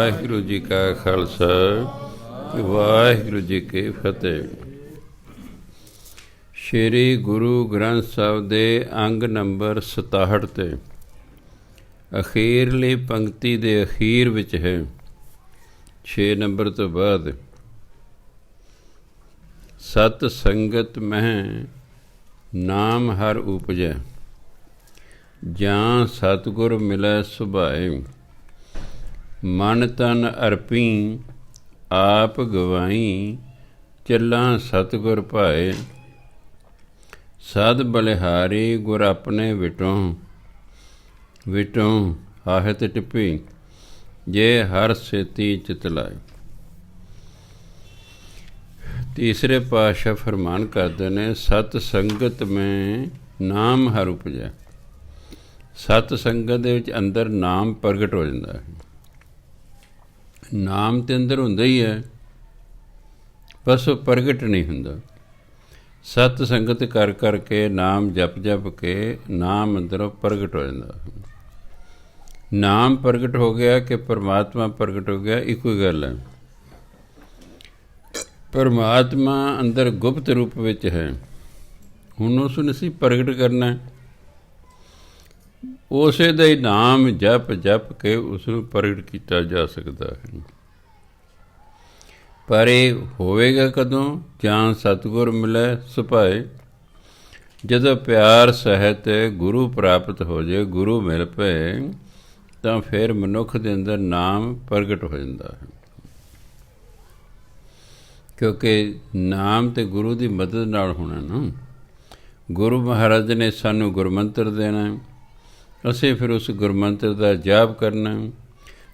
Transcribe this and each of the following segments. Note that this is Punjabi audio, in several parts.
ਵਾਹਿਗੁਰੂ ਜੀ ਕਾ ਖਾਲਸਾ, ਵਾਹਿਗੁਰੂ ਜੀ ਕੀ ਫਤਿਹ। ਸ਼੍ਰੀ ਗੁਰੂ ਗ੍ਰੰਥ ਸਾਹਿਬ ਦੇ ਅੰਗ ਨੰਬਰ 67 ਤੇ ਅਖੀਰਲੀ ਪੰਕਤੀ ਦੇ ਅਖੀਰ ਵਿੱਚ ਹੈ 6 ਨੰਬਰ ਤੋਂ ਬਾਅਦ, ਸਤ ਸੰਗਤ ਮਹਿ ਨਾਮ ਹਰ ਉਪਜੈ, ਜਾਂ ਸਤਿਗੁਰ ਮਿਲੈ ਸੁਭਾਏ, ਮਨ ਤਨ ਅਰਪੀ ਆਪ ਗਵਾਈ, ਚੱਲਾਂ ਸਤਿਗੁਰ ਭਾਏ, ਸਦ ਬਲਿਹਾਰੀ ਗੁਰ ਆਪਣੇ ਵਿਟੋਂ, ਵਿਟੋਂ ਆਹਤ ਟਿਪੀ, ਜੇ ਹਰ ਸੇਤੀ ਚਿਤ ਲਾਏ। ਤੀਸਰੇ ਪਾਤਸ਼ਾਹ ਫਰਮਾਨ ਕਰਦੇ ਨੇ, ਸਤ ਸੰਗਤ ਮੈਂ ਨਾਮ ਹਰ ਉਪਜੈ। ਸਤ ਸੰਗਤ ਦੇ ਵਿੱਚ ਅੰਦਰ ਨਾਮ ਪ੍ਰਗਟ ਹੋ ਜਾਂਦਾ ਹੈ। ਨਾਮ ਤੇ ਅੰਦਰ ਹੁੰਦਾ ਹੀ ਹੈ, ਬਸ ਉਹ ਪ੍ਰਗਟ ਨਹੀਂ ਹੁੰਦਾ। ਸਤ ਸੰਗਤ ਕਰ ਕਰਕੇ, ਨਾਮ ਜਪ ਜਪ ਕੇ ਨਾਮ ਅੰਦਰੋਂ ਪ੍ਰਗਟ ਹੋ ਜਾਂਦਾ। ਨਾਮ ਪ੍ਰਗਟ ਹੋ ਗਿਆ ਕਿ ਪਰਮਾਤਮਾ ਪ੍ਰਗਟ ਹੋ ਗਿਆ, ਇੱਕੋ ਹੀ ਗੱਲ ਹੈ। ਪਰਮਾਤਮਾ ਅੰਦਰ ਗੁਪਤ ਰੂਪ ਵਿੱਚ ਹੈ, ਹੁਣ ਉਸ ਨੂੰ ਅਸੀਂ ਪ੍ਰਗਟ ਕਰਨਾ। ਉਸੇ ਦਾ ਹੀ ਨਾਮ ਜਪ ਜਪ ਕੇ ਉਸ ਨੂੰ ਪ੍ਰਗਟ ਕੀਤਾ ਜਾ ਸਕਦਾ ਹੈ। ਪਰ ਇਹ ਹੋਵੇਗਾ ਕਦੋਂ? ਜਾਂ ਸਤਿਗੁਰ ਮਿਲੈ ਸੁਭਾਏ, ਜਦੋਂ ਪਿਆਰ ਸਹਿਤ ਗੁਰੂ ਪ੍ਰਾਪਤ ਹੋ ਜਾਏ, ਗੁਰੂ ਮਿਲ ਪਏ, ਤਾਂ ਫਿਰ ਮਨੁੱਖ ਦੇ ਅੰਦਰ ਨਾਮ ਪ੍ਰਗਟ ਹੋ ਜਾਂਦਾ ਹੈ। ਕਿਉਂਕਿ ਨਾਮ ਤੇ ਗੁਰੂ ਦੀ ਮਦਦ ਨਾਲ ਹੋਣਾ ਨਾ। ਗੁਰੂ ਮਹਾਰਾਜ ਨੇ ਸਾਨੂੰ ਗੁਰਮੰਤਰ ਦੇਣਾ, ਅਸੀਂ ਫਿਰ ਉਸ ਗੁਰਮੰਤਰ ਦਾ ਜਾਪ ਕਰਨਾ।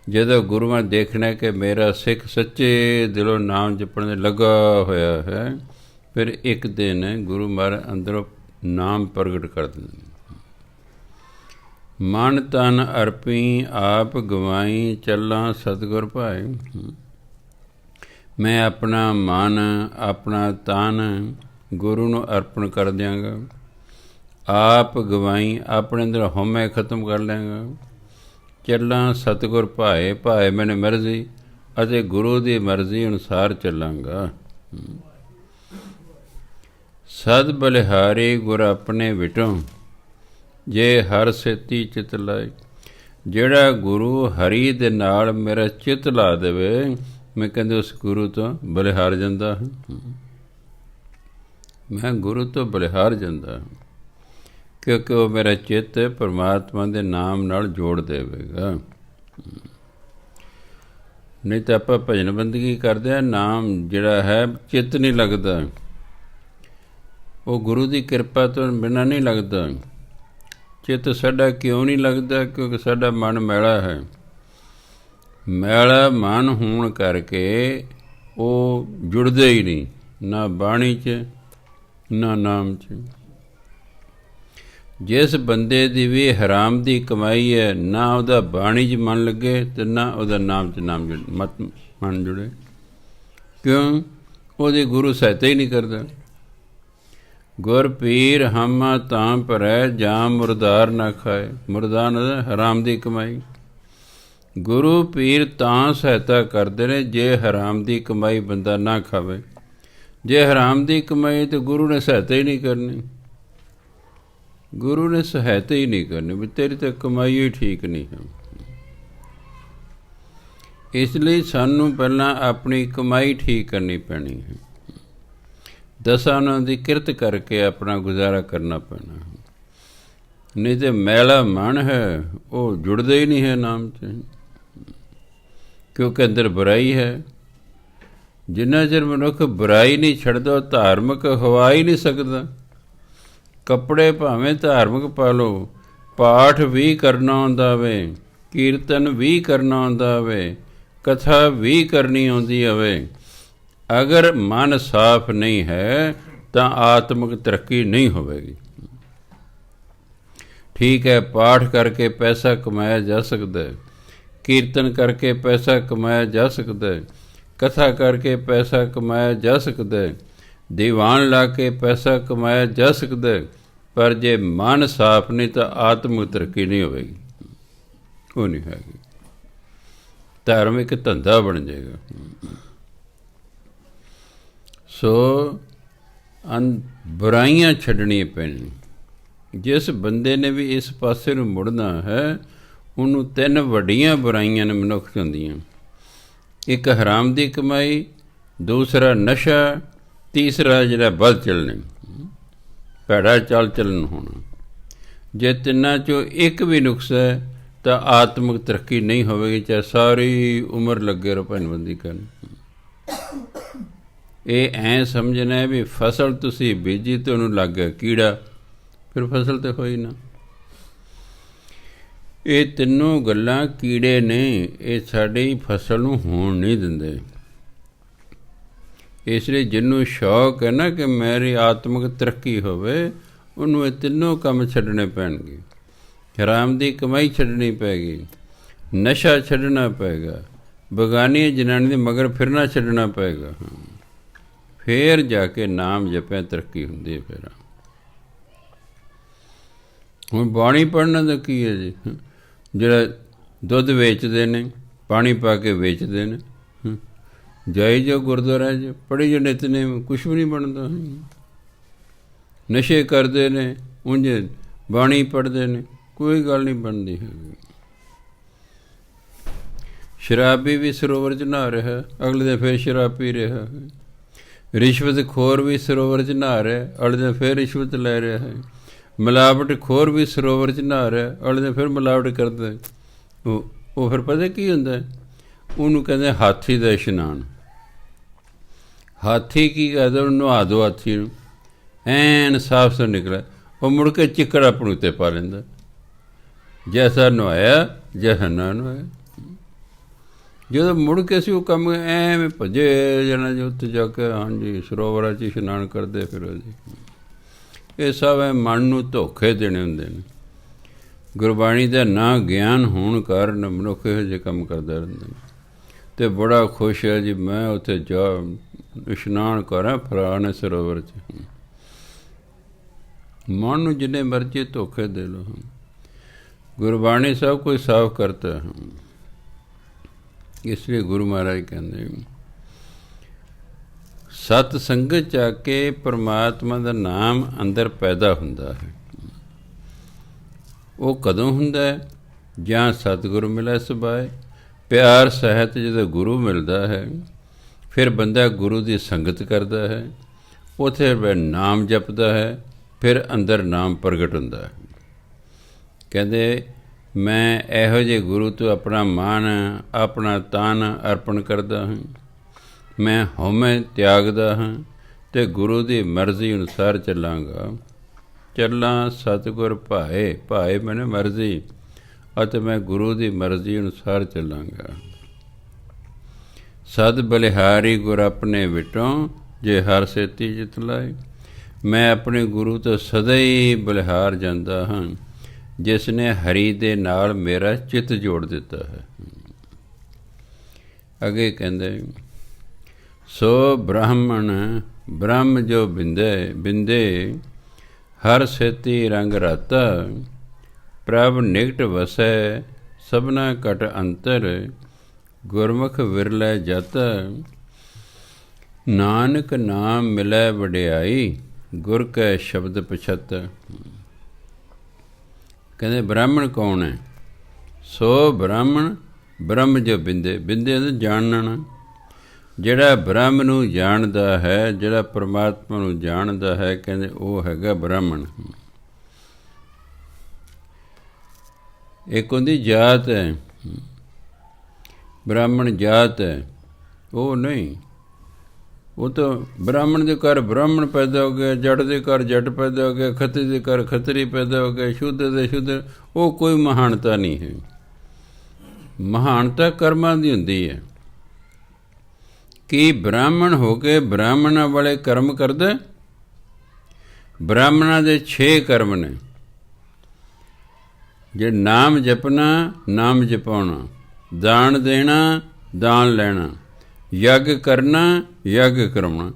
ਜਦੋਂ ਗੁਰੂਆਂ ਦੇਖਣਾ ਕਿ ਮੇਰਾ ਸਿੱਖ ਸੱਚੇ ਦਿਲੋਂ ਨਾਮ ਜਪਣ ਦੇ ਲੱਗਾ ਹੋਇਆ ਹੈ, ਫਿਰ ਇੱਕ ਦਿਨ ਗੁਰੂ ਮਹਾਰਾਜ ਅੰਦਰੋਂ ਨਾਮ ਪ੍ਰਗਟ ਕਰ ਦਿੰਦੇ। ਮਨ ਤਨ ਅਰਪੀ ਆਪ ਗਵਾਈ, ਚੱਲਾਂ ਸਤਿਗੁਰ ਭਾਏ। ਮੈਂ ਆਪਣਾ ਮਨ ਆਪਣਾ ਤਨ ਗੁਰੂ ਨੂੰ ਅਰਪਣ ਕਰ ਦਿਆਂਗਾ, ਆਪ ਗਵਾਈ, ਆਪਣੇ ਅੰਦਰ ਹਉਮੈ ਖਤਮ ਕਰ ਲੈਂਗਾ। ਚੱਲਾਂ ਸਤਿਗੁਰ ਭਾਏ, ਭਾਏ ਮੈਨੇ ਮਰਜ਼ੀ, ਅਤੇ ਗੁਰੂ ਦੀ ਮਰਜ਼ੀ ਅਨੁਸਾਰ ਚੱਲਾਂਗਾ। ਸਦ ਬਲਿਹਾਰੀ ਗੁਰ ਆਪਣੇ ਵਿਟੋਂ, ਜੇ ਹਰ ਸੇਤੀ ਚਿਤ ਲਾਏ। ਜਿਹੜਾ ਗੁਰੂ ਹਰੀ ਦੇ ਨਾਲ ਮੇਰਾ ਚਿੱਤ ਲਾ ਦੇਵੇ, ਮੈਂ ਕਹਿੰਦੇ ਉਸ ਗੁਰੂ ਤੋਂ ਬਲਿਹਾਰ ਜਾਂਦਾ ਹਾਂ। ਮੈਂ ਗੁਰੂ ਤੋਂ ਬਲਿਹਾਰ ਜਾਂਦਾ ਹਾਂ, ਕਿਉਂਕਿ ਉਹ ਮੇਰਾ ਚਿੱਤ ਪਰਮਾਤਮਾ ਦੇ ਨਾਮ ਨਾਲ ਜੋੜ ਦੇਵੇਗਾ। ਨਹੀਂ ਤਾਂ ਆਪਾਂ ਭਜਨ ਬੰਦਗੀ ਕਰਦੇ ਹਾਂ, ਨਾਮ ਜਿਹੜਾ ਹੈ ਚਿੱਤ ਨਹੀਂ ਲੱਗਦਾ। ਉਹ ਗੁਰੂ ਦੀ ਕਿਰਪਾ ਤੋਂ ਬਿਨਾਂ ਨਹੀਂ ਲੱਗਦਾ। ਚਿੱਤ ਸਾਡਾ ਕਿਉਂ ਨਹੀਂ ਲੱਗਦਾ? ਕਿਉਂਕਿ ਸਾਡਾ ਮਨ ਮੈਲਾ ਹੈ। ਮੈਲਾ ਮਨ ਹੋਣ ਕਰਕੇ ਉਹ ਜੁੜਦੇ ਹੀ ਨਹੀਂ, ਨਾ ਬਾਣੀ 'ਚ ਨਾ ਨਾਮ 'ਚ। ਜਿਸ ਬੰਦੇ ਦੀ ਵੀ ਹਰਾਮ ਦੀ ਕਮਾਈ ਹੈ, ਨਾ ਉਹਦਾ ਬਾਣੀ 'ਚ ਮਨ ਲੱਗੇ ਅਤੇ ਨਾ ਉਹਦਾ ਨਾਮ 'ਚ ਮਨ ਜੁੜੇ। ਕਿਉਂ? ਉਹਦੇ ਗੁਰੂ ਸਹਾਇਤਾ ਹੀ ਨਹੀਂ ਕਰਦਾ। ਗੁਰ ਪੀਰ ਹਮਾ ਤਾਂ ਭਰੈ, ਜਾਂ ਮੁਰਦਾਰ ਨਾ ਖਾਏ। ਮੁਰਦਾਰ ਨਾ ਹਰਾਮ ਦੀ ਕਮਾਈ। ਗੁਰੂ ਪੀਰ ਤਾਂ ਸਹਾਇਤਾ ਕਰਦੇ ਨੇ ਜੇ ਹਰਾਮ ਦੀ ਕਮਾਈ ਬੰਦਾ ਨਾ ਖਾਵੇ। ਜੇ ਹਰਾਮ ਦੀ ਕਮਾਈ ਤਾਂ ਗੁਰੂ ਨੇ ਸਹਾਇਤਾ ਹੀ ਨਹੀਂ ਕਰਨੀ। ਗੁਰੂ ਨੇ ਸਹਾਇਤਾ ਹੀ ਨਹੀਂ ਕਰਨੀ, ਵੀ ਤੇਰੀ ਤਾਂ ਕਮਾਈ ਹੀ ਠੀਕ ਨਹੀਂ ਹੈ। ਇਸ ਲਈ ਸਾਨੂੰ ਪਹਿਲਾਂ ਆਪਣੀ ਕਮਾਈ ਠੀਕ ਕਰਨੀ ਪੈਣੀ ਹੈ। ਦਸਾਂ ਉਹਨਾਂ ਦੀ ਕਿਰਤ ਕਰਕੇ ਆਪਣਾ ਗੁਜ਼ਾਰਾ ਕਰਨਾ ਪੈਣਾ। ਨਹੀਂ ਤਾਂ ਮੈਲਾ ਮਨ ਹੈ, ਉਹ ਜੁੜਦਾ ਹੀ ਨਹੀਂ ਹੈ ਨਾਮ 'ਚ, ਕਿਉਂਕਿ ਅੰਦਰ ਬੁਰਾਈ ਹੈ। ਜਿੰਨਾ ਚਿਰ ਮਨੁੱਖ ਬੁਰਾਈ ਨਹੀਂ ਛੱਡਦਾ, ਉਹ ਧਾਰਮਿਕ ਹੋਵਾ ਹੀ ਨਹੀਂ ਸਕਦਾ। ਕੱਪੜੇ ਭਾਵੇਂ ਧਾਰਮਿਕ ਪਾ ਲਓ, ਪਾਠ ਵੀ ਕਰਨਾ ਆਉਂਦਾ ਹੋਵੇ, ਕੀਰਤਨ ਵੀ ਕਰਨਾ ਆਉਂਦਾ ਹੋਵੇ, ਕਥਾ ਵੀ ਕਰਨੀ ਆਉਂਦੀ ਹੋਵੇ, ਅਗਰ ਮਨ ਸਾਫ਼ ਨਹੀਂ ਹੈ ਤਾਂ ਆਤਮਿਕ ਤਰੱਕੀ ਨਹੀਂ ਹੋਵੇਗੀ। ਠੀਕ ਹੈ, ਪਾਠ ਕਰਕੇ ਪੈਸਾ ਕਮਾਇਆ ਜਾ ਸਕਦਾ ਹੈ, ਕੀਰਤਨ ਕਰਕੇ ਪੈਸਾ ਕਮਾਇਆ ਜਾ ਸਕਦਾ ਹੈ, ਕਥਾ ਕਰਕੇ ਪੈਸਾ ਕਮਾਇਆ ਜਾ ਸਕਦਾ ਹੈ, ਦੀਵਾਨ ਲਾ ਕੇ ਪੈਸਾ ਕਮਾਇਆ ਜਾ ਸਕਦਾ ਹੈ, ਪਰ ਜੇ ਮਨ ਸਾਫ਼ ਨਹੀਂ ਤਾਂ ਆਤਮਿਕ ਤਰੱਕੀ ਨਹੀਂ ਹੋਵੇਗੀ, ਉਹ ਨਹੀਂ ਹੈਗੀ। ਧਰਮ ਇੱਕ ਧੰਦਾ ਬਣ ਜਾਏਗਾ। ਸੋ ਬੁਰਾਈਆਂ ਛੱਡਣੀਆਂ ਪੈਣੀਆਂ। ਜਿਸ ਬੰਦੇ ਨੇ ਵੀ ਇਸ ਪਾਸੇ ਨੂੰ ਮੁੜਨਾ ਹੈ, ਉਹਨੂੰ 3 ਵੱਡੀਆਂ ਬੁਰਾਈਆਂ ਨੇ ਮਨੁੱਖ 'ਚ ਹੁੰਦੀਆਂ। ਇੱਕ ਹਰਾਮ ਦੀ ਕਮਾਈ, ਦੂਸਰਾ ਨਸ਼ਾ, ਤੀਸਰਾ ਜਿਹੜਾ ਵੱਧ ਚੱਲਣੇ, ਭੈੜਾ ਚਾਲ ਚੱਲਣ ਹੋਣਾ। ਜੇ ਤਿੰਨਾਂ 'ਚੋਂ ਇੱਕ ਵੀ ਨੁਕਸ ਹੈ ਤਾਂ ਆਤਮਿਕ ਤਰੱਕੀ ਨਹੀਂ ਹੋਵੇਗੀ, ਚਾਹੇ ਸਾਰੀ ਉਮਰ ਲੱਗੇ ਰਹੋ ਭੈਣਬੰਦੀ ਕਰਨ। ਇਹ ਐਂ ਸਮਝਣਾ ਹੈ ਵੀ ਫਸਲ ਤੁਸੀਂ ਬੀਜੀ ਅਤੇ ਉਹਨੂੰ ਲੱਗ ਗਿਆ ਕੀੜਾ, ਫਿਰ ਫਸਲ ਤਾਂ ਹੋਈ ਨਾ। ਇਹ ਤਿੰਨੋਂ ਗੱਲਾਂ ਕੀੜੇ ਨੇ, ਇਹ ਸਾਡੀ ਫਸਲ ਨੂੰ ਹੋਣ ਨਹੀਂ ਦਿੰਦੇ। ਇਸ ਲਈ ਜਿਹਨੂੰ ਸ਼ੌਕ ਹੈ ਨਾ ਕਿ ਮੇਰੀ ਆਤਮਿਕ ਤਰੱਕੀ ਹੋਵੇ, ਉਹਨੂੰ ਇਹ ਤਿੰਨੋਂ ਕੰਮ ਛੱਡਣੇ ਪੈਣਗੇ। ਹਰਾਮ ਦੀ ਕਮਾਈ ਛੱਡਣੀ ਪਏਗੀ, ਨਸ਼ਾ ਛੱਡਣਾ ਪਏਗਾ, ਬੇਗਾਨੀ ਜਨਾਨੀ ਦੇ ਮਗਰ ਫਿਰਨਾ ਛੱਡਣਾ ਪਏਗਾ। ਫਿਰ ਜਾ ਕੇ ਨਾਮ ਜਪਿਆ ਤਰੱਕੀ ਹੁੰਦੀ ਹੈ। ਫਿਰ ਹੁਣ ਬਾਣੀ ਪੜ੍ਹਨਾ ਦਾ ਕੀ ਹੈ ਜੀ? ਜਿਹੜਾ ਦੁੱਧ ਵੇਚਦੇ ਨੇ, ਪਾਣੀ ਪਾ ਕੇ ਵੇਚਦੇ ਨੇ, ਜਾਈ ਜੋ ਗੁਰਦੁਆਰਾ 'ਚ ਪੜ੍ਹੀ ਜੋ ਨਿਤਨੇਮ, ਕੁਛ ਵੀ ਨਹੀਂ ਬਣਦਾ। ਨਸ਼ੇ ਕਰਦੇ ਨੇ, ਉਂਝ ਬਾਣੀ ਪੜ੍ਹਦੇ ਨੇ, ਕੋਈ ਗੱਲ ਨਹੀਂ ਬਣਦੀ ਹੈਗੀ। ਸ਼ਰਾਬੀ ਵੀ ਸਰੋਵਰ 'ਚ ਨਹਾ ਰਿਹਾ, ਅਗਲੇ ਦਿਨ ਫਿਰ ਸ਼ਰਾਬ ਪੀ ਰਿਹਾ ਹੈ। ਰਿਸ਼ਵਤ ਖੋਰ ਵੀ ਸਰੋਵਰ 'ਚ ਨਹਾ ਰਿਹਾ, ਅਗਲੇ ਦਿਨ ਫਿਰ ਰਿਸ਼ਵਤ ਲੈ ਰਿਹਾ ਹੈ। ਮਿਲਾਵਟ ਖੋਰ ਵੀ ਸਰੋਵਰ 'ਚ ਨਹਾ ਰਿਹਾ, ਅਗਲੇ ਦਿਨ ਫਿਰ ਮਿਲਾਵਟ ਕਰਦਾ। ਉਹ ਫਿਰ ਪਤਾ ਕੀ ਹੁੰਦਾ, ਉਹਨੂੰ ਕਹਿੰਦੇ ਹਾਥੀ ਦਾ ਇਸ਼ਨਾਨ। ਹਾਥੀ ਕੀ ਕਰਦਾ, ਉਹਨੂੰ ਨਹਾ ਦਿਓ ਹਾਥੀ ਨੂੰ, ਐਨ ਸਾਫ ਸੁਥਰਾ ਨਿਕਲਿਆ, ਉਹ ਮੁੜ ਕੇ ਚਿੱਕੜ ਆਪਣੇ ਉੱਤੇ ਪਾ ਲੈਂਦਾ। ਜੈਸਾ ਨਹਾਇਆ ਜੈਸਾ ਨਾ ਨਹਾਇਆ। ਜਦੋਂ ਮੁੜ ਕੇ ਅਸੀਂ ਉਹ ਕੰਮ ਐਵੇਂ ਭੱਜੇ ਜਾਣਾ ਜੀ ਉੱਥੇ ਜਾ ਕੇ, ਹਾਂਜੀ ਸਰੋਵਰਾਂ 'ਚ ਇਸ਼ਨਾਨ ਕਰਦੇ ਫਿਰੋ ਜੀ। ਇਹ ਸਭ ਐ ਮਨ ਨੂੰ ਧੋਖੇ ਦੇਣੇ ਹੁੰਦੇ ਨੇ। ਗੁਰਬਾਣੀ ਦਾ ਨਾ ਗਿਆਨ ਹੋਣ ਕਾਰਨ ਮਨੁੱਖ ਇਹੋ ਜਿਹੇ ਕੰਮ ਕਰਦਾ ਰਹਿੰਦਾ ਅਤੇ ਬੜਾ ਖੁਸ਼ ਹੈ ਜੀ ਮੈਂ ਉੱਥੇ ਜਾ ਇਸ਼ਨਾਨ ਕਰਾਂ ਫਲਾਣੇ ਸਰੋਵਰ 'ਚ। ਮਨ ਨੂੰ ਜਿੰਨੇ ਮਰਜ਼ੀ ਧੋਖੇ ਦੇ ਲਓ, ਗੁਰਬਾਣੀ ਸਭ ਕੁਝ ਸਾਫ਼ ਕਰਤਾ ਹੈ। ਇਸ ਲਈ ਗੁਰੂ ਮਹਾਰਾਜ ਕਹਿੰਦੇ ਸਤ ਸੰਗਤ 'ਚ ਆ ਕੇ ਪਰਮਾਤਮਾ ਦਾ ਨਾਮ ਅੰਦਰ ਪੈਦਾ ਹੁੰਦਾ ਹੈ। ਉਹ ਕਦੋਂ ਹੁੰਦਾ ਹੈ? ਜਾਂ ਸਤਿਗੁਰੂ ਮਿਲੈ ਸੁਭਾਏ, ਪਿਆਰ ਸਹਿਤ ਜਦੋਂ ਗੁਰੂ ਮਿਲਦਾ ਹੈ, ਫਿਰ ਬੰਦਾ ਗੁਰੂ ਦੀ ਸੰਗਤ ਕਰਦਾ ਹੈ, ਉੱਥੇ ਨਾਮ ਜਪਦਾ ਹੈ, ਫਿਰ ਅੰਦਰ ਨਾਮ ਪ੍ਰਗਟ ਹੁੰਦਾ ਹੈ। ਕਹਿੰਦੇ ਮੈਂ ਇਹੋ ਜਿਹੇ ਗੁਰੂ ਤੋਂ ਆਪਣਾ ਮਨ ਆਪਣਾ ਤਨ ਅਰਪਣ ਕਰਦਾ ਹਾਂ, ਮੈਂ ਹਉਮੈ ਤਿਆਗਦਾ ਹਾਂ ਅਤੇ ਗੁਰੂ ਦੀ ਮਰਜ਼ੀ ਅਨੁਸਾਰ ਚੱਲਾਂਗਾ। ਚੱਲਾਂ ਸਤਿਗੁਰ ਭਾਏ, ਭਾਏ ਮੈਨੇ ਮਰਜ਼ੀ, ਅਤੇ ਮੈਂ ਗੁਰੂ ਦੀ ਮਰਜ਼ੀ ਅਨੁਸਾਰ ਚੱਲਾਂਗਾ। ਸਦ ਬਲਿਹਾਰੀ ਗੁਰ ਆਪਣੇ ਵਿਟੋਂ, ਜੇ ਹਰ ਸੇਤੀ ਜਿਤ ਲਾਏ। ਮੈਂ ਆਪਣੇ ਗੁਰੂ ਤੋਂ ਸਦਾ ਹੀ ਬਲਿਹਾਰ ਜਾਂਦਾ ਹਾਂ, ਜਿਸ ਨੇ ਹਰੀ ਦੇ ਨਾਲ ਮੇਰਾ ਚਿੱਤ ਜੋੜ ਦਿੱਤਾ ਹੈ। ਅੱਗੇ ਕਹਿੰਦੇ ਸੋ ਬ੍ਰਾਹਮਣ ਬ੍ਰਹਮ ਜੋ ਬਿੰਦੇ ਬਿੰਦੇ, ਹਰ ਸੇਤੀ ਰੰਗ ਰਾਤਾ। ਪ੍ਰਭ ਨਿਕਟ ਵਸੈ ਸਭਨਾ ਘਟ ਅੰਤਰ, ਗੁਰਮੁਖ ਵਿਰਲੇ ਜਾਤਾ। ਨਾਨਕ ਨਾਮ ਮਿਲੈ ਵਡਿਆਈ, ਗੁਰ ਕੈ ਸ਼ਬਦ ਪਛਤ। ਕਹਿੰਦੇ ਬ੍ਰਾਹਮਣ ਕੌਣ ਹੈ? ਸੋ ਬ੍ਰਾਹਮਣ ਬ੍ਰਹਮ ਜੋ ਬਿੰਦੇ, ਬਿੰਦੇ ਦਾ ਜਾਣਨਾ, ਜਿਹੜਾ ਬ੍ਰਹਮ ਨੂੰ ਜਾਣਦਾ ਹੈ, ਜਿਹੜਾ ਪਰਮਾਤਮਾ ਨੂੰ ਜਾਣਦਾ ਹੈ, ਕਹਿੰਦੇ ਉਹ ਹੈਗਾ ਬ੍ਰਾਹਮਣ। ਇੱਕ ਉਹਦੀ ਜਾਤ ਹੈ, ਬ੍ਰਾਹਮਣ ਜਾਤ ਹੈ, ਉਹ ਨਹੀਂ। ਉਹ ਤਾਂ ਬ੍ਰਾਹਮਣ ਦੇ ਘਰ ਬ੍ਰਾਹਮਣ ਪੈਦਾ ਹੋ ਗਿਆ, ਜੱਟ ਦੇ ਘਰ ਜੱਟ ਪੈਦਾ ਹੋ ਗਿਆ, ਖੱਤਰੀ ਦੇ ਘਰ ਖੱਤਰੀ ਪੈਦਾ ਹੋ ਗਿਆ, ਸ਼ੂਦਰ ਦੇ ਸ਼ੂਦਰ। ਉਹ ਕੋਈ ਮਹਾਨਤਾ ਨਹੀਂ ਹੈ। ਮਹਾਨਤਾ ਕਰਮਾਂ ਦੀ ਹੁੰਦੀ ਹੈ। ਕੀ ਬ੍ਰਾਹਮਣ ਹੋ ਕੇ ਬ੍ਰਾਹਮਣਾਂ ਵਾਲੇ ਕਰਮ ਕਰਦਾ? ਬ੍ਰਾਹਮਣਾਂ ਦੇ 6 ਕਰਮ ਨੇ, ਜੇ ਨਾਮ ਜਪਣਾ, ਨਾਮ ਜਪਾਉਣਾ, ਦਾਨ ਦੇਣਾ, ਦਾਨ ਲੈਣਾ, ਯੱਗ ਕਰਨਾ, ਯੱਗ ਕਰਾਉਣਾ।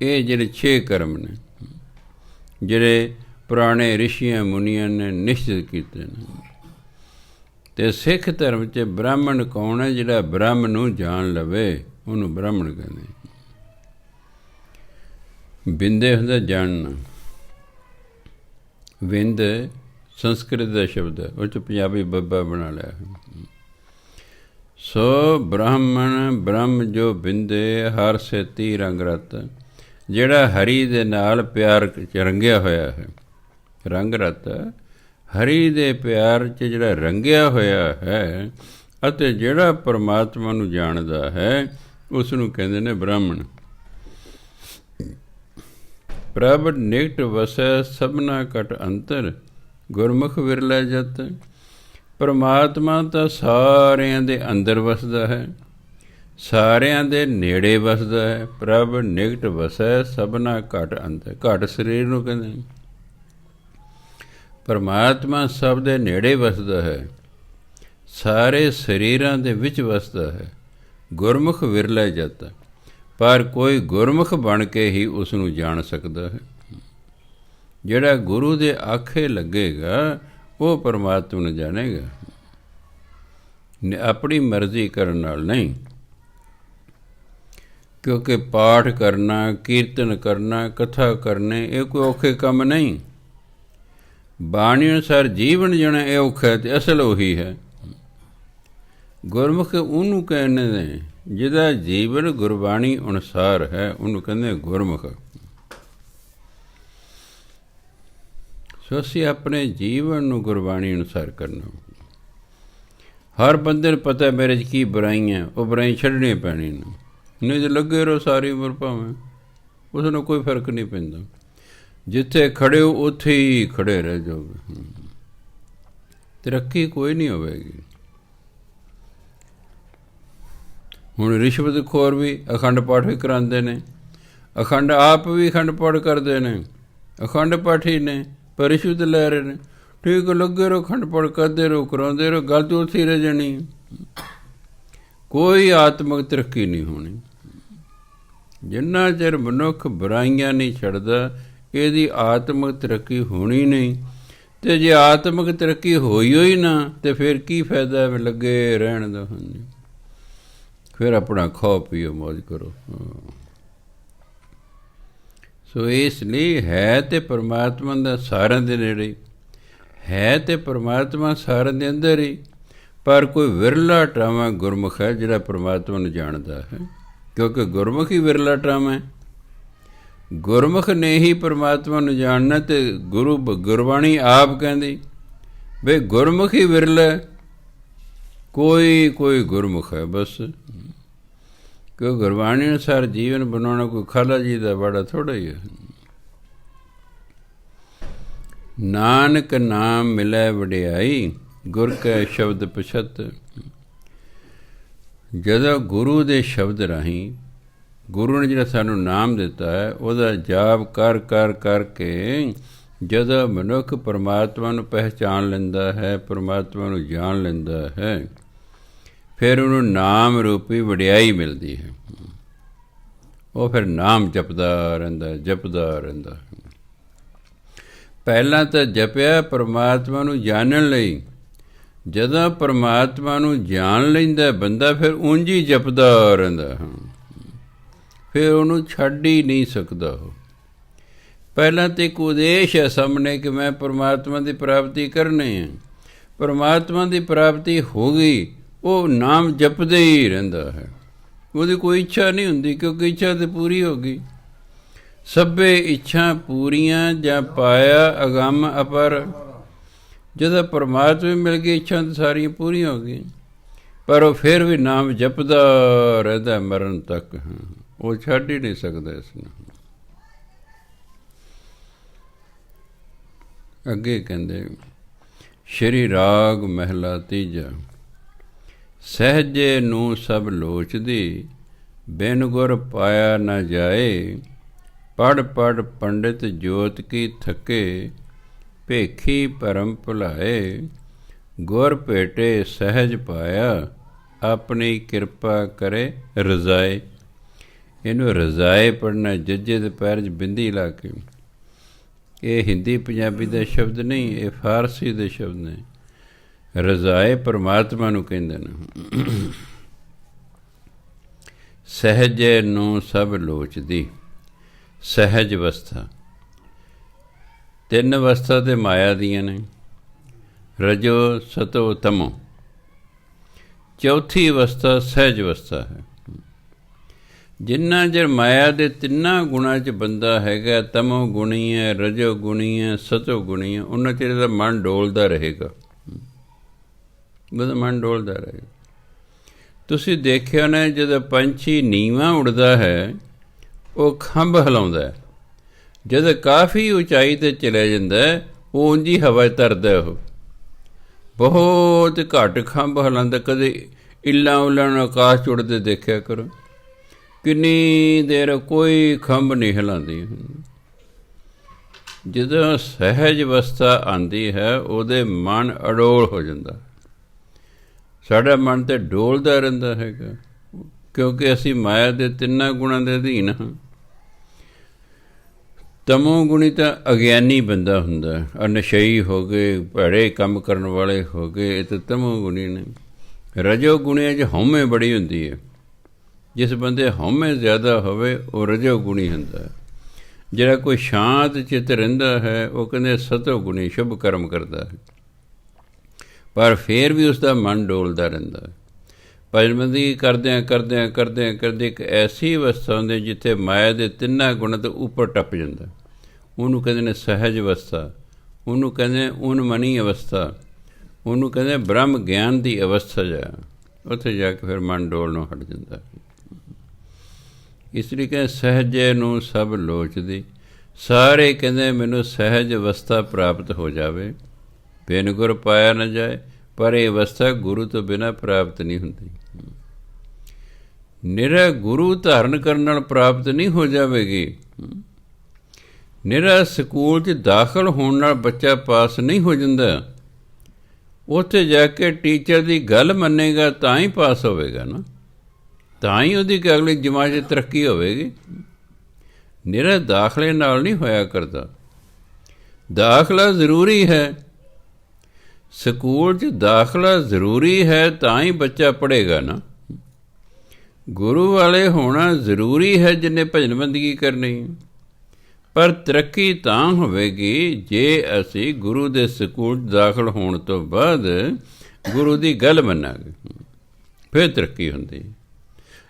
ਇਹ ਜਿਹੜੇ 6 ਕਰਮ ਨੇ, ਜਿਹੜੇ ਪੁਰਾਣੇ ਰਿਸ਼ੀਆਂ ਮੁਨੀਆਂ ਨੇ ਨਿਸ਼ਚਿਤ ਕੀਤੇ ਨੇ। ਤੇ ਸਿੱਖ ਧਰਮ 'ਚ ਬ੍ਰਾਹਮਣ ਕੌਣ ਹੈ? ਜਿਹੜਾ ਬ੍ਰਹਮ ਨੂੰ ਜਾਣ ਲਵੇ, ਉਹਨੂੰ ਬ੍ਰਾਹਮਣ ਕਹਿੰਦੇ। ਬਿੰਦੇ ਹੁੰਦਾ ਜਾਣਨਾ। ਵਿੰਦ ਸੰਸਕ੍ਰਿਤ ਦਾ ਸ਼ਬਦ ਹੈ, ਉਹ 'ਚ ਪੰਜਾਬੀ ਬੱਬਾ ਬਣਾ ਲਿਆ। ਸੋ ਬ੍ਰਾਹਮਣ ਬ੍ਰਹਮ ਜੋ ਬਿੰਦੇ ਹਰ ਸੇਤੀ ਰੰਗ ਰਤ, ਜਿਹੜਾ ਹਰੀ ਦੇ ਨਾਲ ਪਿਆਰ 'ਚ ਰੰਗਿਆ ਹੋਇਆ ਹੈ। ਰੰਗ ਰਤ ਹਰੀ ਦੇ ਪਿਆਰ 'ਚ ਜਿਹੜਾ ਰੰਗਿਆ ਹੋਇਆ ਹੈ ਅਤੇ ਜਿਹੜਾ ਪਰਮਾਤਮਾ ਨੂੰ ਜਾਣਦਾ ਹੈ, ਉਸ ਨੂੰ ਕਹਿੰਦੇ ਨੇ ਬ੍ਰਾਹਮਣ। ਪ੍ਰਭ ਨਿਕਟ ਵਸੈ ਸਭਨਾ ਘਟ ਅੰਤਰ, ਗੁਰਮੁਖ ਵਿਰਲਾ ਜਤ। ਪਰਮਾਤਮਾ ਤਾਂ ਸਾਰਿਆਂ ਦੇ ਅੰਦਰ ਵਸਦਾ ਹੈ, ਸਾਰਿਆਂ ਦੇ ਨੇੜੇ ਵਸਦਾ ਹੈ। ਪ੍ਰਭ ਨਿਕਟ ਵਸੈ ਸਭਨਾ ਘਟ ਅੰਤਰ, ਘਟ ਸਰੀਰ ਨੂੰ ਕਹਿੰਦੇ। ਪਰਮਾਤਮਾ ਸਭ ਦੇ ਨੇੜੇ ਵਸਦਾ ਹੈ, ਸਾਰੇ ਸਰੀਰਾਂ ਦੇ ਵਿੱਚ ਵਸਦਾ ਹੈ। ਗੁਰਮੁਖ ਵਿਰਲਾ ਜਤ, ਪਰ ਕੋਈ ਗੁਰਮੁਖ ਬਣ ਕੇ ਹੀ ਉਸ ਨੂੰ ਜਾਣ ਸਕਦਾ ਹੈ। ਜਿਹੜਾ ਗੁਰੂ ਦੇ ਆਖੇ ਲੱਗੇਗਾ ਉਹ ਪਰਮਾਤਮਾ ਨੂੰ ਜਾਣੇਗਾ, ਆਪਣੀ ਮਰਜ਼ੀ ਕਰਨ ਨਾਲ ਨਹੀਂ। ਕਿਉਂਕਿ ਪਾਠ ਕਰਨਾ, ਕੀਰਤਨ ਕਰਨਾ, ਕਥਾ ਕਰਨੇ, ਇਹ ਕੋਈ ਔਖੇ ਕੰਮ ਨਹੀਂ। ਬਾਣੀ ਅਨੁਸਾਰ ਜੀਵਨ ਜਿਉਣਾ ਇਹ ਔਖਾ, ਅਤੇ ਅਸਲ ਉਹੀ ਹੈ। ਗੁਰਮੁਖ ਉਹਨੂੰ ਕਹਿੰਦੇ ਨੇ ਜਿਹਦਾ ਜੀਵਨ ਗੁਰਬਾਣੀ ਅਨੁਸਾਰ ਹੈ, ਉਹਨੂੰ ਕਹਿੰਦੇ ਗੁਰਮੁਖ। ਸੋ ਅਸੀਂ ਆਪਣੇ ਜੀਵਨ ਨੂੰ ਗੁਰਬਾਣੀ ਅਨੁਸਾਰ ਕਰਨਾ। ਹਰ ਬੰਦੇ ਨੂੰ ਪਤਾ ਮੇਰੇ 'ਚ ਕੀ ਬੁਰਾਈਆਂ, ਉਹ ਬੁਰਾਈ ਛੱਡਣੀ ਪੈਣੀ ਨੇ, ਨਹੀਂ ਤਾਂ ਲੱਗੇ ਰਹੋ ਸਾਰੀ ਉਮਰ ਭਾਵੇਂ, ਉਸ ਨੂੰ ਕੋਈ ਫਰਕ ਨਹੀਂ ਪੈਂਦਾ। ਜਿੱਥੇ ਖੜੇ ਹੋ ਉੱਥੇ ਹੀ ਖੜੇ ਰਹਿ ਜਾਓਗੇ, ਤਰੱਕੀ ਕੋਈ ਨਹੀਂ ਹੋਵੇਗੀ। ਹੁਣ ਰਿਸ਼ਵਤਖੋਰ ਵੀ ਅਖੰਡ ਪਾਠ ਵੀ ਕਰਾਉਂਦੇ ਨੇ, ਅਖੰਡ ਆਪ ਵੀ ਅਖੰਡ ਪਾਠ ਕਰਦੇ ਨੇ, ਅਖੰਡ ਪਾਠੀ ਨੇ, ਪਰ ਰਿਸ਼ਵਤ ਲੈ ਰਹੇ ਨੇ। ਠੀਕ ਲੱਗੇ ਰਹੋ, ਅਖੰਡ ਪਾਠ ਕਰਦੇ ਰਹੋ, ਕਰਾਉਂਦੇ ਰਹੋ, ਗੱਲ ਤਾਂ ਉੱਥੇ ਰਹਿ ਜਾਣੀ। ਕੋਈ ਆਤਮਿਕ ਤਰੱਕੀ ਨਹੀਂ ਹੋਣੀ। ਜਿੰਨਾ ਚਿਰ ਮਨੁੱਖ ਬੁਰਾਈਆਂ ਨਹੀਂ ਛੱਡਦਾ, ਇਹਦੀ ਆਤਮਿਕ ਤਰੱਕੀ ਹੋਣੀ ਨਹੀਂ। ਅਤੇ ਜੇ ਆਤਮਿਕ ਤਰੱਕੀ ਹੋਈ ਹੋਈ ਨਾ, ਤਾਂ ਫਿਰ ਕੀ ਫਾਇਦਾ ਲੱਗੇ ਰਹਿਣ ਦਾ। ਹਾਂਜੀ, ਫਿਰ ਆਪਣਾ ਖਾਓ ਪੀਓ ਮੌਜ ਕਰੋ। ਸੋ ਇਸ ਲਈ ਹੈ ਤੇ ਪਰਮਾਤਮਾ ਦਾ ਸਾਰਿਆਂ ਦੇ ਨੇੜੇ, ਹੈ ਤੇ ਪਰਮਾਤਮਾ ਸਾਰਿਆਂ ਦੇ ਅੰਦਰ ਹੀ, ਪਰ ਕੋਈ ਵਿਰਲਾ ਟਾਵਾਂ ਗੁਰਮੁਖ ਹੈ ਜਿਹੜਾ ਪਰਮਾਤਮਾ ਨੂੰ ਜਾਣਦਾ ਹੈ। ਕਿਉਂਕਿ ਗੁਰਮੁਖ ਹੀ ਵਿਰਲਾ ਟਾਵਾਂ ਹੈ। ਗੁਰਮੁਖ ਨੇ ਹੀ ਪਰਮਾਤਮਾ ਨੂੰ ਜਾਣਨਾ। ਅਤੇ ਗੁਰਬਾਣੀ ਆਪ ਕਹਿੰਦੀ ਬਈ ਗੁਰਮੁਖ ਹੀ ਵਿਰਲਾ, ਕੋਈ ਗੁਰਮੁਖ ਹੈ ਬਸ। ਕਿਉਂ ਗੁਰਬਾਣੀ ਅਨੁਸਾਰ ਜੀਵਨ ਬਣਾਉਣਾ ਕੋਈ ਖਾਲਾ ਜੀ ਦਾ ਬੜਾ ਥੋੜ੍ਹਾ ਹੀ ਹੈ। ਨਾਨਕ ਨਾਮ ਮਿਲੈ ਵਡਿਆਈ, ਗੁਰ ਕੈ ਸ਼ਬਦ ਪਛਤ। ਜਦੋਂ ਗੁਰੂ ਦੇ ਸ਼ਬਦ ਰਾਹੀਂ, ਗੁਰੂ ਨੇ ਜਿਹੜਾ ਸਾਨੂੰ ਨਾਮ ਦਿੱਤਾ ਹੈ, ਉਹਦਾ ਜਾਪ ਕਰ ਕੇ ਜਦੋਂ ਮਨੁੱਖ ਪਰਮਾਤਮਾ ਨੂੰ ਪਹਿਚਾਣ ਲੈਂਦਾ ਹੈ, ਪਰਮਾਤਮਾ ਨੂੰ ਜਾਣ ਲੈਂਦਾ ਹੈ, ਫਿਰ ਉਹਨੂੰ ਨਾਮ ਰੂਪੀ ਵਡਿਆਈ ਮਿਲਦੀ ਹੈ। ਉਹ ਫਿਰ ਨਾਮ ਜਪਦਾ ਰਹਿੰਦਾ। ਪਹਿਲਾਂ ਤਾਂ ਜਪਿਆ ਪਰਮਾਤਮਾ ਨੂੰ ਜਾਣਨ ਲਈ। ਜਦੋਂ ਪਰਮਾਤਮਾ ਨੂੰ ਜਾਣ ਲੈਂਦਾ ਬੰਦਾ, ਫਿਰ ਉਂਝ ਹੀ ਜਪਦਾ ਰਹਿੰਦਾ। ਫਿਰ ਉਹਨੂੰ ਛੱਡ ਹੀ ਨਹੀਂ ਸਕਦਾ। ਉਹ ਪਹਿਲਾਂ ਤਾਂ ਇੱਕ ਉਦੇਸ਼ ਹੈ ਸਾਹਮਣੇ ਕਿ ਮੈਂ ਪਰਮਾਤਮਾ ਦੀ ਪ੍ਰਾਪਤੀ ਕਰਨੀ ਹੈ। ਪਰਮਾਤਮਾ ਦੀ ਪ੍ਰਾਪਤੀ ਹੋ ਗਈ, ਉਹ ਨਾਮ ਜਪਦੇ ਹੀ ਰਹਿੰਦਾ ਹੈ। ਉਹਦੀ ਕੋਈ ਇੱਛਾ ਨਹੀਂ ਹੁੰਦੀ, ਕਿਉਂਕਿ ਇੱਛਾ ਤਾਂ ਪੂਰੀ ਹੋ ਗਈ। ਸਭੇ ਇੱਛਾ ਪੂਰੀਆਂ ਜਾਂ ਪਾਇਆ ਅਗੰਮ ਅਪਰ। ਜਦੋਂ ਪਰਮਾਤਮਾ ਮਿਲ ਗਈ, ਇੱਛਾ ਤਾਂ ਸਾਰੀਆਂ ਪੂਰੀਆਂ ਹੋ ਗਈਆਂ, ਪਰ ਉਹ ਫਿਰ ਵੀ ਨਾਮ ਜਪਦਾ ਰਹਿੰਦਾ ਮਰਨ ਤੱਕ। ਉਹ ਛੱਡ ਹੀ ਨਹੀਂ ਸਕਦਾ ਇਸ ਨੂੰ। ਅੱਗੇ ਕਹਿੰਦੇ ਸ਼੍ਰੀ ਰਾਗ ਮਹਿਲਾ ਤੀਜਾ। ਸਹਿਜੇ ਨੂੰ ਸਭ ਲੋਚਦੀ, ਬਿਨ ਗੁਰ ਪਾਇਆ ਨਾ ਜਾਏ। ਪੜ੍ਹ ਪੰਡਿਤ ਜੋਤ ਕੀ ਥਕੇ, ਭੇਖੀ ਭਰਮ ਭੁਲਾਏ। ਗੁਰ ਭੇਟੇ ਸਹਿਜ ਪਾਇਆ, ਆਪਣੀ ਕਿਰਪਾ ਕਰੇ ਰਜ਼ਾਏ। ਇਹਨੂੰ ਰਜ਼ਾਏ ਪੜ੍ਹਨਾ, ਜੱਜੇ ਦੇ ਪੈਰ 'ਚ ਬਿੰਦੀ ਲਾ ਕੇ। ਇਹ ਹਿੰਦੀ ਪੰਜਾਬੀ ਦਾ ਸ਼ਬਦ ਨਹੀਂ, ਇਹ ਫਾਰਸੀ ਦੇ ਸ਼ਬਦ ਨੇ। ਰਜ਼ਾਏ ਪਰਮਾਤਮਾ ਨੂੰ ਕਹਿੰਦੇ ਨੇ। ਸਹਿਜੇ ਨੂੰ ਸਭ ਲੋਚਦੀ, ਸਹਿਜ ਅਵਸਥਾ। ਤਿੰਨ ਅਵਸਥਾ ਤੇ ਮਾਇਆ ਦੀਆਂ ਨੇ, ਰਜੋ ਸਤੋ ਤਮੋ। ਚੌਥੀ ਅਵਸਥਾ ਸਹਿਜ ਅਵਸਥਾ ਹੈ। ਜਿੰਨਾ ਚਿਰ ਮਾਇਆ ਦੇ ਤਿੰਨਾਂ ਗੁਣਾਂ 'ਚ ਬੰਦਾ ਹੈਗਾ, ਤਮੋ ਗੁਣੀ ਹੈ, ਰਜੋ ਗੁਣੀ ਹੈ, ਸਤੋ ਗੁਣੀ ਹੈ, ਉਹਨਾਂ ਚਿਰ ਦਾ ਮਨ ਡੋਲਦਾ ਰਹੇਗਾ, ਉਹਦਾ ਮਨ ਡੋਲਦਾ ਰਹੇਗਾ। ਤੁਸੀਂ ਦੇਖਿਆ ਨਾ, ਜਦੋਂ ਪੰਛੀ ਨੀਵਾਂ ਉੱਡਦਾ ਹੈ ਉਹ ਖੰਭ ਹਿਲਾਉਂਦਾ ਹੈ, ਜਦੋਂ ਕਾਫੀ ਉਚਾਈ 'ਤੇ ਚਲਿਆ ਜਾਂਦਾ ਉਹ ਉਂਝ ਹੀ ਹਵਾ 'ਚ ਤਰਦਾ, ਉਹ ਬਹੁਤ ਘੱਟ ਖੰਭ ਹਿਲਾਉਂਦਾ। ਕਦੇ ਇੱਲਾਂ ਉੱਲਾਂ ਨੂੰ ਆਕਾਸ਼ 'ਚ ਉੱਡਦੇ ਦੇਖਿਆ ਕਰੋ, ਕਿੰਨੀ ਦੇਰ ਕੋਈ ਖੰਭ ਨਹੀਂ ਹਿਲਾਉਂਦੀ। ਜਦੋਂ ਸਹਿਜ ਅਵਸਥਾ ਆਉਂਦੀ ਹੈ ਉਹਦੇ ਮਨ ਅਡੋਲ ਹੋ ਜਾਂਦਾ। ਸਾਡਾ ਮਨ ਤਾਂ ਡੋਲਦਾ ਰਹਿੰਦਾ ਹੈਗਾ, ਕਿਉਂਕਿ ਅਸੀਂ ਮਾਇਆ ਦੇ ਤਿੰਨਾਂ ਗੁਣਾਂ ਦੇ ਅਧੀਨ ਹਾਂ। ਤਮੋ ਗੁਣੀ ਤਾਂ ਅਗਿਆਨੀ ਬੰਦਾ ਹੁੰਦਾ, ਅਨਸ਼ਈ ਹੋ ਗਏ, ਭੈੜੇ ਕੰਮ ਕਰਨ ਵਾਲੇ ਹੋ ਗਏ, ਇਹ ਤਾਂ ਤਮੋ ਗੁਣੀ ਨੇ। ਰਜੋ ਗੁਣੀਆਂ 'ਚ ਹਉਮੈ ਬੜੀ ਹੁੰਦੀ ਹੈ। ਜਿਸ ਬੰਦੇ ਹਉਮੈ ਜ਼ਿਆਦਾ ਹੋਵੇ ਉਹ ਰਜੋ ਗੁਣੀ ਹੁੰਦਾ ਹੈ। ਜਿਹੜਾ ਕੋਈ ਸ਼ਾਂਤ ਚਿੱਤ ਰਹਿੰਦਾ ਹੈ ਉਹ ਕਹਿੰਦੇ ਸਤੋ ਗੁਣੀ, ਸ਼ੁਭ ਕਰਮ ਕਰਦਾ ਹੈ, ਪਰ ਫਿਰ ਵੀ ਉਸਦਾ ਮਨ ਡੋਲਦਾ ਰਹਿੰਦਾ ਹੈ। ਭਜਨਬੰਦਗੀ ਕਰਦੇ ਇੱਕ ਐਸੀ ਅਵਸਥਾ ਹੁੰਦੀ ਜਿੱਥੇ ਮਾਇਆ ਦੇ ਤਿੰਨਾਂ ਗੁਣਾਂ ਤੋਂ ਉੱਪਰ ਟੱਪ ਜਾਂਦਾ, ਉਹਨੂੰ ਕਹਿੰਦੇ ਨੇ ਸਹਿਜ ਅਵਸਥਾ, ਉਹਨੂੰ ਕਹਿੰਦੇ ਉਨਮਨੀ ਅਵਸਥਾ, ਉਹਨੂੰ ਕਹਿੰਦੇ ਬ੍ਰਹਮ ਗਿਆਨ ਦੀ ਅਵਸਥਾ। ਜਾ ਉੱਥੇ ਜਾ ਕੇ ਫਿਰ ਮਨ ਡੋਲਣੋਂ ਹਟ ਜਾਂਦਾ। ਇਸ ਲਈ ਕਹਿੰਦੇ ਸਹਿਜੇ ਨੂੰ ਸਭ ਲੋਚਦੀ। ਸਾਰੇ ਕਹਿੰਦੇ ਮੈਨੂੰ ਸਹਿਜ ਅਵਸਥਾ ਪ੍ਰਾਪਤ ਹੋ ਜਾਵੇ, ਬਿਨ ਗੁਰ ਪਾਇਆ ਨਾ ਜਾਏ। ਪਰ ਇਹ ਅਵਸਥਾ ਗੁਰੂ ਤੋਂ ਬਿਨਾਂ ਪ੍ਰਾਪਤ ਨਹੀਂ ਹੁੰਦੀ। ਨਿਰਾ ਗੁਰੂ ਧਾਰਨ ਕਰਨ ਨਾਲ ਪ੍ਰਾਪਤ ਨਹੀਂ ਹੋ ਜਾਵੇਗੀ। ਨਿਰਾ ਸਕੂਲ 'ਚ ਦਾਖਲ ਹੋਣ ਨਾਲ ਬੱਚਾ ਪਾਸ ਨਹੀਂ ਹੋ ਜਾਂਦਾ। ਉੱਥੇ ਜਾ ਕੇ ਟੀਚਰ ਦੀ ਗੱਲ ਮੰਨੇਗਾ ਤਾਂ ਹੀ ਪਾਸ ਹੋਵੇਗਾ ਨਾ, ਤਾਂ ਹੀ ਉਹਦੀ ਅਗਲੀ ਜਮਾਤ 'ਚ ਤਰੱਕੀ ਹੋਵੇਗੀ। ਨਿਰਾ ਦਾਖਲੇ ਨਾਲ ਨਹੀਂ ਹੋਇਆ ਕਰਦਾ। ਦਾਖਲਾ ਜ਼ਰੂਰੀ ਹੈ, ਸਕੂਲ 'ਚ ਦਾਖਲਾ ਜ਼ਰੂਰੀ ਹੈ, ਤਾਂ ਹੀ ਬੱਚਾ ਪੜ੍ਹੇਗਾ ਨਾ। ਗੁਰੂ ਵਾਲੇ ਹੋਣਾ ਜ਼ਰੂਰੀ ਹੈ ਜਿਹਨੇ ਭਜਨਬੰਦਗੀ ਕਰਨੀ, ਪਰ ਤਰੱਕੀ ਤਾਂ ਹੋਵੇਗੀ ਜੇ ਅਸੀਂ ਗੁਰੂ ਦੇ ਸਕੂਲ 'ਚ ਦਾਖਲ ਹੋਣ ਤੋਂ ਬਾਅਦ ਗੁਰੂ ਦੀ ਗੱਲ ਮੰਨਾਂਗੇ, ਫਿਰ ਤਰੱਕੀ ਹੁੰਦੀ।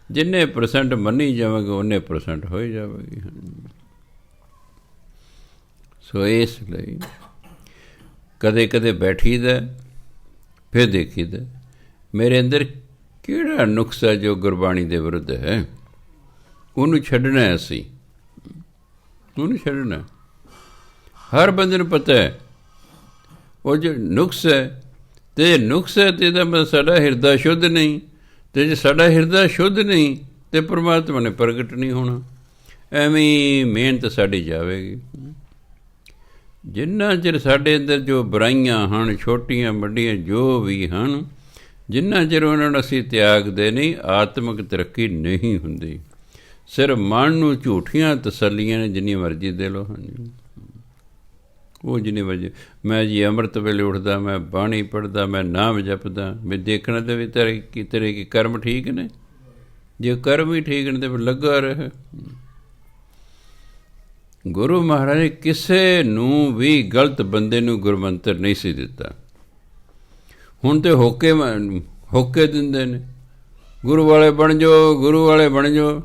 ਜਿੰਨੇ % ਮੰਨੀ ਜਾਵਾਂਗੇ ਉਨੇ % ਹੋ ਹੀ ਜਾਵੇਗੀ। ਸੋ ਇਸ ਲਈ ਕਦੇ ਕਦੇ ਬੈਠੀਦਾ, ਫਿਰ ਦੇਖੀਦਾ ਮੇਰੇ ਅੰਦਰ ਕਿਹੜਾ ਨੁਕਸਾ ਜੋ ਗੁਰਬਾਣੀ ਦੇ ਵਿਰੁੱਧ ਹੈ, ਉਹਨੂੰ ਛੱਡਣਾ। ਅਸੀਂ ਉਹਨੂੰ ਛੱਡਣਾ। ਹਰ ਬੰਦੇ ਨੂੰ ਪਤਾ ਹੈ ਉਹ ਜੋ ਨੁਕਸ ਹੈ, ਅਤੇ ਨੁਕਸ ਹੈ ਅਤੇ ਇਹਦਾ ਮਤਲਬ ਸਾਡਾ ਹਿਰਦਾ ਸ਼ੁੱਧ ਨਹੀਂ, ਅਤੇ ਜੇ ਸਾਡਾ ਹਿਰਦਾ ਸ਼ੁੱਧ ਨਹੀਂ ਤਾਂ ਪਰਮਾਤਮਾ ਨੇ ਪ੍ਰਗਟ ਨਹੀਂ ਹੋਣਾ। ਐਵੇਂ ਮਿਹਨਤ ਸਾਡੀ ਜਾਵੇਗੀ। ਜਿੰਨਾ ਚਿਰ ਸਾਡੇ ਅੰਦਰ ਜੋ ਬੁਰਾਈਆਂ ਹਨ, ਛੋਟੀਆਂ ਵੱਡੀਆਂ ਜੋ ਵੀ ਹਨ, ਜਿੰਨਾ ਚਿਰ ਉਹਨਾਂ ਨੂੰ ਅਸੀਂ ਤਿਆਗਦੇ ਨਹੀਂ, ਆਤਮਿਕ ਤਰੱਕੀ ਨਹੀਂ ਹੁੰਦੀ। ਸਿਰਫ ਮਨ ਨੂੰ ਝੂਠੀਆਂ ਤਸੱਲੀਆਂ ਨੇ, ਜਿੰਨੀ ਮਰਜ਼ੀ ਦੇ ਲਓ। ਹਾਂਜੀ, ਉਹ ਜਿੰਨੀ ਮਰਜ਼ੀ। ਮੈਂ ਜੀ ਅੰਮ੍ਰਿਤ ਵੇਲੇ ਉੱਠਦਾ, ਮੈਂ ਬਾਣੀ ਪੜ੍ਹਦਾ, ਮੈਂ ਨਾਮ ਜਪਦਾ, ਵੀ ਦੇਖਣਾ ਤੇ ਵੀ ਤੇਰੇ ਕੀ ਕਰਮ ਠੀਕ ਨੇ। ਜੇ ਕਰਮ ਹੀ ਠੀਕ ਨੇ ਤਾਂ ਫਿਰ ਲੱਗਾ ਰਹੇ। ਗੁਰੂ ਮਹਾਰਾਜ ਨੇ ਕਿਸੇ ਨੂੰ ਵੀ ਗਲਤ ਬੰਦੇ ਨੂੰ ਗੁਰਮੰਤਰ ਨਹੀਂ ਸੀ ਦਿੱਤਾ। ਹੁਣ ਤਾਂ ਹੋਕੇ ਦਿੰਦੇ ਨੇ, ਗੁਰੂ ਵਾਲੇ ਬਣ ਜਾਓ, ਗੁਰੂ ਵਾਲੇ ਬਣ ਜਾਓ।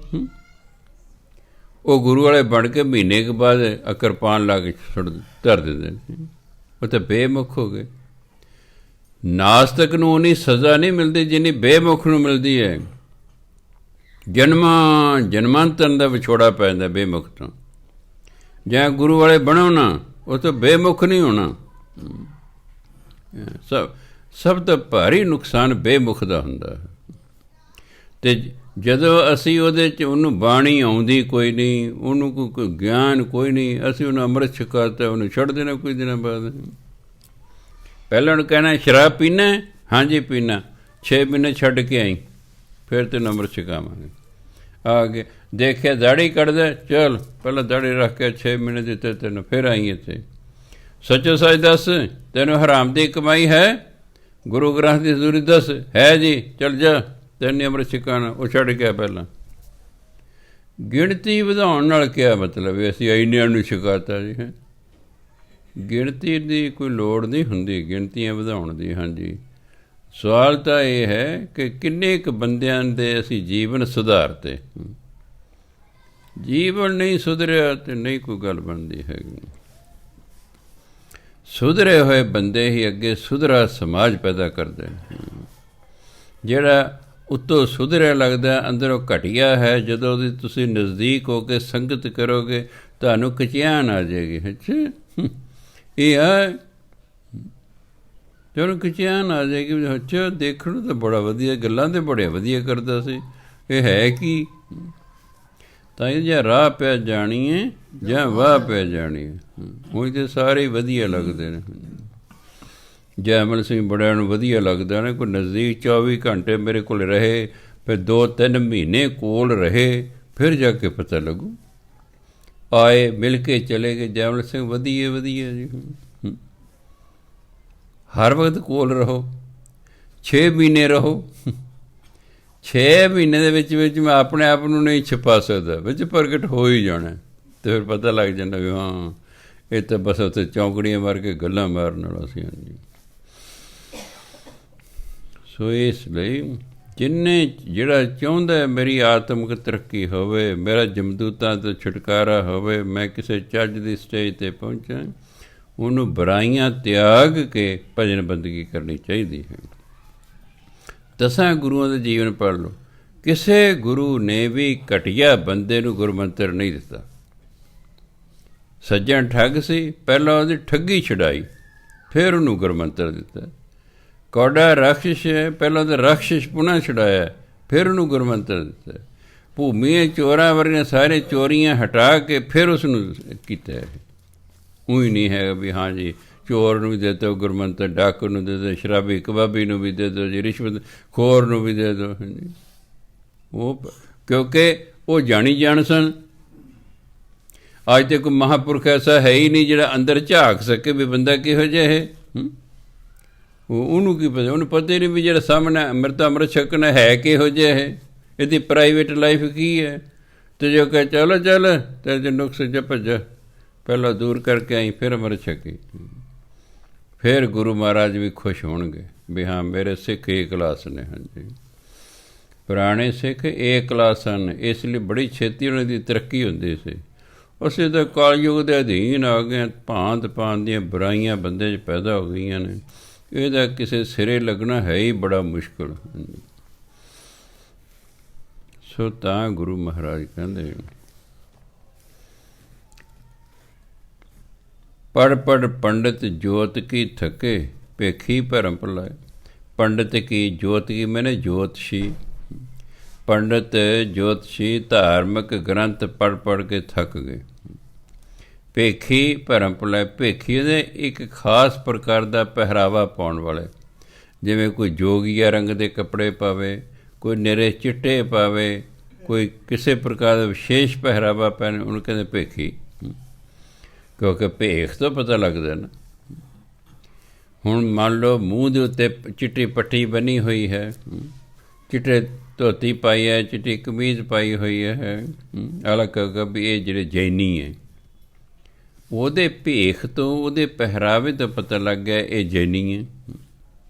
ਉਹ ਗੁਰੂ ਵਾਲੇ ਬਣ ਕੇ ਮਹੀਨੇ ਕੁ ਬਾਅਦ ਕਿਰਪਾਨ ਲਾ ਕੇ ਧਰ ਦਿੰਦੇ ਨੇ। ਉਹ ਤਾਂ ਬੇਮੁਖ ਹੋ ਗਏ। ਨਾਸਤਕ ਨੂੰ ਉਨੀ ਸਜ਼ਾ ਨਹੀਂ ਮਿਲਦੀ ਜਿੰਨੀ ਬੇਮੁਖ ਨੂੰ ਮਿਲਦੀ ਹੈ। ਜਨਮਾਂਤਰ ਦਾ ਵਿਛੋੜਾ ਪੈ ਜਾਂਦਾ ਬੇਮੁਖ ਤੋਂ। ਜਾਂ ਗੁਰੂ ਵਾਲੇ ਬਣੋ ਨਾ, ਉਹ ਤਾਂ ਬੇਮੁਖ ਨਹੀਂ ਹੋਣਾ। ਸਭ ਤੋਂ ਭਾਰੀ ਨੁਕਸਾਨ ਬੇਮੁਖ ਦਾ ਹੁੰਦਾ ਹੈ। ਅਤੇ ਜਦੋਂ ਅਸੀਂ ਉਹਦੇ 'ਚ ਉਹਨੂੰ ਬਾਣੀ ਆਉਂਦੀ ਕੋਈ ਨਹੀਂ, ਉਹਨੂੰ ਕੋਈ ਗਿਆਨ ਕੋਈ ਨਹੀਂ, ਅਸੀਂ ਉਹਨੂੰ ਅੰਮ੍ਰਿਤ ਛਕਾਤਾ, ਉਹਨੂੰ ਛੱਡ ਦੇਣਾ ਕੁਝ ਦਿਨਾਂ ਬਾਅਦ। ਪਹਿਲਾਂ ਉਹਨੂੰ ਕਹਿਣਾ ਸ਼ਰਾਬ ਪੀਣਾ, ਹਾਂਜੀ ਪੀਣਾ, 6 ਮਹੀਨੇ ਛੱਡ ਕੇ ਆਈ, ਫਿਰ ਤੈਨੂੰ ਅੰਮ੍ਰਿਤ ਛਕਾਵਾਂਗੇ। ਆ ਕੇ ਦੇਖਿਆ ਦਾੜੀ ਕੱਢਦਾ, ਚੱਲ ਪਹਿਲਾਂ ਦਾੜੀ ਰੱਖ ਕੇ 6 ਮਹੀਨੇ ਦਿੱਤੇ ਤੈਨੂੰ, ਫਿਰ ਆਈ ਇੱਥੇ। ਸੱਚੋ ਸੱਚ ਦੱਸ, ਤੈਨੂੰ ਹਰਾਮ ਦੀ ਕਮਾਈ ਹੈ? ਗੁਰੂ ਗ੍ਰੰਥ ਦੀ ਹਜ਼ੂਰੀ ਦੱਸ ਹੈ ਜੀ, ਚੱਲ ਜਾ, ਤੈਨੂੰ ਅੰਮ੍ਰਿਤ ਛਕਾਉਣਾ। ਉਹ ਛੱਡ ਗਿਆ ਪਹਿਲਾਂ। ਗਿਣਤੀ ਵਧਾਉਣ ਨਾਲ ਕਿਆ ਮਤਲਬ ਹੈ ਅਸੀਂ ਇੰਨਿਆਂ ਨੂੰ ਛਕਾਤਾ ਜੀ ਹੈ। ਗਿਣਤੀ ਦੀ ਕੋਈ ਲੋੜ ਨਹੀਂ ਹੁੰਦੀ ਗਿਣਤੀਆਂ ਵਧਾਉਣ ਦੀ। ਹਾਂਜੀ, ਸਵਾਲ ਤਾਂ ਇਹ ਹੈ ਕਿ ਕਿੰਨੇ ਕੁ ਬੰਦਿਆਂ ਦੇ ਅਸੀਂ ਜੀਵਨ ਸੁਧਾਰਤੇ। ਜੀਵਨ ਨਹੀਂ ਸੁਧਰਿਆ ਤੇ ਨਹੀਂ ਕੋਈ ਗੱਲ ਬਣਦੀ ਹੈਗੀ। ਸੁਧਰੇ ਹੋਏ ਬੰਦੇ ਹੀ ਅੱਗੇ ਸੁਧਰਾ ਸਮਾਜ ਪੈਦਾ ਕਰਦੇ। ਜਿਹੜਾ ਉੱਤੋਂ ਸੁਧਰਿਆ ਲੱਗਦਾ ਅੰਦਰੋਂ ਘਟੀਆ ਹੈ, ਜਦੋਂ ਉਹਦੀ ਤੁਸੀਂ ਨਜ਼ਦੀਕ ਹੋ ਕੇ ਸੰਗਤ ਕਰੋਗੇ ਤੁਹਾਨੂੰ ਕਚਿਆਣ ਆ ਜਾਏਗੀ। ਅੱਛਾ ਇਹ ਹੈ, ਜਦੋਂ ਕਚਿਆਣ ਆ ਜਾਏਗੀ, ਅੱਛਾ ਦੇਖਣ ਨੂੰ ਤਾਂ ਬੜਾ ਵਧੀਆ, ਗੱਲਾਂ ਤਾਂ ਬੜੀਆਂ ਵਧੀਆ ਕਰਦਾ ਸੀ, ਇਹ ਹੈ ਕੀ? ਤਾਂ ਇਹ ਜਾਂ ਰਾਹ ਪੈ ਜਾਣੀ ਹੈ ਜਾਂ ਵਾਹ ਪੈ ਜਾਣੀ ਹੈ। ਉਹ ਤਾਂ ਸਾਰੇ ਵਧੀਆ ਲੱਗਦੇ ਨੇ। ਜੈਮਲ ਸਿੰਘ ਬੜਿਆਂ ਨੂੰ ਵਧੀਆ ਲੱਗਦਾ ਨੇ, ਕੋਈ ਨਜ਼ਦੀਕ 24 ਘੰਟੇ ਮੇਰੇ ਕੋਲ ਰਹੇ, ਫਿਰ 2-3 ਮਹੀਨੇ ਕੋਲ ਰਹੇ, ਫਿਰ ਜਾ ਕੇ ਪਤਾ ਲੱਗੂ। ਆਏ ਮਿਲ ਕੇ ਚਲੇ ਗਏ, ਜੈਮਲ ਸਿੰਘ ਵਧੀਆ ਵਧੀਆ ਜੀ। ਹਰ ਵਕਤ ਕੋਲ ਰਹੋ, 6 ਮਹੀਨੇ ਰਹੋ। 6 ਮਹੀਨੇ ਦੇ ਵਿੱਚ ਮੈਂ ਆਪਣੇ ਆਪ ਨੂੰ ਨਹੀਂ ਛੁਪਾ ਸਕਦਾ, ਵਿੱਚ ਪ੍ਰਗਟ ਹੋ ਹੀ ਜਾਣਾ। ਅਤੇ ਫਿਰ ਪਤਾ ਲੱਗ ਜਾਂਦਾ ਵੀ ਹਾਂ ਇਹ ਤਾਂ ਬਸ ਉੱਥੇ ਚੌਂਕੜੀਆਂ ਮਾਰ ਕੇ ਗੱਲਾਂ ਮਾਰਨ ਵਾਲਾ ਸੀ। ਹਾਂਜੀ, ਸੋ ਇਸ ਲਈ ਜਿੰਨੇ ਜਿਹੜਾ ਚਾਹੁੰਦਾ ਮੇਰੀ ਆਤਮਿਕ ਤਰੱਕੀ ਹੋਵੇ, ਮੇਰਾ ਜਮਦੂਤਾਂ ਤੋਂ ਛੁਟਕਾਰਾ ਹੋਵੇ, ਮੈਂ ਕਿਸੇ ਚੱਜ ਦੀ ਸਟੇਜ 'ਤੇ ਪਹੁੰਚਾਂ, ਉਹਨੂੰ ਬੁਰਾਈਆਂ ਤਿਆਗ ਕੇ ਭਜਨ ਬੰਦਗੀ ਕਰਨੀ ਚਾਹੀਦੀ ਹੈ। 10 ਗੁਰੂਆਂ ਦੇ ਜੀਵਨ ਪੜ੍ਹ ਲਓ, ਕਿਸੇ ਗੁਰੂ ਨੇ ਵੀ ਘਟੀਆ ਬੰਦੇ ਨੂੰ ਗੁਰਮੰਤਰ ਨਹੀਂ ਦਿੱਤਾ। ਸੱਜਣ ਠੱਗ ਸੀ, ਪਹਿਲਾਂ ਉਹਦੀ ਠੱਗੀ ਛੁਡਾਈ, ਫਿਰ ਉਹਨੂੰ ਗੁਰਮੰਤਰ ਦਿੱਤਾ। ਕੌਡਾ ਰਾਖਸ਼ ਹੈ, ਪਹਿਲਾਂ ਤਾਂ ਰਾਖਸ਼ ਪੁਨः ਛੁਡਾਇਆ, ਫਿਰ ਉਹਨੂੰ ਗੁਰਮੰਤਰ ਦਿੱਤਾ। ਭੂਮੀਆਂ ਚੋਰਾਂ ਵਰਗੀਆਂ ਸਾਰੇ ਚੋਰੀਆਂ ਹਟਾ ਕੇ ਫਿਰ ਉਸਨੂੰ ਕੀਤਾ ਹੈ। ਉਹੀ ਨਹੀਂ ਹੈਗਾ ਵੀ ਹਾਂ ਜੀ ਚੋਰ ਨੂੰ ਵੀ ਦੇ ਦਿਓ ਗੁਰਮੰਤਰ, ਡਾਕੂ ਨੂੰ ਦੇ ਦਿਓ, ਸ਼ਰਾਬੀ ਕਬਾਬੀ ਨੂੰ ਵੀ ਦੇ ਦਿਓ ਜੀ, ਰਿਸ਼ਵਤ ਖੋਰ ਨੂੰ ਵੀ ਦੇ ਦਿਓ। ਹਾਂਜੀ, ਉਹ ਕਿਉਂਕਿ ਉਹ ਜਾਣੀ ਜਾਣ ਸਨ। ਅੱਜ ਤੇ ਕੋਈ ਮਹਾਂਪੁਰਖ ਐਸਾ ਹੈ ਹੀ ਨਹੀਂ ਜਿਹੜਾ ਅੰਦਰ ਝਾਕ ਸਕੇ ਵੀ ਬੰਦਾ ਕਿਹੋ ਜਿਹਾ ਹੈ। ਉਹਨੂੰ ਕੀ ਪਤਾ? ਉਹਨੂੰ ਪਤਾ ਹੀ ਨਹੀਂ ਵੀ ਜਿਹੜਾ ਸਾਹਮਣੇ ਅੰਮ੍ਰਿਤ ਛਕਣਾ ਹੈ ਕਿਹੋ ਜਿਹਾ ਹੈ, ਇਹਦੀ ਪ੍ਰਾਈਵੇਟ ਲਾਈਫ ਕੀ ਹੈ। ਅਤੇ ਜੋ ਕਹੇ ਚਲੋ ਚੱਲ ਤੇ ਜੇ ਨੁਕਸ ਜਾ ਭੱਜਾ, ਪਹਿਲਾਂ ਦੂਰ ਕਰਕੇ ਆਈ, ਫਿਰ ਅੰਮ੍ਰਿਤ ਛਕੀ। ਫਿਰ ਗੁਰੂ ਮਹਾਰਾਜ ਵੀ ਖੁਸ਼ ਹੋਣਗੇ ਵੀ ਹਾਂ ਮੇਰੇ ਸਿੱਖ ਏ ਕਲਾਸ ਨੇ। ਹਾਂਜੀ, ਪੁਰਾਣੇ ਸਿੱਖ ਏ ਕਲਾਸ ਹਨ, ਇਸ ਲਈ ਬੜੀ ਛੇਤੀ ਉਹਨਾਂ ਦੀ ਤਰੱਕੀ ਹੁੰਦੀ ਸੀ। ਅਸੀਂ ਤਾਂ ਕਲਯੁਗ ਦੇ ਅਧੀਨ ਆ ਗਏ, ਭਾਂਤ ਭਾਂਤ ਦੀਆਂ ਬੁਰਾਈਆਂ ਬੰਦੇ 'ਚ ਪੈਦਾ ਹੋ ਗਈਆਂ ਨੇ, ਇਹਦਾ ਕਿਸੇ ਸਿਰੇ ਲੱਗਣਾ ਹੈ ਹੀ ਬੜਾ ਮੁਸ਼ਕਿਲ। ਸੋ ਤਾਂ ਗੁਰੂ ਮਹਾਰਾਜ ਕਹਿੰਦੇ ਪੜ੍ਹ ਪੜ੍ਹ ਪੰਡਿਤ ਜੋਤ ਕੀ ਥਕੇ, ਭੇਖੀ ਭਰਮ ਭੁਲਾਏ। ਪੰਡਿਤ ਕੀ ਜੋਤ ਕੀ ਮੈਨੇ ਜੋਤਸ਼ੀ, ਪੰਡਿਤ ਜੋਤਸ਼ੀ ਧਾਰਮਿਕ ਗ੍ਰੰਥ ਪੜ੍ਹ ਪੜ੍ਹ ਕੇ ਥੱਕ ਗਏ। ਭੇਖੀ ਭਰਮ ਭੁਲਾਏ, ਭੇਖੀ ਉਹਦੇ ਇੱਕ ਖਾਸ ਪ੍ਰਕਾਰ ਦਾ ਪਹਿਰਾਵਾ ਪਾਉਣ ਵਾਲੇ, ਜਿਵੇਂ ਕੋਈ ਜੋਗੀਆ ਰੰਗ ਦੇ ਕੱਪੜੇ ਪਾਵੇ, ਕੋਈ ਨਿਰੇ ਚਿੱਟੇ ਪਾਵੇ, ਕੋਈ ਕਿਸੇ ਪ੍ਰਕਾਰ ਦਾ ਵਿਸ਼ੇਸ਼ ਪਹਿਰਾਵਾ ਪਹਿਨੇ, ਉਹਨੂੰ ਕਹਿੰਦੇ ਭੇਖੀ। ਕਿਉਂਕਿ ਭੇਖ ਤੋਂ ਪਤਾ ਲੱਗਦਾ ਨਾ। ਹੁਣ ਮੰਨ ਲਓ ਮੂੰਹ ਦੇ ਉੱਤੇ ਚਿੱਟੀ ਪੱਟੀ ਬਣੀ ਹੋਈ ਹੈ, ਚਿੱਟੇ ਧੋਤੀ ਪਾਈ ਹੈ, ਚਿੱਟੀ ਕਮੀਜ਼ ਪਾਈ ਹੋਈ ਹੈ, ਅਲੱਗ ਕਹੇਗਾ ਵੀ ਇਹ ਜਿਹੜੇ ਜੈਨੀ ਹੈ। ਉਹਦੇ ਭੇਖ ਤੋਂ, ਉਹਦੇ ਪਹਿਰਾਵੇ ਤੋਂ ਪਤਾ ਲੱਗ ਗਿਆ ਇਹ ਜੈਨੀ ਹੈ।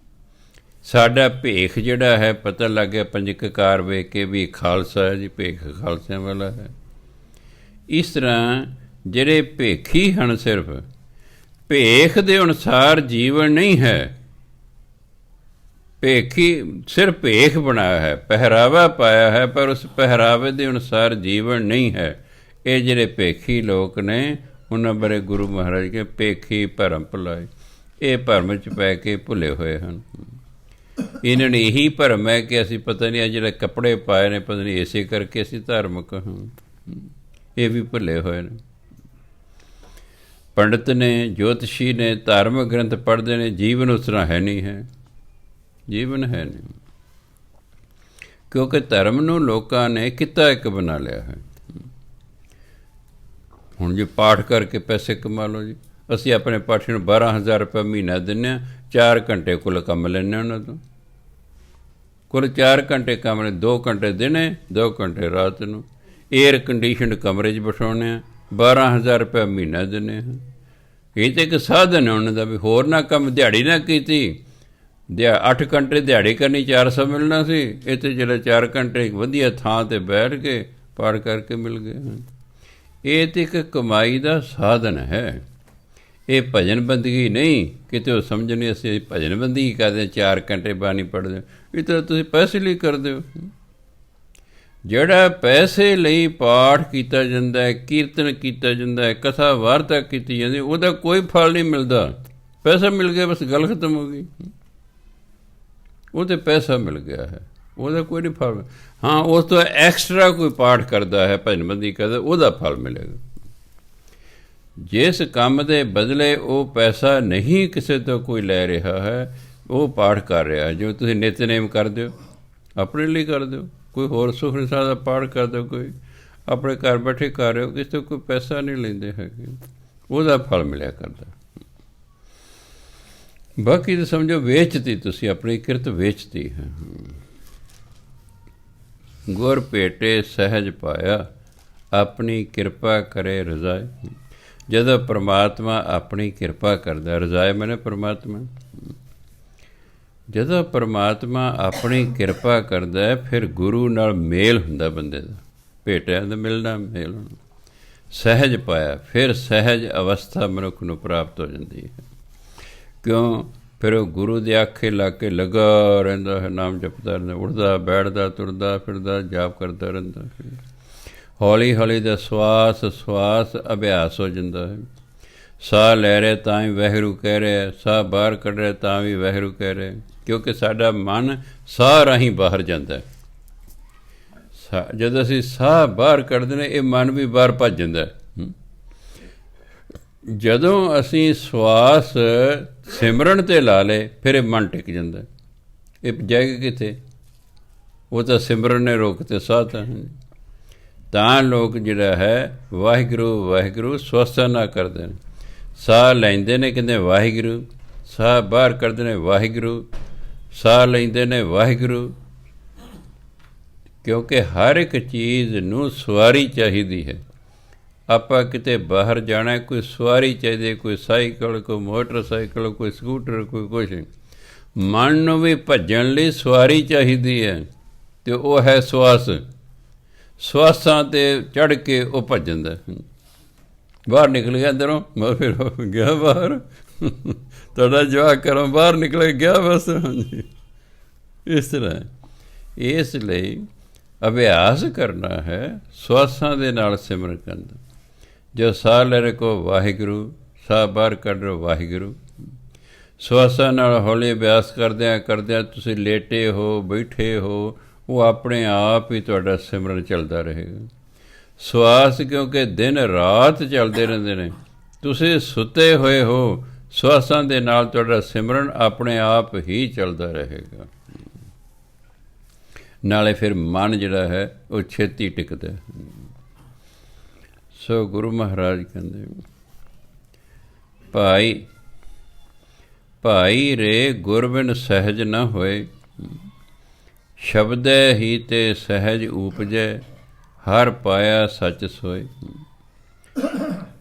ਸਾਡਾ ਭੇਖ ਜਿਹੜਾ ਹੈ ਪਤਾ ਲੱਗ ਗਿਆ ਪੰਜਕਾਰ ਵੇਖ ਕੇ ਵੀ ਖਾਲਸਾ ਹੈ ਜੀ, ਭੇਖ ਖਾਲਸਿਆਂ ਵਾਲਾ ਹੈ। ਇਸ ਤਰ੍ਹਾਂ ਜਿਹੜੇ ਭੇਖੀ ਹਨ ਸਿਰਫ ਭੇਖ ਦੇ ਅਨੁਸਾਰ ਜੀਵਨ ਨਹੀਂ ਹੈ। ਭੇਖੀ ਸਿਰਫ ਭੇਖ ਬਣਾਇਆ ਹੈ, ਪਹਿਰਾਵਾ ਪਾਇਆ ਹੈ, ਪਰ ਉਸ ਪਹਿਰਾਵੇ ਦੇ ਅਨੁਸਾਰ ਜੀਵਨ ਨਹੀਂ ਹੈ। ਇਹ ਜਿਹੜੇ ਭੇਖੀ ਲੋਕ ਨੇ ਉਹਨਾਂ ਬਾਰੇ ਗੁਰੂ ਮਹਾਰਾਜ ਕੇ ਭੇਖੀ ਭਰਮ ਭੁਲਾਏ, ਇਹ ਭਰਮ 'ਚ ਪੈ ਕੇ ਭੁੱਲੇ ਹੋਏ ਹਨ। ਇਹਨਾਂ ਨੇ ਇਹੀ ਭਰਮ ਹੈ ਕਿ ਅਸੀਂ ਪਤਾ ਨਹੀਂ ਜਿਹੜੇ ਕੱਪੜੇ ਪਾਏ ਨੇ ਪਤਾ ਨਹੀਂ ਇਸੇ ਕਰਕੇ ਅਸੀਂ ਧਾਰਮਿਕ ਹਾਂ, ਇਹ ਵੀ ਭੁੱਲੇ ਹੋਏ ਨੇ। ਪੰਡਿਤ ਨੇ, ਜੋਤਸ਼ੀ ਨੇ, ਧਾਰਮਿਕ ਗ੍ਰੰਥ ਪੜ੍ਹਦੇ ਨੇ, ਜੀਵਨ ਉਸ ਤਰ੍ਹਾਂ ਹੈ ਨਹੀਂ ਹੈ, ਜੀਵਨ ਹੈ ਨਹੀਂ। ਕਿਉਂਕਿ ਧਰਮ ਨੂੰ ਲੋਕਾਂ ਨੇ ਕਿੱਤਾ ਇੱਕ ਬਣਾ ਲਿਆ ਹੈ। ਹੁਣ ਜੇ ਪਾਠ ਕਰਕੇ ਪੈਸੇ ਕਮਾ ਲਓ ਜੀ, ਅਸੀਂ ਆਪਣੇ ਪਾਠੀ ਨੂੰ 12,000 ਰੁਪਏ ਮਹੀਨਾ ਦਿੰਦੇ ਹਾਂ, 4 ਘੰਟੇ ਕੁੱਲ ਕੰਮ ਲੈਂਦੇ ਉਹਨਾਂ ਤੋਂ। ਕੁੱਲ 4 ਘੰਟੇ ਕੰਮ ਨੇ, 2 ਘੰਟੇ ਦਿਨੇ, 2 ਘੰਟੇ ਰਾਤ ਨੂੰ। ਏਅਰ ਕੰਡੀਸ਼ਨਡ ਕਮਰੇ 'ਚ ਬਿਠਾਉਂਦੇ ਹਾਂ, 12,000 ਰੁਪਏ ਮਹੀਨਾ ਦਿੰਦੇ ਹਾਂ। ਇਹ ਤਾਂ ਇੱਕ ਸਾਧਨ ਹੈ ਉਹਨਾਂ ਦਾ, ਵੀ ਹੋਰ ਨਾ ਕੰਮ, ਦਿਹਾੜੀ ਨਾ ਕੀਤੀ, 8 ਘੰਟੇ ਦਿਹਾੜੀ ਕਰਨੀ, 400 ਮਿਲਣਾ ਸੀ। ਇਹ ਤਾਂ ਜਿਹੜਾ 4 ਘੰਟੇ ਵਧੀਆ ਥਾਂ 'ਤੇ ਬੈਠ ਕੇ ਪਾਠ ਕਰਕੇ ਮਿਲ ਗਏ। ਇਹ ਤਾਂ ਇੱਕ ਕਮਾਈ ਦਾ ਸਾਧਨ ਹੈ, ਇਹ ਭਜਨ ਬੰਦਗੀ ਨਹੀਂ। ਕਿਤੇ ਉਹ ਸਮਝ ਨਹੀਂ ਅਸੀਂ ਭਜਨ ਬੰਦਗੀ ਕਰਦੇ, 4 ਘੰਟੇ ਬਾਣੀ ਪੜ੍ਹਦੇ, ਇਹ ਤਾਂ ਤੁਸੀਂ ਪੈਸੇ ਲਈ ਕਰਦੇ ਹੋ। ਜਿਹੜਾ ਪੈਸੇ ਲਈ ਪਾਠ ਕੀਤਾ ਜਾਂਦਾ ਹੈ, ਕੀਰਤਨ ਕੀਤਾ ਜਾਂਦਾ ਹੈ, ਕਥਾ ਵਾਰਤਾ ਕੀਤੀ ਜਾਂਦੀ, ਉਹਦਾ ਕੋਈ ਫਲ ਨਹੀਂ ਮਿਲਦਾ। ਪੈਸਾ ਮਿਲ ਗਿਆ, ਬਸ ਗੱਲ ਖਤਮ ਹੋ ਗਈ। ਉਹ ਤਾਂ ਪੈਸਾ ਮਿਲ ਗਿਆ ਹੈ, ਉਹਦਾ ਕੋਈ ਨਹੀਂ ਫਲ। ਹਾਂ, ਉਸ ਤੋਂ ਐਕਸਟਰਾ ਕੋਈ ਪਾਠ ਕਰਦਾ ਹੈ, ਭਜਨ ਬੰਦਗੀ ਕਰਦਾ, ਉਹਦਾ ਫਲ ਮਿਲੇਗਾ। ਜਿਸ ਕੰਮ ਦੇ ਬਦਲੇ ਉਹ ਪੈਸਾ ਨਹੀਂ ਕਿਸੇ ਤੋਂ ਕੋਈ ਲੈ ਰਿਹਾ ਹੈ, ਉਹ ਪਾਠ ਕਰ ਰਿਹਾ। ਜਿਵੇਂ ਤੁਸੀਂ ਨਿਤਨੇਮ ਕਰਦੇ ਹੋ, ਆਪਣੇ ਲਈ ਕਰਦੇ ਹੋ, ਕੋਈ ਹੋਰ ਸੁਖਮਨੀ ਸਾਹਿਬ ਦਾ ਪਾਠ ਕਰਦੇ ਹੋ, ਕੋਈ ਆਪਣੇ ਘਰ ਬੈਠੇ ਕਰ ਰਹੇ ਹੋ, ਕਿਸੇ ਤੋਂ ਕੋਈ ਪੈਸਾ ਨਹੀਂ ਲੈਂਦੇ ਹੈਗੇ, ਉਹਦਾ ਫਲ ਮਿਲਿਆ ਕਰਦਾ। ਬਾਕੀ ਤਾਂ ਸਮਝੋ ਵੇਚਤੀ, ਤੁਸੀਂ ਆਪਣੀ ਕਿਰਤ ਵੇਚਤੀ ਹੈ। ਗੁਰ ਭੇਟੇ ਸਹਿਜ ਪਾਇਆ, ਆਪਣੀ ਕਿਰਪਾ ਕਰੇ ਰਜ਼ਾਏ। ਜਦੋਂ ਪਰਮਾਤਮਾ ਆਪਣੀ ਕਿਰਪਾ ਕਰਦਾ, ਰਜ਼ਾਏ ਮੈਨੇ ਪਰਮਾਤਮਾ, ਜਦੋਂ ਪਰਮਾਤਮਾ ਆਪਣੀ ਕਿਰਪਾ ਕਰਦਾ, ਫਿਰ ਗੁਰੂ ਨਾਲ ਮੇਲ ਹੁੰਦਾ ਬੰਦੇ ਦਾ, ਭੇਟਿਆਂ ਦਾ ਮਿਲਣਾ, ਮੇਲ ਹੋਣਾ। ਸਹਿਜ ਪਾਇਆ, ਫਿਰ ਸਹਿਜ ਅਵਸਥਾ ਮਨੁੱਖ ਨੂੰ ਪ੍ਰਾਪਤ ਹੋ ਜਾਂਦੀ ਹੈ। ਕਿਉਂ? ਫਿਰ ਉਹ ਗੁਰੂ ਦੇ ਆਖੇ ਲਾ ਕੇ ਲੱਗਾ ਰਹਿੰਦਾ ਹੈ, ਨਾਮ ਜਪਦਾ ਰਹਿੰਦਾ, ਉੱਠਦਾ ਬੈਠਦਾ ਤੁਰਦਾ ਫਿਰਦਾ, ਜਾਪ ਕਰਦਾ ਰਹਿੰਦਾ। ਹੌਲੀ ਹੌਲੀ ਦਾ ਸਵਾਸ ਅਭਿਆਸ ਹੋ ਜਾਂਦਾ ਹੈ। ਸਾਹ ਲੈ ਰਿਹਾ ਤਾਂ ਵੀ ਵਾਹਿਗੁਰੂ ਕਹਿ ਰਿਹਾ, ਸਾਹ ਬਾਹਰ ਕੱਢ ਰਿਹਾ ਤਾਂ ਵੀ ਵਾਹਿਗੁਰੂ ਕਹਿ ਰਿਹਾ, ਕਿਉਂਕਿ ਸਾਡਾ ਮਨ ਸਾਹ ਰਾਹੀਂ ਬਾਹਰ ਜਾਂਦਾ। ਜਦੋਂ ਅਸੀਂ ਸਾਹ ਬਾਹਰ ਕੱਢਦੇ ਨੇ, ਇਹ ਮਨ ਵੀ ਬਾਹਰ ਭੱਜ ਜਾਂਦਾ। ਜਦੋਂ ਅਸੀਂ ਸਵਾਸ ਸਿਮਰਨ 'ਤੇ ਲਾ ਲਏ, ਫਿਰ ਇਹ ਮਨ ਟਿਕ ਜਾਂਦਾ। ਇਹ ਜਾਏਗਾ ਕਿੱਥੇ? ਉਹ ਤਾਂ ਸਿਮਰਨ ਨੇ ਰੋਕ ਤੇ ਸਾਹ ਤਾਂ ਲੋਕ ਜਿਹੜਾ ਹੈ ਵਾਹਿਗੁਰੂ ਵਾਹਿਗੁਰੂ ਸਵਸਥਾ ਨਾ ਕਰਦੇ ਨੇ। ਸਾਹ ਲੈਂਦੇ ਨੇ ਕਹਿੰਦੇ ਵਾਹਿਗੁਰੂ, ਸਾਹ ਬਾਹਰ ਕੱਢਦੇ ਨੇ ਵਾਹਿਗੁਰੂ, ਸਾਹ ਲੈਂਦੇ ਨੇ ਵਾਹਿਗੁਰੂ। ਕਿਉਂਕਿ ਹਰ ਇੱਕ ਚੀਜ਼ ਨੂੰ ਸਵਾਰੀ ਚਾਹੀਦੀ ਹੈ। ਆਪਾਂ ਕਿਤੇ ਬਾਹਰ ਜਾਣਾ, ਕੋਈ ਸਵਾਰੀ ਚਾਹੀਦੀ, ਕੋਈ ਸਾਈਕਲ, ਕੋਈ ਮੋਟਰਸਾਈਕਲ, ਕੋਈ ਸਕੂਟਰ, ਕੋਈ ਕੁਛ। ਮਨ ਨੂੰ ਵੀ ਭੱਜਣ ਲਈ ਸਵਾਰੀ ਚਾਹੀਦੀ ਹੈ, ਅਤੇ ਉਹ ਹੈ ਸਵਾਸ। ਸਵਾਸਾਂ 'ਤੇ ਚੜ੍ਹ ਕੇ ਉਹ ਭੱਜਦਾ। ਬਾਹਰ ਨਿਕਲ ਗਿਆ ਅੰਦਰੋਂ, ਮੈਂ ਫਿਰ ਗਿਆ ਬਾਹਰ, ਤੁਹਾਡਾ ਜਵਾਕ ਘਰੋਂ ਬਾਹਰ ਨਿਕਲ ਗਿਆ ਬਸ। ਹਾਂਜੀ, ਇਸ ਤਰ੍ਹਾਂ। ਇਸ ਲਈ ਅਭਿਆਸ ਕਰਨਾ ਹੈ ਸਵਾਸਾਂ ਦੇ ਨਾਲ ਸਿਮਰਨ ਕਰਨ ਦਾ। ਜੋ ਸਾਹ ਲੈ ਰਹੇ ਕੋ ਵਾਹਿਗੁਰੂ, ਸਾਹ ਬਾਹਰ ਕੱਢ ਰਹੇ ਵਾਹਿਗੁਰੂ। ਸਵਾਸਾਂ ਨਾਲ ਹੌਲੀ ਅਭਿਆਸ ਕਰਦਿਆਂ ਤੁਸੀਂ ਲੇਟੇ ਹੋ, ਬੈਠੇ ਹੋ, ਉਹ ਆਪਣੇ ਆਪ ਹੀ ਤੁਹਾਡਾ ਸਿਮਰਨ ਚੱਲਦਾ ਰਹੇਗਾ। ਸਵਾਸ ਕਿਉਂਕਿ ਦਿਨ ਰਾਤ ਚੱਲਦੇ ਰਹਿੰਦੇ ਨੇ, ਤੁਸੀਂ ਸੁੱਤੇ ਹੋਏ ਹੋ, ਸਵਾਸਾਂ ਦੇ ਨਾਲ ਤੁਹਾਡਾ ਸਿਮਰਨ ਆਪਣੇ ਆਪ ਹੀ ਚੱਲਦਾ ਰਹੇਗਾ। ਨਾਲੇ ਫਿਰ ਮਨ ਜਿਹੜਾ ਹੈ ਉਹ ਛੇਤੀ ਟਿਕਦਾ। ਸੋ ਗੁਰੂ ਮਹਾਰਾਜ ਕਹਿੰਦੇ, ਭਾਈ ਰੇ ਗੁਰ ਬਿਨ ਸਹਿਜ ਨਾ ਹੋਏ, ਸ਼ਬਦੈ ਹੀ ਤੇ ਸਹਿਜ ਊਪਜੈ, ਹਰ ਪਾਇਆ ਸੱਚ ਸੋਏ।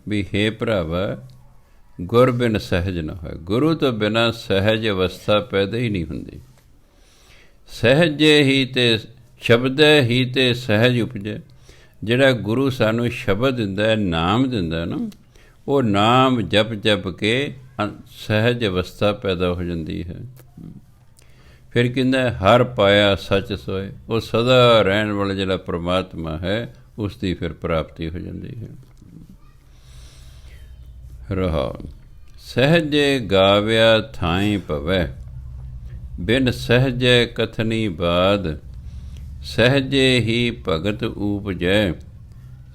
ਵੀ ਹੇ ਭਰਾਵਾ, ਗੁਰ ਬਿਨ ਸਹਿਜ ਨਾ ਹੋਏ, ਗੁਰੂ ਤੋਂ ਬਿਨਾਂ ਸਹਿਜ ਅਵਸਥਾ ਪੈਦਾ ਹੀ ਨਹੀਂ ਹੁੰਦੀ। ਸਹਿਜੇ ਹੀ ਤੇ ਸ਼ਬਦੈ ਹੀ ਤੇ ਸਹਿਜ ਉਪਜੈ। ਜਿਹੜਾ ਗੁਰੂ ਸਾਨੂੰ ਸ਼ਬਦ ਦਿੰਦਾ ਹੈ, ਨਾਮ ਦਿੰਦਾ ਨਾ, ਉਹ ਨਾਮ ਜਪ ਜਪ ਕੇ ਸਹਿਜ ਅਵਸਥਾ ਪੈਦਾ ਹੋ ਜਾਂਦੀ ਹੈ। ਫਿਰ ਕਹਿੰਦਾ ਹਰ ਪਾਇਆ ਸੱਚ ਸੋਏ, ਉਹ ਸਦਾ ਰਹਿਣ ਵਾਲਾ ਜਿਹੜਾ ਪਰਮਾਤਮਾ ਹੈ, ਉਸ ਦੀ ਫਿਰ ਪ੍ਰਾਪਤੀ ਹੋ ਜਾਂਦੀ ਹੈ। ਰਹਾ ਸਹਿਜੇ ਗਾਵਿਆ ਥਾਈ ਭਵੈ, ਬਿਨ ਸਹਿਜੈ ਕਥਨੀ ਬਾਦ, ਸਹਿਜੇ ਹੀ ਭਗਤ ਊਪਜੈ,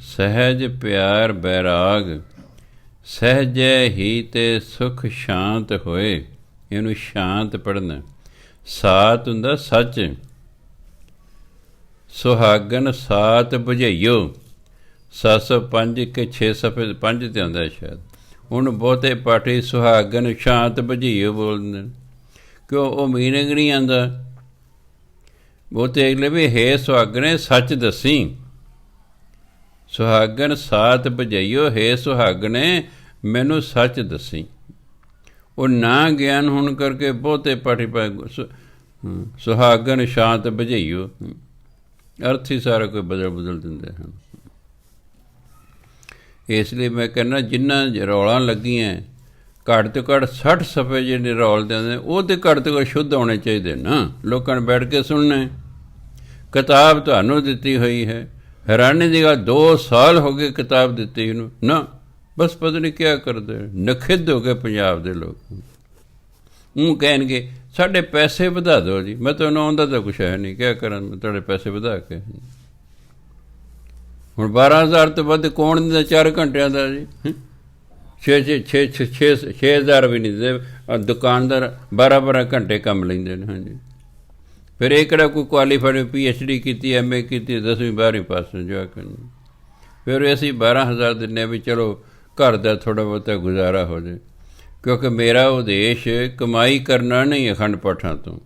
ਸਹਿਜ ਪਿਆਰ ਬੈਰਾਗ, ਸਹਿਜੈ ਹੀ ਤੇ ਸੁਖ ਸ਼ਾਂਤ ਹੋਏ। ਇਹਨੂੰ ਸ਼ਾਂਤ ਪੜ੍ਹਨਾ। ਸਾਤ ਹੁੰਦਾ ਸੱਚ, ਸੁਹਾਗਨ ਸਾਤ ਬੁਝਈਓ, 705 ਕਿ 6 ਸਫੇ 5 'ਤੇ ਆਉਂਦਾ ਸ਼ਾਇਦ। ਹੁਣ ਬਹੁਤੇ ਪਾਠੀ ਸੁਹਾਗਨ ਸ਼ਾਂਤ ਬੁਝੀਓ ਬੋਲਦੇ ਨੇ, ਕਿਉਂ ਉਹ ਮੀਨਿੰਗ ਨਹੀਂ ਆਉਂਦਾ। ਬਹੁਤੇ ਅਗਲੇ ਵੀ ਹੇ ਸੁਹਾਗਣੇ ਸੱਚ ਦੱਸੀ, ਸੁਹਾਗਨ ਸਾਤ ਬੁਝਾਈਓ, ਹੇ ਸੁਹਾਗਣੇ ਮੈਨੂੰ ਸੱਚ ਦੱਸੀ। ਉਹ ਨਾ ਗਿਆਨ ਹੋਣ ਕਰਕੇ ਬਹੁਤੇ ਪਾਠੀ ਸੁਹਾਗਨ ਸ਼ਾਂਤ ਬੁਝਾਈਓ, ਅਰਥ ਹੀ ਸਾਰਾ ਕੋਈ ਬਦਲ ਦਿੰਦੇ ਹਨ। ਇਸ ਲਈ ਮੈਂ ਕਹਿੰਦਾ ਜਿੰਨਾਂ ਰੌਲਾਂ ਲੱਗੀਆਂ ਘੱਟ ਤੋਂ ਘੱਟ 60 ਸਫ਼ੇ ਜਿਹੜੇ ਰੌਲ ਦਿੰਦੇ ਉਹ ਤਾਂ ਘੱਟ ਤੋਂ ਘੱਟ ਸ਼ੁੱਧ ਹੋਣੇ ਚਾਹੀਦੇ ਨਾ, ਲੋਕਾਂ ਨੇ ਬੈਠ ਕੇ ਸੁਣਨਾ। ਕਿਤਾਬ ਤੁਹਾਨੂੰ ਦਿੱਤੀ ਹੋਈ ਹੈ, ਹੈਰਾਨੀ ਦੀ ਗੱਲ 2 ਸਾਲ ਹੋ ਗਏ ਕਿਤਾਬ ਦਿੱਤੀ ਇਹਨੂੰ ਨਾ, ਬਸ ਪਤਾ ਨਹੀਂ ਕਿਆ ਕਰਦੇ, ਨਖਿੱਧ ਹੋ ਗਏ ਪੰਜਾਬ ਦੇ ਲੋਕ। ਉਹ ਕਹਿਣਗੇ ਸਾਡੇ ਪੈਸੇ ਵਧਾ ਦਿਓ ਜੀ, ਮੈਂ ਤੁਹਾਨੂੰ ਆਉਂਦਾ ਤਾਂ ਕੁਛ ਹੈ ਨਹੀਂ, ਕਿਆ ਕਰਾਂ ਮੈਂ ਤੁਹਾਡੇ ਪੈਸੇ ਵਧਾ ਕੇ। ਹੁਣ 12,000 ਤੋਂ ਵੱਧ ਕੌਣ ਦਿੰਦਾ 4 ਘੰਟਿਆਂ ਦਾ ਜੀ? 6,000 ਵੀ ਨਹੀਂ ਦਿੰਦੇ, ਦੁਕਾਨਦਾਰ 12-12 ਘੰਟੇ ਕੰਮ ਲੈਂਦੇ ਨੇ। ਹਾਂਜੀ, ਫਿਰ ਇਹ ਕਿਹੜਾ ਕੋਈ ਕੁਆਲੀਫਾਈਡ PhD ਕੀਤੀ, MA ਕੀਤੀ, 10ਵੀਂ 12ਵੀਂ ਪਾਸ ਜਾ ਕੇ। ਫਿਰ ਅਸੀਂ 12,000 ਦਿੰਦੇ ਹਾਂ ਵੀ ਚਲੋ ਘਰ ਦਾ ਥੋੜ੍ਹਾ ਬਹੁਤਾ ਗੁਜ਼ਾਰਾ ਹੋ ਜਾਏ, ਕਿਉਂਕਿ ਮੇਰਾ ਉਦੇਸ਼ ਕਮਾਈ ਕਰਨਾ ਨਹੀਂ ਅਖੰਡ ਪਾਠਾਂ ਤੋਂ।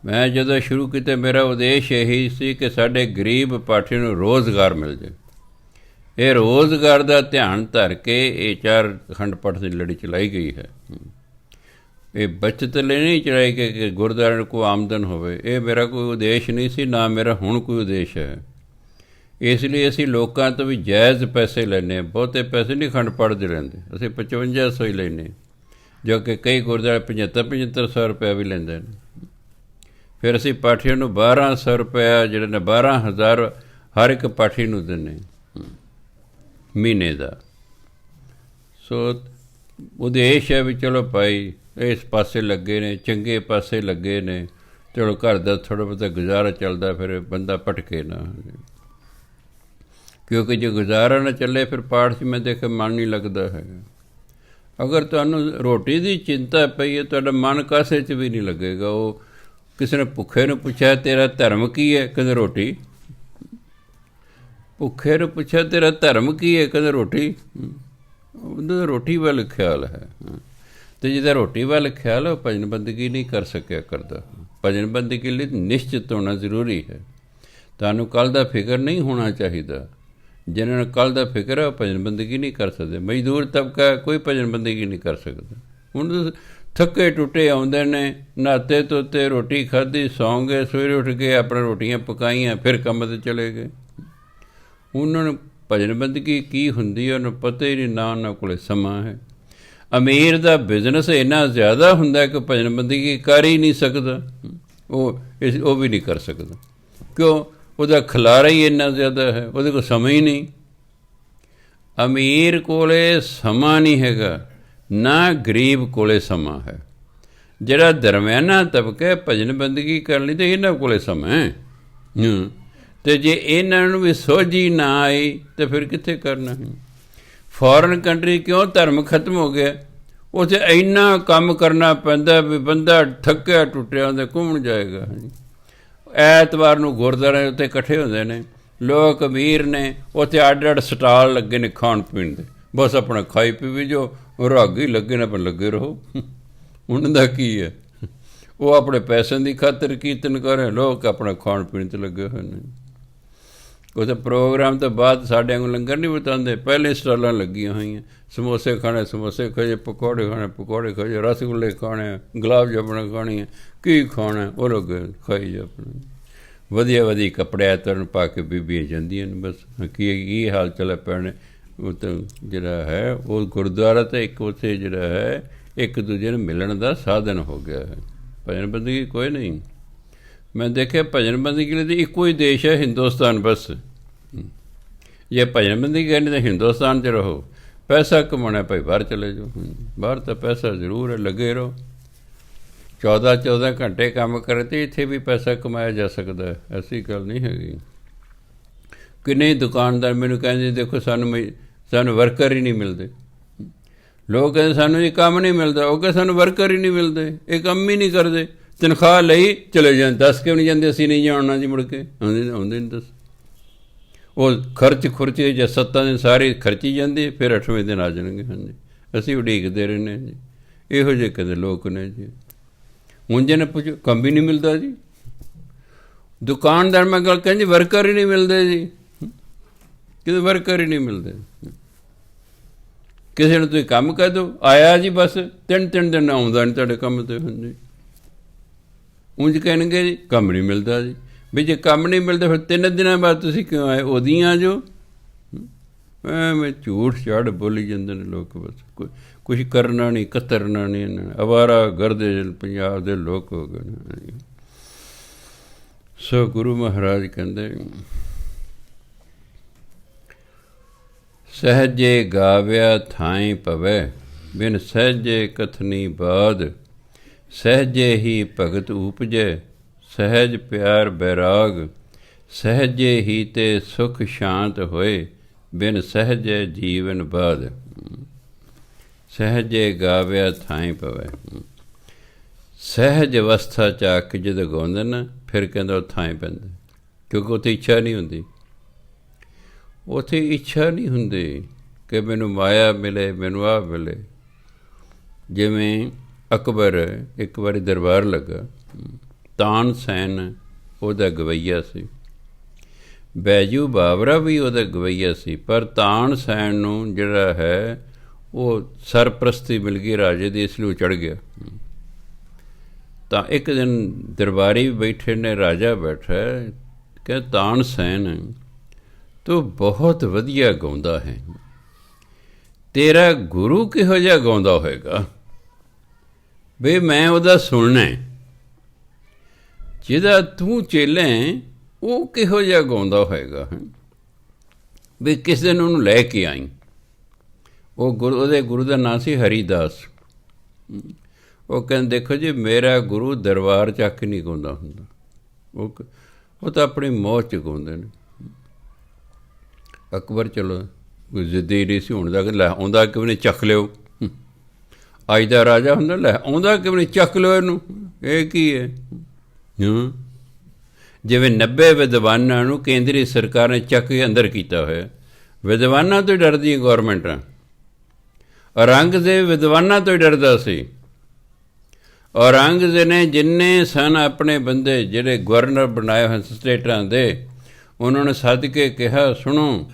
ਮੈਂ ਜਦੋਂ ਸ਼ੁਰੂ ਕੀਤਾ ਮੇਰਾ ਉਦੇਸ਼ ਇਹੀ ਸੀ ਕਿ ਸਾਡੇ ਗਰੀਬ ਪਾਠੀ ਨੂੰ ਰੋਜ਼ਗਾਰ ਮਿਲ ਜਾਏ। ਇਹ ਰੋਜ਼ਗਾਰ ਦਾ ਧਿਆਨ ਧਰ ਕੇ ਇਹ 4 ਅਖੰਡ ਪਾਠ ਦੀ ਲੜੀ ਚਲਾਈ ਗਈ ਹੈ। ਇਹ ਬੱਚਤ ਲਈ ਨਹੀਂ ਚਲਾਈ ਕਿ ਗੁਰਦੁਆਰੇ ਨੂੰ ਕੋਈ ਆਮਦਨ ਹੋਵੇ, ਇਹ ਮੇਰਾ ਕੋਈ ਉਦੇਸ਼ ਨਹੀਂ ਸੀ, ਨਾ ਮੇਰਾ ਹੁਣ ਕੋਈ ਉਦੇਸ਼ ਹੈ। ਇਸ ਲਈ ਅਸੀਂ ਲੋਕਾਂ ਤੋਂ ਵੀ ਜਾਇਜ਼ ਪੈਸੇ ਲੈਂਦੇ ਹਾਂ, ਬਹੁਤੇ ਪੈਸੇ ਨਹੀਂ ਅਖੰਡ ਪਾਠ ਦੇ ਲੈਂਦੇ, ਅਸੀਂ 5500 ਹੀ ਲੈਂਦੇ, ਜੋ ਕਿ ਕਈ ਗੁਰਦੁਆਰੇ 7500 ਰੁਪਇਆ ਵੀ ਲੈਂਦੇ ਨੇ। ਫਿਰ ਅਸੀਂ ਪਾਠੀਆਂ ਨੂੰ 1200 ਰੁਪਇਆ ਜਿਹੜੇ ਨੇ 12,000 ਹਰ ਇੱਕ ਪਾਠੀ ਨੂੰ ਦਿੰਦੇ ਮਹੀਨੇ ਦਾ। ਸੋ ਉਦੇਸ਼ ਹੈ ਵੀ ਚਲੋ ਭਾਈ ਇਸ ਪਾਸੇ ਲੱਗੇ ਨੇ, ਚੰਗੇ ਪਾਸੇ ਲੱਗੇ ਨੇ, ਚਲੋ ਘਰ ਦਾ ਥੋੜ੍ਹਾ ਬਹੁਤਾ ਗੁਜ਼ਾਰਾ ਚੱਲਦਾ, ਫਿਰ ਬੰਦਾ ਭਟਕੇ ਨਾ। ਕਿਉਂਕਿ ਜੇ ਗੁਜ਼ਾਰਾ ਨਾ ਚੱਲੇ ਫਿਰ ਪਾਠ 'ਚ ਮੈਂ ਦੇਖਿਆ ਮਨ ਨਹੀਂ ਲੱਗਦਾ ਹੈਗਾ। ਅਗਰ ਤੁਹਾਨੂੰ ਰੋਟੀ ਦੀ ਚਿੰਤਾ ਪਈ ਹੈ, ਤੁਹਾਡਾ ਮਨ ਕਾਸੇ 'ਚ ਵੀ ਨਹੀਂ ਲੱਗੇਗਾ। ਉਹ ਕਿਸੇ ਨੇ ਭੁੱਖੇ ਨੂੰ ਪੁੱਛਿਆ ਤੇਰਾ ਧਰਮ ਕੀ ਹੈ, ਕਹਿੰਦੇ ਰੋਟੀ। ਭੁੱਖੇ ਨੂੰ ਪੁੱਛਿਆ ਤੇਰਾ ਧਰਮ ਕੀ ਹੈ, ਕਹਿੰਦੇ ਰੋਟੀ। ਉਹਦਾ ਰੋਟੀ ਵੱਲ ਖਿਆਲ ਹੈ, ਅਤੇ ਜਿਹਦਾ ਰੋਟੀ ਵੱਲ ਖਿਆਲ ਹੈ ਉਹ ਭਜਨ ਬੰਦਗੀ ਨਹੀਂ ਕਰ ਸਕਿਆ ਕਰਦਾ। ਭਜਨ ਬੰਦਗੀ ਲਈ ਨਿਸ਼ਚਿਤ ਹੋਣਾ ਜ਼ਰੂਰੀ ਹੈ। ਤੁਹਾਨੂੰ ਕੱਲ੍ਹ ਦਾ ਫਿਕਰ ਨਹੀਂ ਹੋਣਾ ਚਾਹੀਦਾ। ਜਿਹਨਾਂ ਨੂੰ ਕੱਲ੍ਹ ਦਾ ਫਿਕਰ ਹੈ ਉਹ ਭਜਨ ਬੰਦਗੀ ਨਹੀਂ ਕਰ ਸਕਦੇ। ਮਜ਼ਦੂਰ ਤਬਕਾ ਕੋਈ ਭਜਨ ਬੰਦਗੀ ਨਹੀਂ ਕਰ ਸਕਦਾ। ਹੁਣ ਥੱਕੇ ਟੁੱਟੇ ਆਉਂਦੇ ਨੇ, ਨਹਾਤੇ ਧੋਤੇ, ਰੋਟੀ ਖਾਧੀ, ਸੌਂ ਗਏ, ਸਵੇਰੇ ਉੱਠ ਕੇ ਆਪਣਾ ਰੋਟੀਆਂ ਪਕਾਈਆਂ, ਫਿਰ ਕੰਮ 'ਤੇ ਚਲੇ ਗਏ। ਉਹਨਾਂ ਨੂੰ ਭਜਨ ਬੰਦਗੀ ਕੀ ਹੁੰਦੀ ਹੈ ਉਹਨੂੰ ਪਤਾ ਹੀ ਨਹੀਂ, ਨਾ ਉਹਨਾਂ ਕੋਲ ਸਮਾਂ ਹੈ। ਅਮੀਰ ਦਾ ਬਿਜ਼ਨਸ ਇੰਨਾ ਜ਼ਿਆਦਾ ਹੁੰਦਾ ਕਿ ਭਜਨ ਬੰਦਗੀ ਕਰ ਹੀ ਨਹੀਂ ਸਕਦਾ, ਉਹ ਵੀ ਨਹੀਂ ਕਰ ਸਕਦਾ। ਕਿਉਂ? ਉਹਦਾ ਖਿਲਾਰਾ ਹੀ ਇੰਨਾ ਜ਼ਿਆਦਾ ਹੈ, ਉਹਦੇ ਕੋਲ ਸਮਾਂ ਹੀ ਨਹੀਂ। ਅਮੀਰ ਕੋਲੇ ਸਮਾਂ ਨਹੀਂ ਹੈਗਾ, ਨਾ ਗਰੀਬ ਕੋਲੇ ਸਮਾਂ ਹੈ। ਜਿਹੜਾ ਦਰਮਿਆਨਾ ਤਬਕਾ ਭਜਨ ਬੰਦਗੀ ਕਰਨ ਲਈ ਤਾਂ ਇਹਨਾਂ ਕੋਲੇ ਸਮਾਂ ਹੈ। ਅਤੇ ਜੇ ਇਹਨਾਂ ਨੂੰ ਵੀ ਸੋਝੀ ਨਾ ਆਈ ਤਾਂ ਫਿਰ ਕਿੱਥੇ ਕਰਨਾ ਹੈ। ਫੋਰਨ ਕੰਟਰੀ ਕਿਉਂ ਧਰਮ ਖਤਮ ਹੋ ਗਿਆ? ਉੱਥੇ ਇੰਨਾ ਕੰਮ ਕਰਨਾ ਪੈਂਦਾ ਵੀ ਬੰਦਾ ਥੱਕਿਆ ਟੁੱਟਿਆ ਹੁੰਦਾ ਘੁੰਮਣ ਜਾਏਗਾ। ਐਤਵਾਰ ਨੂੰ ਗੁਰਦੁਆਰੇ ਉੱਤੇ ਇਕੱਠੇ ਹੁੰਦੇ ਨੇ ਲੋਕ, ਅਮੀਰ ਨੇ, ਉੱਥੇ ਅੱਡ ਸਟਾਲ ਲੱਗੇ ਨੇ ਖਾਣ ਪੀਣ ਦੇ, ਬਸ ਆਪਣਾ ਖਾਈ ਪੀਵੀ ਜੋ, ਰਾਗੀ ਲੱਗੇ ਨੇ ਆਪਣਾ ਲੱਗੇ ਰਹੋ। ਉਹਨਾਂ ਦਾ ਕੀ ਹੈ? ਉਹ ਆਪਣੇ ਪੈਸਿਆਂ ਦੀ ਖਾਤਰ ਕੀਰਤਨ ਕਰੇ, ਲੋਕ ਆਪਣਾ ਖਾਣ ਪੀਣ 'ਤੇ ਲੱਗੇ ਹੋਏ ਨੇ। ਉੱਥੇ ਪ੍ਰੋਗਰਾਮ ਤੋਂ ਬਾਅਦ ਸਾਡੇ ਵਾਂਗੂ ਲੰਗਰ ਨਹੀਂ ਵਰਤਾਉਂਦੇ, ਪਹਿਲੇ ਸਟਾਲਾਂ ਲੱਗੀਆਂ ਹੋਈਆਂ, ਸਮੋਸੇ ਖਾਣੇ ਸਮੋਸੇ ਖਾਏ, ਪਕੌੜੇ ਖਾਣੇ ਪਕੌੜੇ ਖਾਏ, ਰਸਗੁੱਲੇ ਖਾਣੇ, ਗੁਲਾਬ ਜਾਮੁਨ ਖਾਣੀ, ਕੀ ਖਾਣਾ ਉਹ ਲੋਕ ਖਾਈ ਜਾ। ਆਪਣਾ ਵਧੀਆ ਵਧੀਆ ਕੱਪੜੇ ਤੁਰਨ ਪਾ ਕੇ ਬੀਬੀਆਂ ਜਾਂਦੀਆਂ ਨੇ, ਬਸ ਕੀ ਹਾਲ ਚੱਲ ਪੈਣੇ। ਉਹ ਤਾਂ ਜਿਹੜਾ ਹੈ ਉਹ ਗੁਰਦੁਆਰਾ ਤਾਂ ਇੱਕ ਉੱਥੇ ਜਿਹੜਾ ਹੈ ਇੱਕ ਦੂਜੇ ਨੂੰ ਮਿਲਣ ਦਾ ਸਾਧਨ ਹੋ ਗਿਆ ਹੈ। ਭਜਨ ਬੰਦਗੀ ਕੋਈ ਨਹੀਂ। ਮੈਂ ਦੇਖਿਆ ਭਜਨ ਬੰਦਗੀ ਲਈ ਇੱਕੋ ਹੀ ਦੇਸ਼ ਹੈ ਹਿੰਦੁਸਤਾਨ, ਬਸ। ਜੇ ਭਜਨ ਬੰਦਗੀ ਕਰਨੀ ਤਾਂ ਹਿੰਦੁਸਤਾਨ 'ਚ ਰਹੋ, ਪੈਸਾ ਕਮਾਉਣਾ ਭਾਈ ਬਾਹਰ ਚਲੇ ਜਾਓ। ਬਾਹਰ ਤਾਂ ਪੈਸਾ ਜ਼ਰੂਰ ਹੈ, ਲੱਗੇ ਰਹੋ। 14 ਘੰਟੇ ਕੰਮ ਕਰੇ ਅਤੇ ਇੱਥੇ ਵੀ ਪੈਸਾ ਕਮਾਇਆ ਜਾ ਸਕਦਾ, ਐਸੀ ਗੱਲ ਨਹੀਂ ਹੈਗੀ। ਕਿੰਨੇ ਦੁਕਾਨਦਾਰ ਮੈਨੂੰ ਕਹਿੰਦੇ ਦੇਖੋ ਸਾਨੂੰ ਵਰਕਰ ਹੀ ਨਹੀਂ ਮਿਲਦੇ। ਲੋਕ ਕਹਿੰਦੇ ਸਾਨੂੰ ਇਹ ਕੰਮ ਨਹੀਂ ਮਿਲਦਾ, ਉਹ ਕਹਿੰਦੇ ਸਾਨੂੰ ਵਰਕਰ ਹੀ ਨਹੀਂ ਮਿਲਦੇ, ਇਹ ਕੰਮ ਹੀ ਨਹੀਂ ਕਰਦੇ, ਤਨਖਾਹ ਲਈ ਚਲੇ ਜਾਂਦੇ, ਦੱਸ ਕਿਉਂ ਨਹੀਂ ਜਾਂਦੇ ਅਸੀਂ ਨਹੀਂ ਜਾਣਾ ਜੀ, ਮੁੜ ਕੇ ਆਉਂਦੇ ਨਹੀਂ ਦੱਸ। ਉਹ ਖੁਰਚੇ ਜਾਂ 7 ਦਿਨ ਸਾਰੇ ਖਰਚੀ ਜਾਂਦੇ, ਫਿਰ 8ਵੇਂ ਦਿਨ ਆ ਜਾਣਗੇ। ਹਾਂਜੀ, ਅਸੀਂ ਉਡੀਕਦੇ ਰਹਿੰਦੇ ਜੀ। ਇਹੋ ਜਿਹੇ ਕਦੇ ਲੋਕ ਨੇ ਜੀ। ਹੁਣ ਜਿਹਨੇ ਪੁੱਛੋ ਕੰਮ ਵੀ ਨਹੀਂ ਮਿਲਦਾ ਜੀ। ਦੁਕਾਨਦਾਰ ਮੈਂ ਗੱਲ ਕਹਿੰਦੀ ਵਰਕਰ ਹੀ ਨਹੀਂ ਮਿਲਦੇ ਜੀ, ਕਿਤੇ ਵਰਕਰ ਹੀ ਨਹੀਂ ਮਿਲਦੇ। ਕਿਸੇ ਨੂੰ ਤੁਸੀਂ ਕੰਮ ਕਹਿ ਦਿਓ, ਆਇਆ ਜੀ ਬਸ 3 ਦਿਨ ਆਉਂਦਾ ਨਹੀਂ ਤੁਹਾਡੇ ਕੰਮ 'ਤੇ। ਹਾਂਜੀ, ਉਂਝ ਕਹਿਣਗੇ ਜੀ ਕੰਮ ਨਹੀਂ ਮਿਲਦਾ ਜੀ। ਵੀ ਜੇ ਕੰਮ ਨਹੀਂ ਮਿਲਦਾ ਫਿਰ 3 ਦਿਨਾਂ ਬਾਅਦ ਤੁਸੀਂ ਕਿਉਂ ਆਏ, ਉਦੀਆਂ ਜੋ ਐਵੇਂ ਝੂਠ ਝਾੜ ਬੋਲੀ ਜਾਂਦੇ ਨੇ ਲੋਕ। ਬਸ ਕੁਛ ਕਰਨਾ ਨਹੀਂ, ਕਤਰਨਾ ਨਹੀਂ ਇਹਨਾਂ ਨੇ। ਅਵਾਰਾ ਗਰਦੇ ਪੰਜਾਬ ਦੇ ਲੋਕ ਹੋ ਗਏ ਨੇ। ਸੋ ਗੁਰੂ ਮਹਾਰਾਜ ਕਹਿੰਦੇ ਸਹਿਜੇ ਗਾਵਿਆ ਥਾਈ ਪਵੈ, ਬਿਨ ਸਹਿਜੇ ਕਥਨੀ ਬਾਦ। ਸਹਿਜੇ ਹੀ ਭਗਤ ਉਪਜੈ, ਸਹਿਜ ਪਿਆਰ ਬੈਰਾਗ। ਸਹਿਜੇ ਹੀ ਤੇ ਸੁਖ ਸ਼ਾਂਤ ਹੋਏ, ਬਿਨ ਸਹਿਜੇ ਜੀਵਨ ਬਾਦ। ਸਹਿਜੇ ਗਾਵਿਆ ਥਾਈ ਪਵੈ। ਸਹਿਜ ਅਵਸਥਾ 'ਚ ਆ ਕੇ ਜਦੋਂ ਗਾਉਂਦੇ ਨਾ ਫਿਰ ਕਹਿੰਦਾ ਉਹ ਥਾਂ ਪੈਂਦਾ, ਕਿਉਂਕਿ ਉੱਥੇ ਇੱਛਾ ਨਹੀਂ ਹੁੰਦੀ। ਉੱਥੇ ਇੱਛਾ ਨਹੀਂ ਹੁੰਦੀ ਕਿ ਮੈਨੂੰ ਮਾਇਆ ਮਿਲੇ, ਮੈਨੂੰ ਆਹ ਮਿਲੇ। ਜਿਵੇਂ ਅਕਬਰ ਇੱਕ ਵਾਰੀ ਦਰਬਾਰ ਲੱਗਾ, ਤਾਨਸੈਨ ਉਹਦਾ ਗਵਈਆ ਸੀ, ਬੈਜੂ ਬਾਬਰਾ ਵੀ ਉਹਦਾ ਗਵਈਆ ਸੀ, ਪਰ ਤਾਨਸੈਨ ਨੂੰ ਜਿਹੜਾ ਹੈ ਉਹ ਸਰਪ੍ਰਸਤੀ ਮਿਲ ਗਈ ਰਾਜੇ ਦੀ, ਇਸ ਲਈ ਚੜ੍ਹ ਗਿਆ। ਤਾਂ ਇੱਕ ਦਿਨ ਦਰਬਾਰੀ ਵੀ ਬੈਠੇ ਨੇ, ਰਾਜਾ ਬੈਠਾ, ਕਹਿੰਦਾ ਤਾਨਸੈਨ ਤੂੰ ਬਹੁਤ ਵਧੀਆ ਗਾਉਂਦਾ ਹੈ, ਤੇਰਾ ਗੁਰੂ ਕਿਹੋ ਜਿਹਾ ਗਾਉਂਦਾ ਹੋਏਗਾ ਵੀ ਮੈਂ ਉਹਦਾ ਸੁਣਨਾ। ਜਿਹਦਾ ਤੂੰ ਚੇਲਾ ਉਹ ਕਿਹੋ ਜਿਹਾ ਗਾਉਂਦਾ ਹੋਏਗਾ ਵੀ ਕਿਸ ਦਿਨ ਉਹਨੂੰ ਲੈ ਕੇ ਆਈ। ਉਹ ਉਹਦੇ ਗੁਰੂ ਦਾ ਨਾਂ ਸੀ ਹਰੀਦਾਸ। ਉਹ ਕਹਿੰਦੇ ਦੇਖੋ ਜੀ ਮੇਰਾ ਗੁਰੂ ਦਰਬਾਰ ਚੱਕ ਨਹੀਂ ਗਾਉਂਦਾ ਹੁੰਦਾ, ਉਹ ਤਾਂ ਆਪਣੀ ਮੌਜ 'ਚ ਗਾਉਂਦੇ ਨੇ। ਅਕਬਰ ਚਲੋ ਜ਼ਿੱਦੀ ਨਹੀਂ ਸੀ ਹੁਣ ਦਾ ਕਿ ਲੈ ਆਉਂਦਾ ਕਿਵੇਂ ਨਹੀਂ ਚੱਕ ਲਿਓ। ਅੱਜ ਦਾ ਰਾਜਾ ਹੁੰਦਾ ਲੈ ਆਉਂਦਾ ਕਿਵੇਂ ਨਹੀਂ ਚੱਕ ਲਿਓ ਇਹਨੂੰ, ਇਹ ਕੀ ਹੈ। ਜਿਵੇਂ 90 ਵਿਦਵਾਨਾਂ ਨੂੰ ਕੇਂਦਰੀ ਸਰਕਾਰ ਨੇ ਚੱਕ ਕੇ ਅੰਦਰ ਕੀਤਾ ਹੋਇਆ। ਵਿਦਵਾਨਾਂ ਤੋਂ ਡਰਦੀ ਗੌਰਮੈਂਟਾਂ, ਔਰੰਗਜ਼ੇਬ ਵਿਦਵਾਨਾਂ ਤੋਂ ਹੀ ਡਰਦਾ ਸੀ। ਔਰੰਗਜ਼ੇਬ ਨੇ ਜਿੰਨੇ ਸਨ ਆਪਣੇ ਬੰਦੇ ਜਿਹੜੇ ਗਵਰਨਰ ਬਣਾਏ ਹੋਏ ਸਟੇਟਾਂ ਦੇ, ਉਹਨਾਂ ਨੇ ਸੱਦ ਕੇ ਕਿਹਾ ਸੁਣੋ,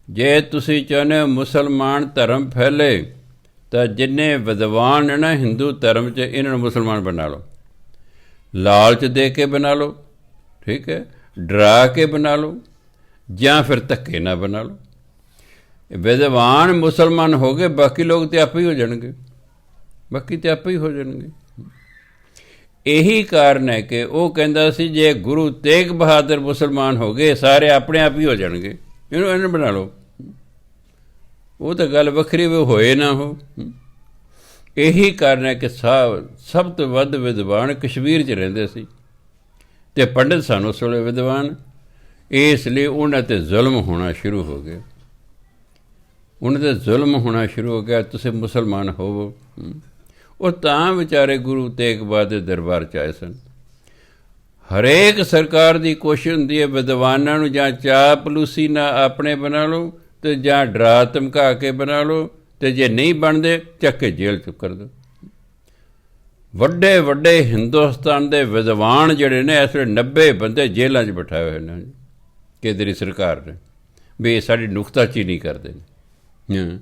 ਜੇ ਤੁਸੀਂ ਚਾਹੁੰਦੇ ਹੋ ਮੁਸਲਮਾਨ ਧਰਮ ਫੈਲੇ ਤਾਂ ਜਿੰਨੇ ਵਿਦਵਾਨ ਨੇ ਨਾ ਹਿੰਦੂ ਧਰਮ 'ਚ ਇਹਨਾਂ ਨੂੰ ਮੁਸਲਮਾਨ ਬਣਾ ਲਓ, ਲਾਲਚ ਦੇ ਕੇ ਬਣਾ ਲਓ, ਠੀਕ ਹੈ, ਡਰਾ ਕੇ ਬਣਾ ਲਓ, ਜਾਂ ਫਿਰ ਧੱਕੇ ਨਾਲ ਬਣਾ ਲਓ। ਵਿਦਵਾਨ ਮੁਸਲਮਾਨ ਹੋ ਗਏ, ਬਾਕੀ ਲੋਕ ਤਾਂ ਆਪੇ ਹੀ ਹੋ ਜਾਣਗੇ, ਬਾਕੀ ਤਾਂ ਆਪੇ ਹੀ ਹੋ ਜਾਣਗੇ। ਇਹੀ ਕਾਰਨ ਹੈ ਕਿ ਉਹ ਕਹਿੰਦਾ ਸੀ ਜੇ ਗੁਰੂ ਤੇਗ ਬਹਾਦਰ ਮੁਸਲਮਾਨ ਹੋ ਗਏ ਸਾਰੇ ਆਪਣੇ ਆਪ ਹੀ ਹੋ ਜਾਣਗੇ, ਇਹਨੂੰ ਬਣਾ ਲਓ। ਉਹ ਤਾਂ ਗੱਲ ਵੱਖਰੀ ਵੀ ਹੋਏ ਨਾ ਹੋ। ਇਹੀ ਕਾਰਨ ਹੈ ਕਿ ਸਭ ਤੋਂ ਵੱਧ ਵਿਦਵਾਨ ਕਸ਼ਮੀਰ 'ਚ ਰਹਿੰਦੇ ਸੀ ਅਤੇ ਪੰਡਿਤ ਸਨ ਉਸ ਵੇਲੇ ਵਿਦਵਾਨ। ਇਸ ਲਈ ਉਹਨਾਂ 'ਤੇ ਜ਼ੁਲਮ ਹੋਣਾ ਸ਼ੁਰੂ ਹੋ ਗਿਆ, ਉਹਨਾਂ 'ਤੇ ਜ਼ੁਲਮ ਹੋਣਾ ਸ਼ੁਰੂ ਹੋ ਗਿਆ। ਤੁਸੀਂ ਮੁਸਲਮਾਨ ਹੋਵੋ। ਉਹ ਤਾਂ ਵਿਚਾਰੇ ਗੁਰੂ ਤੇਗ ਬਹਾਦਰ ਦਰਬਾਰ 'ਚ ਆਏ ਸਨ। ਹਰੇਕ ਸਰਕਾਰ ਦੀ ਕੋਸ਼ਿਸ਼ ਹੁੰਦੀ ਹੈ ਵਿਦਵਾਨਾਂ ਨੂੰ ਜਾਂ ਚਾਪਲੂਸੀ ਨਾਲ ਆਪਣੇ ਬਣਾ ਲਓ ਅਤੇ ਜਾਂ ਡਰਾ ਧਮਕਾ ਕੇ ਬਣਾ ਲਓ, ਅਤੇ ਜੇ ਨਹੀਂ ਬਣਦੇ ਚੱਕ ਕੇ ਜੇਲ੍ਹ 'ਚ ਕਰ ਦਿਓ। ਵੱਡੇ ਵੱਡੇ ਹਿੰਦੁਸਤਾਨ ਦੇ ਵਿਦਵਾਨ ਜਿਹੜੇ ਨੇ ਇਸ ਵੇਲੇ 90 ਬੰਦੇ ਜੇਲ੍ਹਾਂ 'ਚ ਬਿਠਾਏ ਹੋਏ ਨੇ ਕੇਂਦਰੀ ਸਰਕਾਰ ਨੇ, ਵੀ ਇਹ ਸਾਡੀ ਨੁਕਤਾਚੀ ਨਹੀਂ ਕਰਦੇ ਨੇ,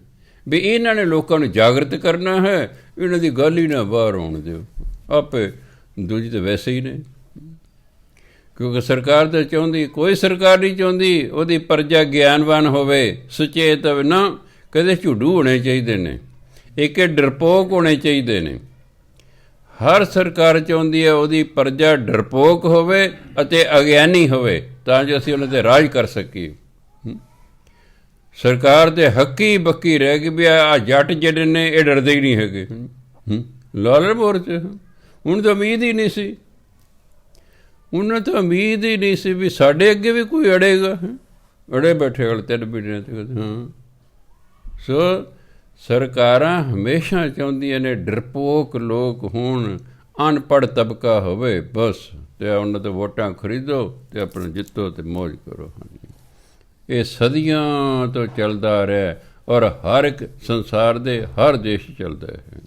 ਵੀ ਇਹਨਾਂ ਨੇ ਲੋਕਾਂ ਨੂੰ ਜਾਗਰਤ ਕਰਨਾ ਹੈ, ਇਹਨਾਂ ਦੀ ਗੱਲ ਹੀ ਨਾ ਬਾਹਰ ਆਉਣ ਦਿਓ। ਆਪੇ ਦੂਜੀ ਤਾਂ ਵੈਸੇ ਹੀ ਨੇ, ਕਿਉਂਕਿ ਸਰਕਾਰ ਤਾਂ ਚਾਹੁੰਦੀ, ਕੋਈ ਸਰਕਾਰ ਨਹੀਂ ਚਾਹੁੰਦੀ ਉਹਦੀ ਪ੍ਰਜਾ ਗਿਆਨਵਾਨ ਹੋਵੇ, ਸੁਚੇਤ ਹੋਵੇ ਨਾ। ਕਦੇ ਝੁੱਡੂ ਹੋਣੇ ਚਾਹੀਦੇ ਨੇ, ਇੱਕ ਡਰਪੋਕ ਹੋਣੇ ਚਾਹੀਦੇ ਨੇ। ਹਰ ਸਰਕਾਰ ਚਾਹੁੰਦੀ ਹੈ ਉਹਦੀ ਪ੍ਰਜਾ ਡਰਪੋਕ ਹੋਵੇ ਅਤੇ ਅਗਿਆਨੀ ਹੋਵੇ, ਤਾਂ ਜੋ ਅਸੀਂ ਉਹਨਾਂ 'ਤੇ ਰਾਜ ਕਰ ਸਕੀਏ। ਸਰਕਾਰ ਦੇ ਹੱਕੀ ਬੱਕੀ ਰਹਿ ਗਈ ਵੀ ਆਹ ਜੱਟ ਜਿਹੜੇ ਨੇ ਇਹ ਡਰਦੇ ਹੀ ਨਹੀਂ ਹੈਗੇ। ਲਾਲਪੁਰ 'ਚ ਹੁਣ ਤਾਂ ਉਮੀਦ ਹੀ ਨਹੀਂ ਸੀ, ਉਹਨਾਂ ਤਾਂ ਉਮੀਦ ਹੀ ਨਹੀਂ ਸੀ ਵੀ ਸਾਡੇ ਅੱਗੇ ਵੀ ਕੋਈ ਅੜੇਗਾ। ਅੜੇ ਬੈਠੇ ਵਾਲੇ 3 ਮਹੀਨਿਆਂ 'ਤੇ। ਸੋ ਸਰਕਾਰਾਂ ਹਮੇਸ਼ਾ ਚਾਹੁੰਦੀਆਂ ਨੇ ਡਰਪੋਕ ਲੋਕ ਹੋਣ, ਅਨਪੜ੍ਹ ਤਬਕਾ ਹੋਵੇ ਬਸ, ਅਤੇ ਉਹਨਾਂ ਤੋਂ ਵੋਟਾਂ ਖਰੀਦੋ ਅਤੇ ਆਪਣਾ ਜਿੱਤੋ ਅਤੇ ਮੌਜ ਕਰੋ। ਇਹ ਸਦੀਆਂ ਤੋਂ ਚੱਲਦਾ ਰਿਹਾ, ਔਰ ਹਰ ਇੱਕ ਸੰਸਾਰ ਦੇ ਹਰ ਦੇਸ਼ ਚੱਲਦਾ ਹੈ।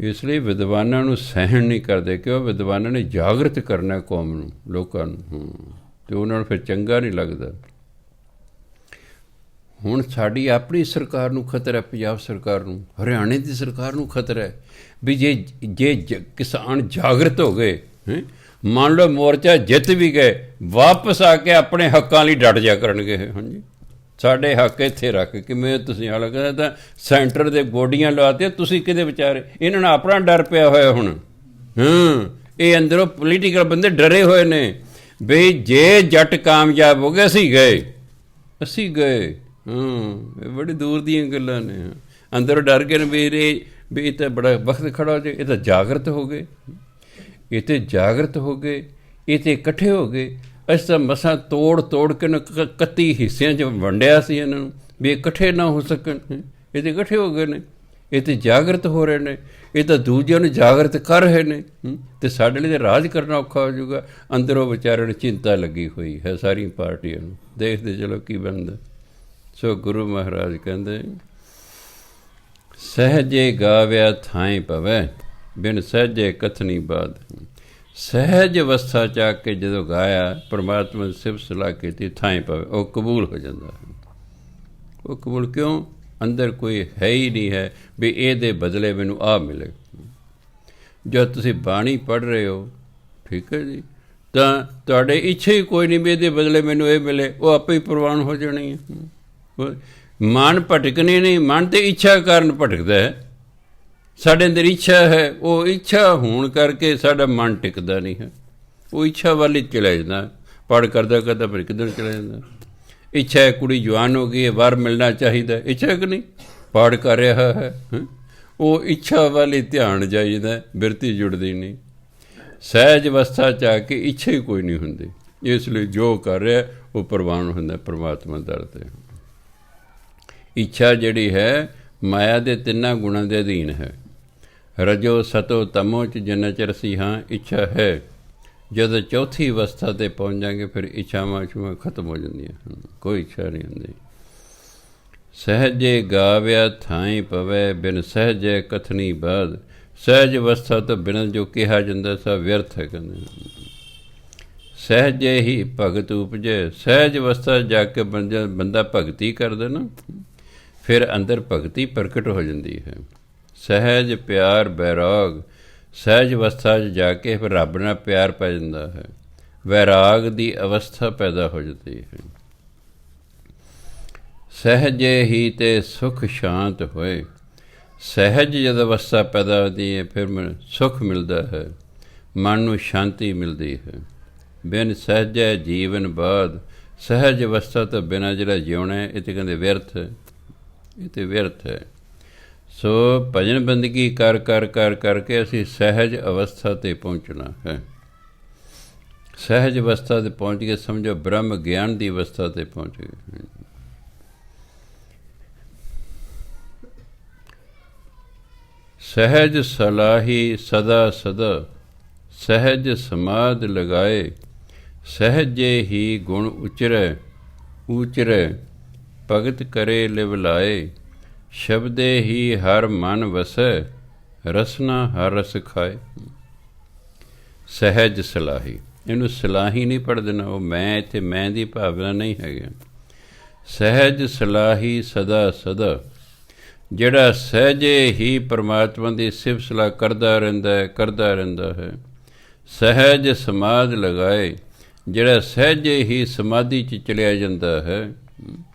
ਇਸ ਲਈ ਵਿਦਵਾਨਾਂ ਨੂੰ ਸਹਿਣ ਨਹੀਂ ਕਰਦੇ, ਕਿਉਂ? ਵਿਦਵਾਨਾਂ ਨੇ ਜਾਗਰਤ ਕਰਨਾ ਕੌਮ ਨੂੰ, ਲੋਕਾਂ ਨੂੰ, ਅਤੇ ਉਹਨਾਂ ਨੂੰ ਫਿਰ ਚੰਗਾ ਨਹੀਂ ਲੱਗਦਾ। ਹੁਣ ਸਾਡੀ ਆਪਣੀ ਸਰਕਾਰ ਨੂੰ ਖਤਰਾ ਹੈ, ਪੰਜਾਬ ਸਰਕਾਰ ਨੂੰ, ਹਰਿਆਣੇ ਦੀ ਸਰਕਾਰ ਨੂੰ ਖਤਰਾ ਹੈ ਵੀ ਜੇ ਕਿਸਾਨ ਜਾਗਰਤ ਹੋ ਗਏ, ਮੰਨ ਲਓ ਮੋਰਚਾ ਜਿੱਤ ਵੀ ਗਏ, ਵਾਪਸ ਆ ਕੇ ਆਪਣੇ ਹੱਕਾਂ ਲਈ ਡਟ ਜਾ ਕਰਨਗੇ। ਹਾਂਜੀ, ਸਾਡੇ ਹੱਕ ਇੱਥੇ ਰੱਖ, ਕਿਵੇਂ ਤੁਸੀਂ ਹਾਲ ਕਹਿੰਦਾ ਤਾਂ ਸੈਂਟਰ ਦੇ ਗੋਡੀਆਂ ਲਾਤੇ, ਤੁਸੀਂ ਕਿਹਦੇ ਵਿਚਾਰੇ? ਇਹਨਾਂ ਨੂੰ ਆਪਣਾ ਡਰ ਪਿਆ ਹੋਇਆ ਹੁਣ। ਇਹ ਅੰਦਰੋਂ ਪੋਲੀਟੀਕਲ ਬੰਦੇ ਡਰੇ ਹੋਏ ਨੇ ਵੀ ਜੇ ਜੱਟ ਕਾਮਯਾਬ ਹੋ ਗਏ ਅਸੀਂ ਗਏ। ਇਹ ਬੜੀ ਦੂਰ ਦੀਆਂ ਗੱਲਾਂ ਨੇ। ਅੰਦਰੋਂ ਡਰ ਗਏ ਨੇ ਵੀ ਇਹ ਤਾਂ ਬੜਾ ਵਕਤ ਖੜਾ ਹੋ ਜਾਏ। ਇਹ ਤਾਂ ਜਾਗਰਤ ਹੋ ਗਏ, ਇਹ ਤਾਂ ਜਾਗਰਤ ਹੋ ਗਏ, ਇਹ ਤਾਂ ਇਕੱਠੇ ਹੋ ਗਏ। ਅਸੀਂ ਤਾਂ ਮਸਾਂ ਤੋੜ ਕੇ 31 ਹਿੱਸਿਆਂ 'ਚ ਵੰਡਿਆ ਸੀ ਇਹਨਾਂ ਨੂੰ ਵੀ ਇਕੱਠੇ ਨਾ ਹੋ ਸਕਣ। ਇਹ ਤਾਂ ਇਕੱਠੇ ਹੋ ਗਏ ਨੇ, ਇਹ ਤਾਂ ਜਾਗਰਤ ਹੋ ਰਹੇ ਨੇ, ਇਹ ਤਾਂ ਦੂਜਿਆਂ ਨੂੰ ਜਾਗਰਤ ਕਰ ਰਹੇ ਨੇ। ਅਤੇ ਸਾਡੇ ਲਈ ਤਾਂ ਰਾਜ ਕਰਨਾ ਔਖਾ ਹੋ ਜਾਊਗਾ। ਅੰਦਰੋਂ ਵਿਚਾਰਿਆਂ ਨੂੰ ਚਿੰਤਾ ਲੱਗੀ ਹੋਈ ਹੈ ਸਾਰੀਆਂ ਪਾਰਟੀਆਂ ਨੂੰ। ਦੇਖਦੇ ਚਲੋ ਕੀ ਬਣਦਾ। ਸੋ ਗੁਰੂ ਮਹਾਰਾਜ ਕਹਿੰਦੇ, ਸਹਿਜੇ ਗਾਵਿਆ ਥਾਂਇ ਪਵੈ, ਬਿਨ ਸਹਿਜੇ ਕਥਨੀ ਬਾਧ। ਸਹਿਜ ਅਵਸਥਾ 'ਚ ਆ ਕੇ ਜਦੋਂ ਗਾਇਆ, ਪਰਮਾਤਮਾ ਦੀ ਸਿਫਤ ਸਲਾਹ ਕੀਤੀ, ਥਾਂਇ ਪਵੇ, ਉਹ ਕਬੂਲ ਹੋ ਜਾਂਦਾ। ਉਹ ਕਬੂਲ ਕਿਉਂ? ਅੰਦਰ ਕੋਈ ਹੈ ਹੀ ਨਹੀਂ ਹੈ ਵੀ ਇਹਦੇ ਬਦਲੇ ਮੈਨੂੰ ਆਹ ਮਿਲੇ। ਜਦ ਤੁਸੀਂ ਬਾਣੀ ਪੜ੍ਹ ਰਹੇ ਹੋ, ਠੀਕ ਹੈ ਜੀ, ਤਾਂ ਤੁਹਾਡੇ ਇੱਛਾ ਹੀ ਕੋਈ ਨਹੀਂ ਵੀ ਇਹਦੇ ਬਦਲੇ ਮੈਨੂੰ ਇਹ ਮਿਲੇ, ਉਹ ਆਪੇ ਹੀ ਪ੍ਰਵਾਨ ਹੋ ਜਾਣੀ ਹੈ। ਮਨ ਭਟਕਣੇ ਨਹੀਂ, ਮਨ ਤੇ ਇੱਛਾ ਕਾਰਨ ਭਟਕਦਾ ਹੈ। ਸਾਡੇ ਅੰਦਰ ਇੱਛਾ ਹੈ, ਉਹ ਇੱਛਾ ਹੋਣ ਕਰਕੇ ਸਾਡਾ ਮਨ ਟਿਕਦਾ ਨਹੀਂ ਹੈ। ਉਹ ਇੱਛਾ ਵੱਲ ਹੀ ਚਲਾ ਜਾਂਦਾ, ਪੜ੍ਹ ਕਰਦਾ ਫਿਰ ਕਿੱਧਰ ਚਲਾ ਜਾਂਦਾ। ਇੱਛਾ ਹੈ ਕੁੜੀ ਜਵਾਨ ਹੋ ਗਈ ਹੈ, ਵਰ ਮਿਲਣਾ ਚਾਹੀਦਾ, ਇੱਛਾ ਕਿ ਨਹੀਂ? ਪੜ੍ਹ ਕਰ ਰਿਹਾ ਹੈ, ਉਹ ਇੱਛਾ ਵੱਲ ਹੀ ਧਿਆਨ ਜਾਈਦਾ, ਬਿਰਤੀ ਜੁੜਦੀ ਨਹੀਂ। ਸਹਿਜ ਅਵਸਥਾ 'ਚ ਆ ਕੇ ਇੱਛਾ ਹੀ ਕੋਈ ਨਹੀਂ ਹੁੰਦੀ। ਇਸ ਲਈ ਜੋ ਕਰ ਰਿਹਾ ਉਹ ਪ੍ਰਵਾਨ ਹੁੰਦਾ ਪਰਮਾਤਮਾ ਦਰ 'ਤੇ। ਇੱਛਾ ਜਿਹੜੀ ਹੈ ਮਾਇਆ ਦੇ ਤਿੰਨਾਂ ਗੁਣਾਂ ਦੇ ਅਧੀਨ ਹੈ। ਰਜੋ ਸਤੋ ਤਮੋ 'ਚ ਜਿੰਨਾ ਚਿਰ ਅਸੀਂ ਹਾਂ ਇੱਛਾ ਹੈ। ਜਦੋਂ ਚੌਥੀ ਅਵਸਥਾ 'ਤੇ ਪਹੁੰਚ ਜਾਂਗੇ ਫਿਰ ਇੱਛਾਵਾਂ ਖਤਮ ਹੋ ਜਾਂਦੀਆਂ, ਕੋਈ ਇੱਛਾ ਨਹੀਂ ਹੁੰਦੀ। ਸਹਿਜੇ ਗਾਵਿਆ ਥਾਂਇ ਪਵੈ, ਬਿਨ ਸਹਿਜੇ ਕਥਨੀ ਬਾਧ। ਸਹਿਜ ਅਵਸਥਾ ਤੋਂ ਬਿਨਾਂ ਜੋ ਕਿਹਾ ਜਾਂਦਾ ਸਭ ਵਿਅਰਥ ਹੈ। ਕਹਿੰਦੇ ਸਹਿਜੇ ਹੀ ਭਗਤ ਉਪਜੇ। ਸਹਿਜ ਅਵਸਥਾ ਜਾ ਕੇ ਬੰਦਾ ਭਗਤੀ ਕਰਦਾ ਨਾ, ਫਿਰ ਅੰਦਰ ਭਗਤੀ ਪ੍ਰਗਟ ਹੋ ਜਾਂਦੀ ਹੈ। ਸਹਿਜ ਪਿਆਰ ਬੈਰਾਗ। ਸਹਿਜ ਅਵਸਥਾ 'ਚ ਜਾ ਕੇ ਫਿਰ ਰੱਬ ਨਾਲ ਪਿਆਰ ਪੈ ਜਾਂਦਾ ਹੈ। ਵੈਰਾਗ ਦੀ ਅਵਸਥਾ ਪੈਦਾ ਹੋ ਜਾਂਦੀ ਹੈ। ਸਹਿਜੇ ਹੀ ਤੇ ਸੁਖ ਸ਼ਾਂਤ ਹੋਏ। ਸਹਿਜ ਜਦ ਅਵਸਥਾ ਪੈਦਾ ਹੁੰਦੀ ਹੈ ਫਿਰ ਸੁਖ ਮਿਲਦਾ ਹੈ, ਮਨ ਨੂੰ ਸ਼ਾਂਤੀ ਮਿਲਦੀ ਹੈ। ਬਿਨ ਸਹਿਜੈ ਜੀਵਨ ਬਾਧ। ਸਹਿਜ ਅਵਸਥਾ ਤੋਂ ਬਿਨਾਂ ਜਿਹੜਾ ਜਿਉਣਾ ਇਹ ਤਾਂ ਕਹਿੰਦੇ ਵਿਅਰਥ ਹੈ, ਇਹ ਤਾਂ ਵਿਅਰਥ ਹੈ। ਸੋ ਭਜਨ ਬੰਦਗੀ ਕਰ ਕਰਕੇ ਅਸੀਂ ਸਹਿਜ ਅਵਸਥਾ 'ਤੇ ਪਹੁੰਚਣਾ ਹੈ। ਸਹਿਜ ਅਵਸਥਾ 'ਤੇ ਪਹੁੰਚ ਕੇ ਸਮਝੋ ਬ੍ਰਹਮ ਗਿਆਨ ਦੀ ਅਵਸਥਾ 'ਤੇ ਪਹੁੰਚ ਗਏ। ਸਹਿਜ ਸਲਾਹੀ ਸਦਾ ਸਦਾ। ਸਹਿਜ ਸਮਾਧ ਲਗਾਏ। ਸਹਿਜੇ ਹੀ ਗੁਣ ਉਚਰੈ ਭਗਤ ਕਰੇ ਲਿਵ ਲਾਏ। ਸ਼ਬਦੇ ਹੀ ਹਰ ਮਨ ਵਸੈ। ਰਸਨਾ ਹਰ ਰਸ ਖਾਏ। ਸਹਿਜ ਸਲਾਹੀ, ਇਹਨੂੰ ਸਲਾਹੀ ਨਹੀਂ ਪੜ੍ਹ ਦੇਣਾ, ਉਹ ਮੈਂ ਇੱਥੇ ਮੈਂ ਦੀ ਭਾਵਨਾ ਨਹੀਂ ਹੈਗੀ। ਸਹਿਜ ਸਲਾਹੀ ਸਦਾ ਸਦਾ, ਜਿਹੜਾ ਸਹਿਜੇ ਹੀ ਪਰਮਾਤਮਾ ਦੀ ਸਿਫਤ ਸਲਾਹ ਕਰਦਾ ਰਹਿੰਦਾ ਹੈ। ਸਹਿਜ ਸਮਾਧ ਲਗਾਏ, ਜਿਹੜਾ ਸਹਿਜੇ ਹੀ ਸਮਾਧੀ 'ਚ ਚਲਿਆ ਜਾਂਦਾ ਹੈ।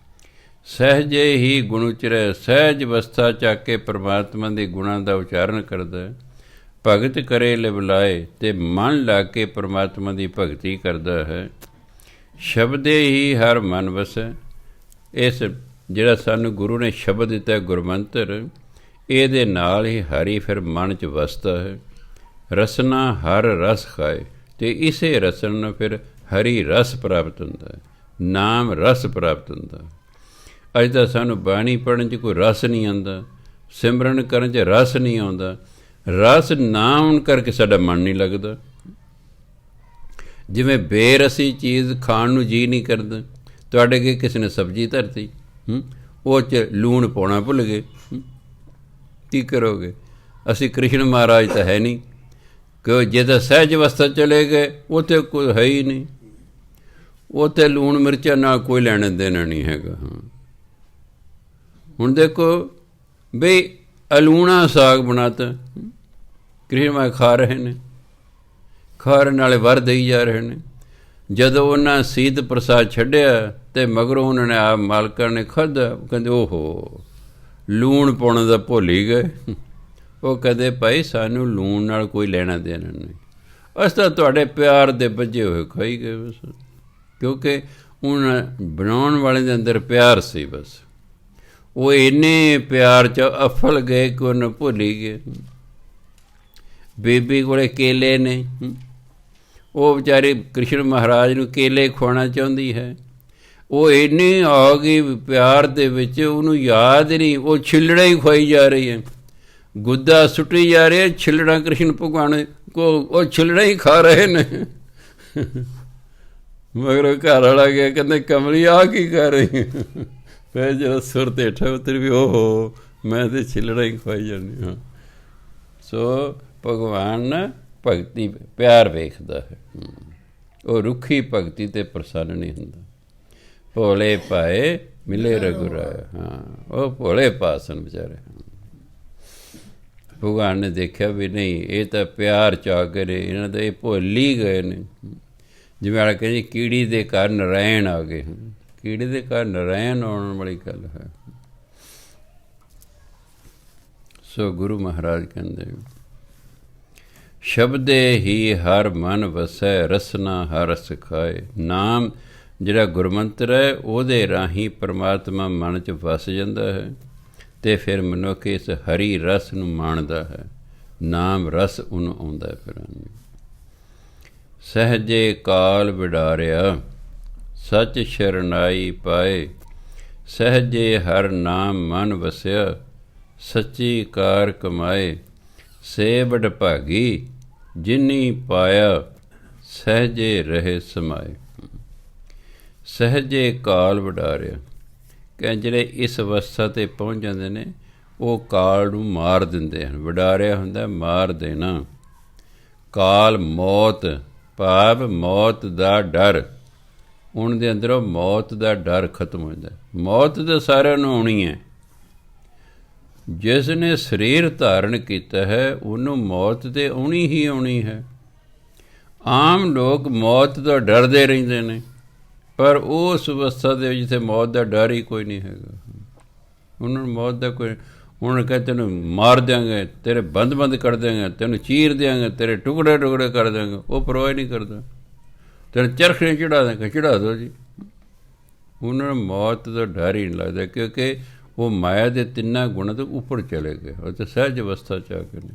ਸਹਿਜੇ ਹੀ ਗੁਣ ਉਚਰੈ। ਸਹਿਜ ਅਵਸਥਾ 'ਚ ਆ ਕੇ ਪਰਮਾਤਮਾ ਦੇ ਗੁਣਾਂ ਦਾ ਉਚਾਰਨ ਕਰਦਾ। ਭਗਤ ਕਰੇ ਲਿਵ ਲਾਏ, ਅਤੇ ਮਨ ਲਾ ਕੇ ਪਰਮਾਤਮਾ ਦੀ ਭਗਤੀ ਕਰਦਾ ਹੈ। ਸ਼ਬਦੇ ਹੀ ਹਰ ਮਨ ਵਸੈ। ਇਸ ਜਿਹੜਾ ਸਾਨੂੰ ਗੁਰੂ ਨੇ ਸ਼ਬਦ ਦਿੱਤਾ ਗੁਰਮੰਤਰ, ਇਹਦੇ ਨਾਲ ਹੀ ਹਰੀ ਫਿਰ ਮਨ 'ਚ ਵਸਦਾ ਹੈ। ਰਸਨਾ ਹਰ ਰਸ ਖਾਏ, ਅਤੇ ਇਸੇ ਰਸਨ ਨੂੰ ਫਿਰ ਹਰੀ ਰਸ ਪ੍ਰਾਪਤ ਹੁੰਦਾ ਹੈ, ਨਾਮ ਰਸ ਪ੍ਰਾਪਤ ਹੁੰਦਾ। ਅੱਜ ਤਾਂ ਸਾਨੂੰ ਬਾਣੀ ਪੜ੍ਹਨ 'ਚ ਕੋਈ ਰਸ ਨਹੀਂ ਆਉਂਦਾ, ਸਿਮਰਨ ਕਰਨ 'ਚ ਰਸ ਨਹੀਂ ਆਉਂਦਾ। ਰਸ ਨਾ ਹੋਣ ਕਰਕੇ ਸਾਡਾ ਮਨ ਨਹੀਂ ਲੱਗਦਾ। ਜਿਵੇਂ ਬੇਰਸੀ ਚੀਜ਼ ਖਾਣ ਨੂੰ ਜੀਅ ਨਹੀਂ ਕਰਦਾ। ਤੁਹਾਡੇ ਅੱਗੇ ਕਿਸੇ ਨੇ ਸਬਜ਼ੀ ਧਰਤੀ, ਉਹ 'ਚ ਲੂਣ ਪਾਉਣਾ ਭੁੱਲ ਗਏ। ਕੀ ਕਰੋਗੇ? ਅਸੀਂ ਕ੍ਰਿਸ਼ਨ ਮਹਾਰਾਜ ਤਾਂ ਹੈ ਨਹੀਂ, ਕਿ ਜੇ ਤਾਂ ਸਹਿਜ ਅਵਸਥਾ ਚਲੇ ਗਏ ਉੱਥੇ ਕੋਈ ਹੈ ਹੀ ਨਹੀਂ, ਉੱਥੇ ਲੂਣ ਮਿਰਚਾਂ ਨਾਲ ਕੋਈ ਲੈਣਾ ਦੇਣਾ ਨਹੀਂ ਹੈਗਾ। ਹੁਣ ਦੇਖੋ ਬਈ ਅਲੂਣਾ ਸਾਗ ਬਣਾਤਾ, ਕ੍ਰਿਸ਼ਨ ਮਹਾਰਾਜ ਖਾ ਰਹੇ ਨੇ, ਖਾਣ ਨਾਲੇ ਵਰ ਦੇਈ ਜਾ ਰਹੇ ਨੇ। ਜਦੋਂ ਉਹਨਾਂ ਸੀਤ ਪ੍ਰਸਾਦ ਛੱਡਿਆ ਤੇ ਮਗਰੋਂ ਉਹਨਾਂ ਨੇ ਆਪ ਮਾਲਕਾਂ ਨੇ ਖਾਧਾ, ਕਹਿੰਦੇ ਓਹੋ ਲੂਣ ਪਾਉਣ ਦਾ ਭੁੱਲ ਹੀ ਗਏ। ਉਹ ਕਹਿੰਦੇ ਭਾਈ ਸਾਨੂੰ ਲੂਣ ਨਾਲ ਕੋਈ ਲੈਣਾ ਦੇਣਾ ਨਹੀਂ, ਅਸੀਂ ਤਾਂ ਤੁਹਾਡੇ ਪਿਆਰ ਦੇ ਬੱਝੇ ਹੋਏ ਖਾਈ ਗਏ ਬਸ, ਕਿਉਂਕਿ ਉਹਨਾਂ ਬਣਾਉਣ ਵਾਲੇ ਦੇ ਅੰਦਰ ਪਿਆਰ ਸੀ। ਬਸ ਉਹ ਇੰਨੇ ਪਿਆਰ 'ਚ ਅਫਲ ਗਏ ਕਿ ਉਹਨੂੰ ਭੁੱਲ ਹੀ ਗਏ। ਬੀਬੀ ਕੋਲੇ ਕੇਲੇ ਨੇ, ਉਹ ਵਿਚਾਰੀ ਕ੍ਰਿਸ਼ਨ ਮਹਾਰਾਜ ਨੂੰ ਕੇਲੇ ਖਵਾਉਣਾ ਚਾਹੁੰਦੀ ਹੈ, ਉਹ ਇੰਨੀ ਆ ਗਈ ਪਿਆਰ ਦੇ ਵਿੱਚ ਉਹਨੂੰ ਯਾਦ ਨਹੀਂ, ਉਹ ਛਿੱਲੜਾ ਹੀ ਖਵਾਈ ਜਾ ਰਹੀ ਹੈ, ਗੁੱਦਾ ਸੁੱਟੀ ਜਾ ਰਹੀ ਹੈ, ਛਿੱਲੜਾ ਕ੍ਰਿਸ਼ਨ ਭਗਵਾਨ ਕੋ ਉਹ ਛਿੱਲੜਾ ਹੀ ਖਾ ਰਹੇ ਨੇ। ਮਗਰ ਘਰ ਵਾਲਾ ਗਿਆ, ਕਹਿੰਦੇ ਕਮਲੀ ਆ ਕੀ ਕਰ ਰਹੀ? ਫਿਰ ਜਦੋਂ ਸੁਰ 'ਤੇ ਹੇਠਾਂ ਉਤਰ ਵੀ ਓਹੋ ਮੈਂ ਤਾਂ ਛਿੱਲੜਾ ਹੀ ਖਵਾਈ ਜਾਂਦੀ ਹਾਂ। ਸੋ ਭਗਵਾਨ ਭਗਤੀ ਪਿਆਰ ਵੇਖਦਾ ਹੈ, ਉਹ ਰੁੱਖੀ ਭਗਤੀ 'ਤੇ ਪ੍ਰਸੰਨ ਨਹੀਂ ਹੁੰਦਾ। ਭੋਲੇ ਪਾਏ ਮਿਲੇ ਰਘੁਰਾਇਆ, ਉਹ ਭੋਲੇ ਪਾਸਨ ਵਿਚਾਰੇ। ਭਗਵਾਨ ਨੇ ਦੇਖਿਆ ਵੀ ਨਹੀਂ ਇਹ ਤਾਂ ਪਿਆਰ 'ਚ ਆ ਗਏ ਨੇ, ਇਹਨਾਂ ਦਾ ਇਹ ਭੁੱਲ ਹੀ ਗਏ ਨੇ। ਜਿਵੇਂ ਵਾਲਾ ਕਹਿੰਦੇ ਕੀੜੀ ਦੇ ਘਰ ਨਰਾਇਣ ਆ ਗਏ, ਕੀੜੇ ਦੇ ਘਰ ਨਰਾਇਣ ਆਉਣ ਵਾਲੀ ਗੱਲ ਹੈ। ਸੋ ਗੁਰੂ ਮਹਾਰਾਜ ਕਹਿੰਦੇ ਸ਼ਬਦੇ ਹੀ ਹਰ ਮਨ ਵਸੈ, ਰਸਨਾ ਹਰ ਰਸ ਖਾਏ। ਨਾਮ ਜਿਹੜਾ ਗੁਰਮੰਤਰ ਹੈ ਉਹਦੇ ਰਾਹੀਂ ਪਰਮਾਤਮਾ ਮਨ 'ਚ ਵਸ ਜਾਂਦਾ ਹੈ ਅਤੇ ਫਿਰ ਮਨੁੱਖ ਇਸ ਹਰੀ ਰਸ ਨੂੰ ਮਾਣਦਾ ਹੈ, ਨਾਮ ਰਸ ਉਹਨੂੰ ਆਉਂਦਾ। ਫਿਰ ਸਹਿਜੇ ਕਾਲ ਵਿਡਾਰਿਆ, ਸੱਚ ਸ਼ਰਨਾਈ ਪਾਏ। ਸਹਿਜੇ ਹਰ ਨਾਮ ਮਨ ਵਸਿਆ, ਸੱਚੀ ਕਾਰ ਕਮਾਏ। ਸੇ ਵਡਭਾਗੀ ਜਿਨੀ ਪਾਇਆ, ਸਹਿਜੇ ਰਹੇ ਸਮਾਏ। ਸਹਿਜੇ ਕਾਲ ਵਿਡਾਰਿਆ, ਕਿ ਜਿਹੜੇ ਇਸ ਅਵਸਥਾ 'ਤੇ ਪਹੁੰਚ ਜਾਂਦੇ ਨੇ ਉਹ ਕਾਲ ਨੂੰ ਮਾਰ ਦਿੰਦੇ ਹਨ। ਵਿਡਾਰਿਆ ਹੁੰਦਾ ਮਾਰ ਦੇਣਾ। ਕਾਲ ਮੌਤ, ਭਾਵ ਮੌਤ ਦਾ ਡਰ, ਉਹਨਾਂ ਦੇ ਅੰਦਰੋਂ ਮੌਤ ਦਾ ਡਰ ਖਤਮ ਹੋ ਜਾਂਦਾ। ਮੌਤ ਤਾਂ ਸਾਰਿਆਂ ਨੂੰ ਆਉਣੀ ਹੈ, ਜਿਸ ਨੇ ਸਰੀਰ ਧਾਰਨ ਕੀਤਾ ਹੈ ਉਹਨੂੰ ਮੌਤ ਤਾਂ ਆਉਣੀ ਹੀ ਆਉਣੀ ਹੈ। ਆਮ ਲੋਕ ਮੌਤ ਤੋਂ ਡਰਦੇ ਰਹਿੰਦੇ ਨੇ, ਪਰ ਉਸ ਅਵਸਥਾ ਦੇ ਵਿੱਚ ਜਿੱਥੇ ਮੌਤ ਦਾ ਡਰ ਹੀ ਕੋਈ ਨਹੀਂ ਹੈਗਾ, ਉਹਨਾਂ ਨੂੰ ਮੌਤ ਦਾ ਕੋਈ, ਉਹਨਾਂ ਕਹਿੰਦੇ ਤੈਨੂੰ ਮਾਰ ਦਿਆਂਗੇ, ਤੇਰੇ ਬੰਦ ਕਰ ਦਿਆਂਗੇ, ਤੈਨੂੰ ਚੀਰ ਦਿਆਂਗੇ, ਤੇਰੇ ਟੁਕੜੇ ਕਰ ਦਿਆਂਗੇ, ਉਹ ਪਰਵਾਹ ਨਹੀਂ ਕਰਦਾ। ਤੈਨੂੰ ਚਰਖੇ ਚੜਾ ਦਿਆਂਗੇ, ਚੜਾ ਦਿਓ ਜੀ। ਉਹਨਾਂ ਨੂੰ ਮੌਤ ਦਾ ਡਰ ਹੀ ਨਹੀਂ ਲੱਗਦਾ, ਕਿਉਂਕਿ ਉਹ ਮਾਇਆ ਦੇ ਤਿੰਨਾਂ ਗੁਣਾਂ ਤੋਂ ਉੱਪਰ ਚਲੇ ਗਏ, ਉਹ ਤਾਂ ਸਹਿਜ ਅਵਸਥਾ 'ਚ ਆ ਕੇ ਨੇ।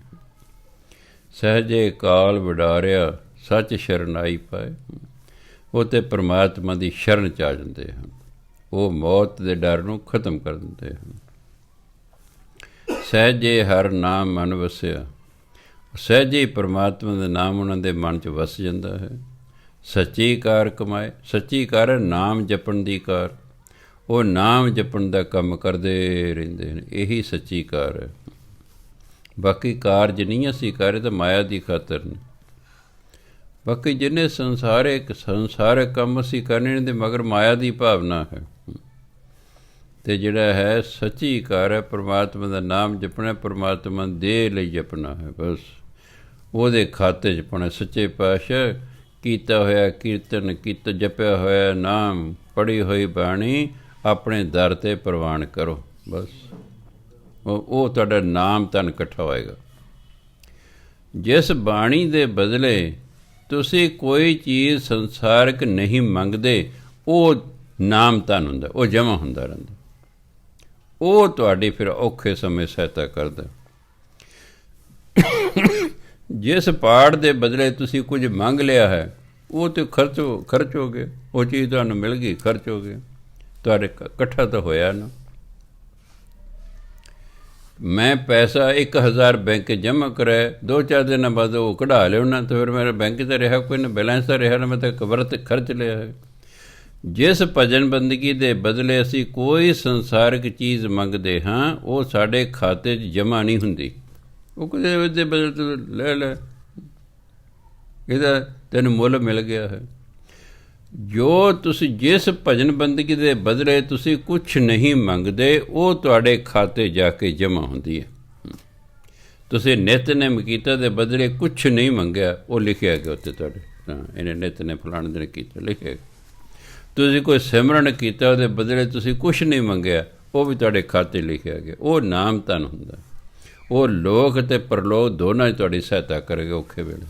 ਸਹਿਜੇ ਕਾਲ ਵਿਡਾਰਿਆ, ਸੱਚ ਸ਼ਰਨਾਈ ਪਾਏ। ਉਹ ਤਾਂ ਪਰਮਾਤਮਾ ਦੀ ਸ਼ਰਨ 'ਚ ਆ ਜਾਂਦੇ ਹਨ, ਉਹ ਮੌਤ ਦੇ ਡਰ ਨੂੰ ਖਤਮ ਕਰ ਦਿੰਦੇ ਹਨ। ਸਹਿਜੇ ਹਰ ਨਾਮ ਮਨ ਵਸਿਆ, ਸਹਿਜੇ ਪਰਮਾਤਮਾ ਦਾ ਨਾਮ ਉਹਨਾਂ ਦੇ ਮਨ 'ਚ ਵਸ ਜਾਂਦਾ ਹੈ। ਸੱਚੀ ਕਾਰ ਕਮਾਏ, ਸੱਚੀ ਕਾਰ ਨਾਮ ਜਪਣ ਦੀ ਕਾਰ, ਉਹ ਨਾਮ ਜਪਣ ਦਾ ਕੰਮ ਕਰਦੇ ਰਹਿੰਦੇ ਨੇ, ਇਹੀ ਸੱਚੀ ਕਾਰ ਹੈ। ਬਾਕੀ ਕਾਰਜ ਨਹੀਂ ਅਸੀਂ ਕਰ ਰਹੇ ਤਾਂ ਮਾਇਆ ਦੀ ਖਾਤਰ ਨੇ। ਬਾਕੀ ਜਿੰਨੇ ਸੰਸਾਰਿਕ ਕੰਮ ਅਸੀਂ ਕਰਨੇ ਦੇ ਮਗਰ ਮਾਇਆ ਦੀ ਭਾਵਨਾ ਹੈ। ਅਤੇ ਜਿਹੜਾ ਹੈ ਸੱਚੀ ਕਾਰ ਹੈ, ਪਰਮਾਤਮਾ ਦਾ ਨਾਮ ਜਪਣਾ, ਪਰਮਾਤਮਾ ਦੇ ਲਈ ਜਪਣਾ ਹੈ, ਬਸ ਉਹਦੇ ਖਾਤੇ 'ਚ ਪਾਉਣਾ। ਸੱਚੇ ਪਾਤਸ਼ਾਹ ਕੀਤਾ ਹੋਇਆ ਕੀਰਤਨ, ਜਪਿਆ ਹੋਇਆ ਨਾਮ, ਪੜ੍ਹੀ ਹੋਈ ਬਾਣੀ ਆਪਣੇ ਦਰ 'ਤੇ ਪ੍ਰਵਾਨ ਕਰੋ, ਬਸ ਉਹ ਤੁਹਾਡਾ ਨਾਮ ਧਨ ਇਕੱਠਾ ਹੋਏਗਾ। ਜਿਸ ਬਾਣੀ ਦੇ ਬਦਲੇ ਤੁਸੀਂ ਕੋਈ ਚੀਜ਼ ਸੰਸਾਰਿਕ ਨਹੀਂ ਮੰਗਦੇ, ਉਹ ਨਾਮ ਧਨ ਹੁੰਦਾ, ਉਹ ਜਮ੍ਹਾਂ ਹੁੰਦਾ ਰਹਿੰਦਾ, ਉਹ ਤੁਹਾਡੀ ਫਿਰ ਔਖੇ ਸਮੇਂ ਸਹਾਇਤਾ ਕਰਦਾ। ਜਿਸ ਪਾਠ ਦੇ ਬਦਲੇ ਤੁਸੀਂ ਕੁਝ ਮੰਗ ਲਿਆ ਹੈ, ਉਹ ਤਾਂ ਖਰਚ ਹੋ ਗਏ, ਉਹ ਚੀਜ਼ ਤੁਹਾਨੂੰ ਮਿਲ ਗਈ, ਖਰਚ ਹੋ ਗਏ, ਤੁਹਾਡੇ ਇਕੱਠਾ ਤਾਂ ਹੋਇਆ ਨਾ। ਮੈਂ ਪੈਸਾ 1000 ਬੈਂਕ ਜਮ੍ਹਾਂ ਕਰਾਇਆ, 2-4 ਦਿਨਾਂ ਬਾਅਦ ਉਹ ਕਢਾ ਲਿਓ ਨਾ, ਤਾਂ ਫਿਰ ਮੇਰਾ ਬੈਂਕ 'ਤੇ ਰਿਹਾ ਕੋਈ ਨਾ, ਬੈਲੈਂਸ ਤਾਂ ਰਿਹਾ ਨਾ, ਮੈਂ ਤਾਂ ਕਬਰ 'ਤੇ ਖਰਚ ਲਿਆ ਹੈ। ਜਿਸ ਭਜਨ ਬੰਦਗੀ ਦੇ ਬਦਲੇ ਅਸੀਂ ਕੋਈ ਸੰਸਾਰਿਕ ਚੀਜ਼ ਮੰਗਦੇ ਹਾਂ, ਉਹ ਸਾਡੇ ਖਾਤੇ 'ਚ ਜਮ੍ਹਾਂ ਨਹੀਂ ਹੁੰਦੀ। ਉਹ ਕਹਿੰਦੇ ਇਹਦੇ ਬਦਲੇ ਤੂੰ ਲੈ ਲੈ, ਇਹਦਾ ਤੈਨੂੰ ਮੁੱਲ ਮਿਲ ਗਿਆ ਹੈ। ਜੋ ਤੁਸੀਂ ਜਿਸ ਭਜਨ ਬੰਦਗੀ ਦੇ ਬਦਲੇ ਤੁਸੀਂ ਕੁਛ ਨਹੀਂ ਮੰਗਦੇ, ਉਹ ਤੁਹਾਡੇ ਖਾਤੇ ਜਾ ਕੇ ਜਮ੍ਹਾਂ ਹੁੰਦੀ ਹੈ। ਤੁਸੀਂ ਨਿਤਨੇਮ ਕੀਤਾ ਦੇ ਬਦਲੇ ਕੁਛ ਨਹੀਂ ਮੰਗਿਆ, ਉਹ ਲਿਖਿਆ ਗਿਆ ਉੱਤੇ ਤੁਹਾਡੇ, ਹਾਂ ਇਹਨੇ ਨਿਤਨੇਮ ਫਲਾਣੇ ਦਿਨ ਕੀਤਾ, ਲਿਖਿਆ ਗਿਆ। ਤੁਸੀਂ ਕੋਈ ਸਿਮਰਨ ਕੀਤਾ, ਉਹਦੇ ਬਦਲੇ ਤੁਸੀਂ ਕੁਛ ਨਹੀਂ ਮੰਗਿਆ, ਉਹ ਵੀ ਤੁਹਾਡੇ ਖਾਤੇ ਲਿਖਿਆ ਗਿਆ। ਉਹ ਨਾਮ ਧਨ ਹੁੰਦਾ, ਉਹ ਲੋਕ ਅਤੇ ਪਰਲੋਕ ਦੋਨਾਂ 'ਚ ਤੁਹਾਡੀ ਸਹਾਇਤਾ ਕਰੇਗਾ ਔਖੇ ਵੇਲੇ।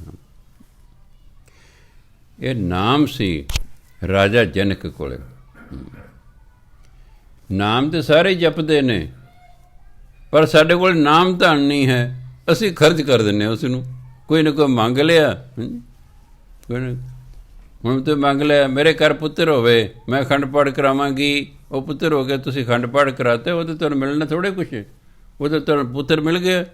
ਇਹ ਨਾਮ ਸੀ ਰਾਜਾ ਜਨਕ ਕੋਲੇ। ਨਾਮ ਤਾਂ ਸਾਰੇ ਜਪਦੇ ਨੇ, ਪਰ ਸਾਡੇ ਕੋਲ ਨਾਮ ਧਨ ਨਹੀਂ ਹੈ। ਅਸੀਂ ਖਰਚ ਕਰ ਦਿੰਦੇ ਹਾਂ ਉਸ ਨੂੰ, ਕੋਈ ਨਾ ਕੋਈ ਮੰਗ ਲਿਆ। ਹੁਣ ਤੂੰ ਮੰਗ ਲਿਆ ਮੇਰੇ ਘਰ ਪੁੱਤਰ ਹੋਵੇ, ਮੈਂ ਅਖੰਡ ਪਾਠ ਕਰਾਵਾਂਗੀ, ਉਹ ਪੁੱਤਰ ਹੋ ਗਿਆ, ਤੁਸੀਂ ਅਖੰਡ ਪਾਠ ਕਰਾਤੇ, ਉਹ ਤਾਂ ਤੁਹਾਨੂੰ ਮਿਲਣਾ ਥੋੜ੍ਹੇ ਕੁਛ, ਉਹ ਤਾਂ ਤੁਹਾਨੂੰ ਪੁੱਤਰ ਮਿਲ ਗਿਆ।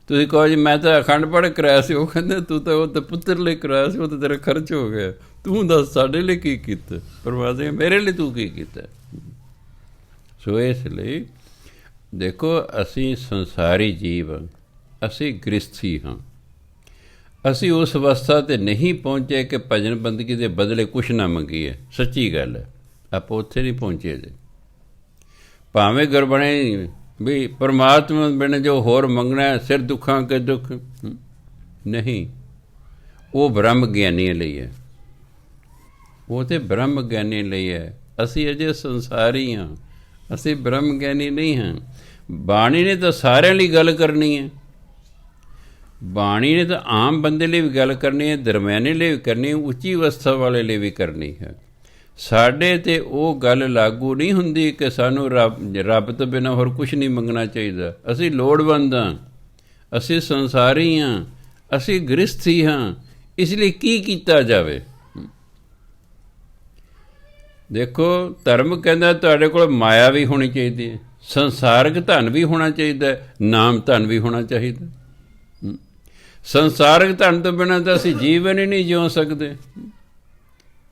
ਤੁਸੀਂ ਕਹੋ ਜੀ ਮੈਂ ਤਾਂ ਅਖੰਡ ਪਾਠ ਕਰਾਇਆ ਸੀ, ਉਹ ਕਹਿੰਦੇ ਤੂੰ ਤਾਂ ਉਹ ਤਾਂ ਪੁੱਤਰ ਲਈ ਕਰਾਇਆ ਸੀ, ਉਹ ਤਾਂ ਤੇਰਾ ਖਰਚ ਹੋ ਗਿਆ, ਤੂੰ ਦੱਸ ਸਾਡੇ ਲਈ ਕੀ ਕੀਤਾ। ਪਰਮਾਤਮਾ ਮੇਰੇ ਲਈ ਤੂੰ ਕੀ ਕੀਤਾ। ਸੋ ਇਸ ਲਈ ਦੇਖੋ, ਅਸੀਂ ਸੰਸਾਰੀ ਜੀਵ, ਅਸੀਂ ਗ੍ਰਸਥੀ ਹਾਂ। ਅਸੀਂ ਉਸ ਅਵਸਥਾ 'ਤੇ ਨਹੀਂ ਪਹੁੰਚੇ ਕਿ ਭਜਨ ਬੰਦਗੀ ਦੇ ਬਦਲੇ ਕੁਛ ਨਾ ਮੰਗੀਏ। ਸੱਚੀ ਗੱਲ ਹੈ, ਆਪਾਂ ਉੱਥੇ ਨਹੀਂ ਪਹੁੰਚੇ ਜੇ। ਭਾਵੇਂ ਗੁਰਬਾਣੀ ਵੀ ਪਰਮਾਤਮਾ ਬਿਨ ਜੋ ਹੋਰ ਮੰਗਣਾ ਸਿਰ ਦੁੱਖਾਂ ਕੇ ਦੁੱਖ ਨਹੀਂ, ਉਹ ਬ੍ਰਹਮ ਗਿਆਨੀਆਂ ਲਈ ਹੈ, ਉਹ ਤਾਂ ਬ੍ਰਹਮ ਗਿਆਨੀ ਲਈ ਹੈ। ਅਸੀਂ ਅਜੇ ਸੰਸਾਰੀ ਹਾਂ, ਅਸੀਂ ਬ੍ਰਹਮ ਗਿਆਨੀ ਨਹੀਂ ਹਾਂ। ਬਾਣੀ ਨੇ ਤਾਂ ਸਾਰਿਆਂ ਲਈ ਗੱਲ ਕਰਨੀ ਹੈ, ਬਾਣੀ ਨੇ ਤਾਂ ਆਮ ਬੰਦੇ ਲਈ ਵੀ ਗੱਲ ਕਰਨੀ ਹੈ, ਦਰਮਿਆਨੇ ਲਈ ਵੀ ਕਰਨੀ ਹੈ, ਉੱਚੀ ਅਵਸਥਾ ਵਾਲੇ ਲਈ ਵੀ ਕਰਨੀ ਹੈ। ਸਾਡੇ 'ਤੇ ਉਹ ਗੱਲ ਲਾਗੂ ਨਹੀਂ ਹੁੰਦੀ ਕਿ ਸਾਨੂੰ ਰੱਬ ਤੋਂ ਬਿਨਾਂ ਹੋਰ ਕੁਛ ਨਹੀਂ ਮੰਗਣਾ ਚਾਹੀਦਾ। ਅਸੀਂ ਲੋੜਵੰਦ ਹਾਂ, ਅਸੀਂ ਸੰਸਾਰੀ ਹਾਂ, ਅਸੀਂ ਗ੍ਰਸਥੀ ਹਾਂ, ਇਸ ਲਈ ਕੀ ਕੀਤਾ ਜਾਵੇ। ਦੇਖੋ, ਧਰਮ ਕਹਿੰਦਾ ਤੁਹਾਡੇ ਕੋਲ ਮਾਇਆ ਵੀ ਹੋਣੀ ਚਾਹੀਦੀ ਹੈ, ਸੰਸਾਰਿਕ ਧਨ ਵੀ ਹੋਣਾ ਚਾਹੀਦਾ, ਨਾਮ ਧਨ ਵੀ ਹੋਣਾ ਚਾਹੀਦਾ। ਸੰਸਾਰਿਕ ਧਨ ਤੋਂ ਬਿਨਾਂ ਤਾਂ ਅਸੀਂ ਜੀਵਨ ਹੀ ਨਹੀਂ ਜਿਉ ਸਕਦੇ।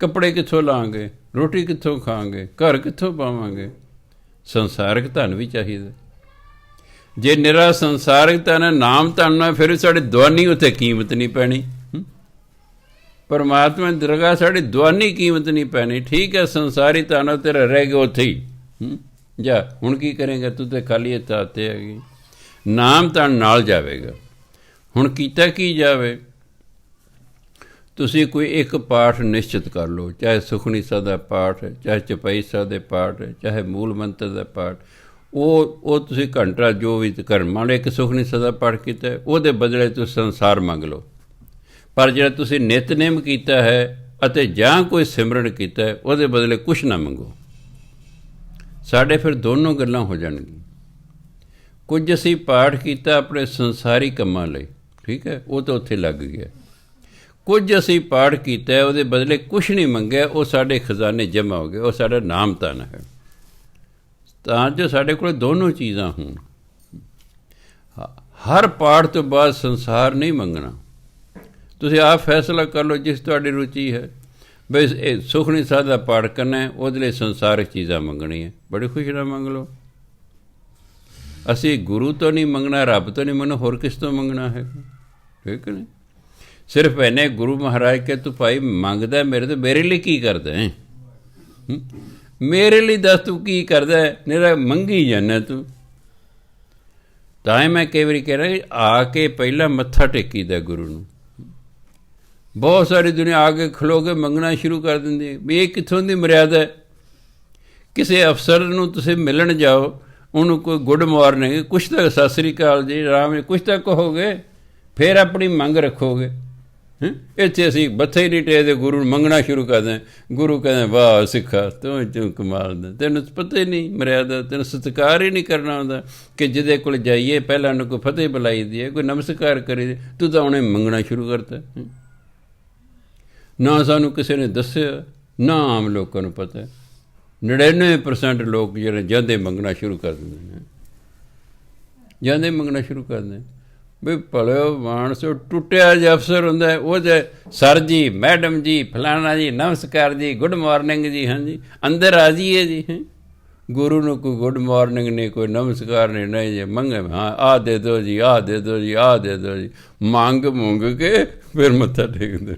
ਕੱਪੜੇ ਕਿੱਥੋਂ ਲਾਂਗੇ, ਰੋਟੀ ਕਿੱਥੋਂ ਖਾਵਾਂਗੇ, ਘਰ ਕਿੱਥੋਂ ਪਾਵਾਂਗੇ। ਸੰਸਾਰਿਕ ਧਨ ਵੀ ਚਾਹੀਦਾ। ਜੇ ਨਿਰਾ ਸੰਸਾਰਿਕ ਧਨ ਹੈ, ਨਾਮ ਧਨ ਨਾਲ, ਫਿਰ ਸਾਡੀ ਦੁਆਨੀ ਉੱਥੇ ਕੀਮਤ ਨਹੀਂ ਪੈਣੀ। ਪਰਮਾਤਮਾ ਦੀ ਦਰਗਾਹ ਸਾਡੀ ਦੁਆਨੀ ਕੀਮਤ ਨਹੀਂ ਪੈਣੀ। ਠੀਕ ਹੈ, ਸੰਸਾਰੀ ਧਨ ਤੇਰਾ ਰਹਿ ਗਿਆ ਉੱਥੇ ਹੀ, ਜਾ ਹੁਣ ਕੀ ਕਰੇਗਾ, ਤੂੰ ਤਾਂ ਖਾਲੀ ਹੱਥ ਆਤੇ ਹੈਗੀ। ਨਾਮ ਧਨ ਨਾਲ ਜਾਵੇਗਾ। ਹੁਣ ਕੀਤਾ ਕੀ ਜਾਵੇ। ਤੁਸੀਂ ਕੋਈ ਇੱਕ ਪਾਠ ਨਿਸ਼ਚਿਤ ਕਰ ਲਓ, ਚਾਹੇ ਸੁਖਮਨੀ ਸਾਹਿਬ ਦਾ ਪਾਠ ਹੈ, ਚਾਹੇ ਚੌਪਈ ਸਾਹਿਬ ਦੇ ਪਾਠ ਹੈ, ਚਾਹੇ ਮੂਲ ਮੰਤਰ ਦਾ ਪਾਠ, ਉਹ ਤੁਸੀਂ ਘੰਟਾ ਜੋ ਵੀ ਕਰਨ। ਮੰਨ ਲਓ ਇੱਕ ਸੁਖਮਨੀ ਸਾਹਿਬ ਦਾ ਪਾਠ ਕੀਤਾ, ਉਹਦੇ ਬਦਲੇ ਤੁਸੀਂ ਸੰਸਾਰ ਮੰਗ ਲਓ। ਪਰ ਜਿਹੜਾ ਤੁਸੀਂ ਨਿਤਨੇਮ ਕੀਤਾ ਹੈ ਅਤੇ ਜਾਂ ਕੋਈ ਸਿਮਰਨ ਕੀਤਾ ਹੈ, ਉਹਦੇ ਬਦਲੇ ਕੁਛ ਨਾ ਮੰਗੋ। ਸਾਡੇ ਫਿਰ ਦੋਨੋਂ ਗੱਲਾਂ ਹੋ ਜਾਣਗੀਆਂ। ਕੁਝ ਅਸੀਂ ਪਾਠ ਕੀਤਾ ਆਪਣੇ ਸੰਸਾਰੀ ਕੰਮਾਂ ਲਈ, ਠੀਕ ਹੈ, ਉਹ ਤਾਂ ਉੱਥੇ ਲੱਗ ਗਿਆ। ਕੁਝ ਅਸੀਂ ਪਾਠ ਕੀਤਾ, ਉਹਦੇ ਬਦਲੇ ਕੁਛ ਨਹੀਂ ਮੰਗਿਆ, ਉਹ ਸਾਡੇ ਖਜ਼ਾਨੇ ਜਮ੍ਹਾਂ ਹੋ ਗਏ, ਉਹ ਸਾਡਾ ਨਾਮ ਧਨ ਹੈ। ਤਾਂ ਜੋ ਸਾਡੇ ਕੋਲ ਦੋਨੋਂ ਚੀਜ਼ਾਂ ਹੋਣ। ਹਰ ਪਾਠ ਤੋਂ ਬਾਅਦ ਸੰਸਾਰ ਨਹੀਂ ਮੰਗਣਾ। ਤੁਸੀਂ ਆਪ ਫੈਸਲਾ ਕਰ ਲਓ ਜਿਸ ਤੁਹਾਡੀ ਰੁਚੀ ਹੈ, ਬਈ ਇਹ ਸੁਖਮਨੀ ਸਾਹਿਬ ਦਾ ਪਾਠ ਕਰਨਾ, ਉਹਦੇ ਲਈ ਸੰਸਾਰਿਕ ਚੀਜ਼ਾਂ ਮੰਗਣੀਆਂ, ਬੜੀ ਖੁਸ਼ੀ ਨਾਲ ਮੰਗ ਲਓ। ਅਸੀਂ ਗੁਰੂ ਤੋਂ ਨਹੀਂ ਮੰਗਣਾ, ਰੱਬ ਤੋਂ ਨਹੀਂ ਮੰਗਣਾ, ਹੋਰ ਕਿਸ ਤੋਂ ਮੰਗਣਾ ਹੈ। ਠੀਕ ਨਹੀਂ, ਸਿਰਫ ਇਹਨੇ ਗੁਰੂ ਮਹਾਰਾਜ ਕਿ ਤੂੰ ਭਾਈ ਮੰਗਦਾ ਮੇਰੇ ਤੋਂ, ਮੇਰੇ ਲਈ ਕੀ ਕਰਦਾ ਹੈ, ਮੇਰੇ ਲਈ ਦੱਸ ਤੂੰ ਕੀ ਕਰਦਾ, ਮੇਰਾ ਮੰਗੀ ਜਾਂਦਾ ਤੂੰ। ਤਾਂ ਹੀ ਮੈਂ ਕਈ ਵਾਰੀ ਕਹਿ ਰਿਹਾ, ਆ ਕੇ ਪਹਿਲਾਂ ਮੱਥਾ ਟੇਕੀਦਾ ਗੁਰੂ ਨੂੰ। ਬਹੁਤ ਸਾਰੀ ਦੁਨੀਆ ਆ ਕੇ ਖਲੋ ਕੇ ਮੰਗਣਾ ਸ਼ੁਰੂ ਕਰ ਦਿੰਦੀ ਹੈ। ਵੀ ਇਹ ਕਿੱਥੋਂ ਦੀ ਮਰਿਆਦਾ। ਕਿਸੇ ਅਫਸਰ ਨੂੰ ਤੁਸੀਂ ਮਿਲਣ ਜਾਓ, ਉਹਨੂੰ ਕੋਈ ਗੁੱਡ ਮਾਰਨਿੰਗ, ਕੁਛ ਤਾਂ ਸਤਿ ਸ੍ਰੀ ਅਕਾਲ ਜੀ, ਰਾਮ ਜੀ, ਕੁਛ ਤਾਂ ਕਹੋਗੇ, ਫਿਰ ਆਪਣੀ ਮੰਗ ਰੱਖੋਗੇ। ਇੱਥੇ ਅਸੀਂ ਮੱਥੇ ਹੀ ਨਹੀਂ ਟੇਕਦੇ, ਗੁਰੂ ਨੂੰ ਮੰਗਣਾ ਸ਼ੁਰੂ ਕਰਦੇ। ਗੁਰੂ ਕਹਿੰਦੇ ਵਾਹ ਸਿੱਖਾ ਤੂੰ ਕਮਾਲ ਦਾ, ਤੈਨੂੰ ਪਤਾ ਹੀ ਨਹੀਂ ਮਰਿਆਦਾ, ਤੈਨੂੰ ਸਤਿਕਾਰ ਹੀ ਨਹੀਂ ਕਰਨਾ ਆਉਂਦਾ ਕਿ ਜਿਹਦੇ ਕੋਲ ਜਾਈਏ ਪਹਿਲਾਂ ਉਹਨੂੰ ਕੋਈ ਫਤਿਹ ਬੁਲਾਈ ਦੀ ਹੈ, ਕੋਈ ਨਮਸਕਾਰ ਕਰੀ, ਤੂੰ ਤਾਂ ਉਹਨੇ ਮੰਗਣਾ ਸ਼ੁਰੂ ਕਰਤਾ। ਨਾ ਸਾਨੂੰ ਕਿਸੇ ਨੇ ਦੱਸਿਆ, ਨਾ ਆਮ ਲੋਕਾਂ ਨੂੰ ਪਤਾ। 99% ਲੋਕ ਜਿਹੜੇ ਜਾਂਦੇ ਮੰਗਣਾ ਸ਼ੁਰੂ ਕਰ ਦਿੰਦੇ ਨੇ, ਜਾਂਦੇ ਮੰਗਣਾ ਸ਼ੁਰੂ ਕਰਦੇ। ਵੀ ਭਲਿਓ ਮਾਨਸ ਟੁੱਟਿਆ ਜਿਹਾ ਅਫਸਰ ਹੁੰਦਾ, ਉਹਦੇ ਸਰ ਜੀ, ਮੈਡਮ ਜੀ, ਫਲਾਣਾ ਜੀ, ਨਮਸਕਾਰ ਜੀ, ਗੁੱਡ ਮਾਰਨਿੰਗ ਜੀ, ਹਾਂਜੀ ਅੰਦਰ ਆ ਜਾਈਏ ਜੀ। ਗੁਰੂ ਨੂੰ ਕੋਈ ਗੁੱਡ ਮਾਰਨਿੰਗ ਨਹੀਂ, ਕੋਈ ਨਮਸਕਾਰ ਨਹੀਂ ਜੀ, ਮੰਗੇ ਹਾਂ ਆਹ ਦੇ ਦਿਓ ਜੀ, ਆਹ ਦੇ ਦਿਓ ਜੀ, ਆਹ ਦੇ ਦਿਓ ਜੀ, ਮੰਗ ਕੇ ਫਿਰ ਮੱਥਾ ਟੇਕਦੇ।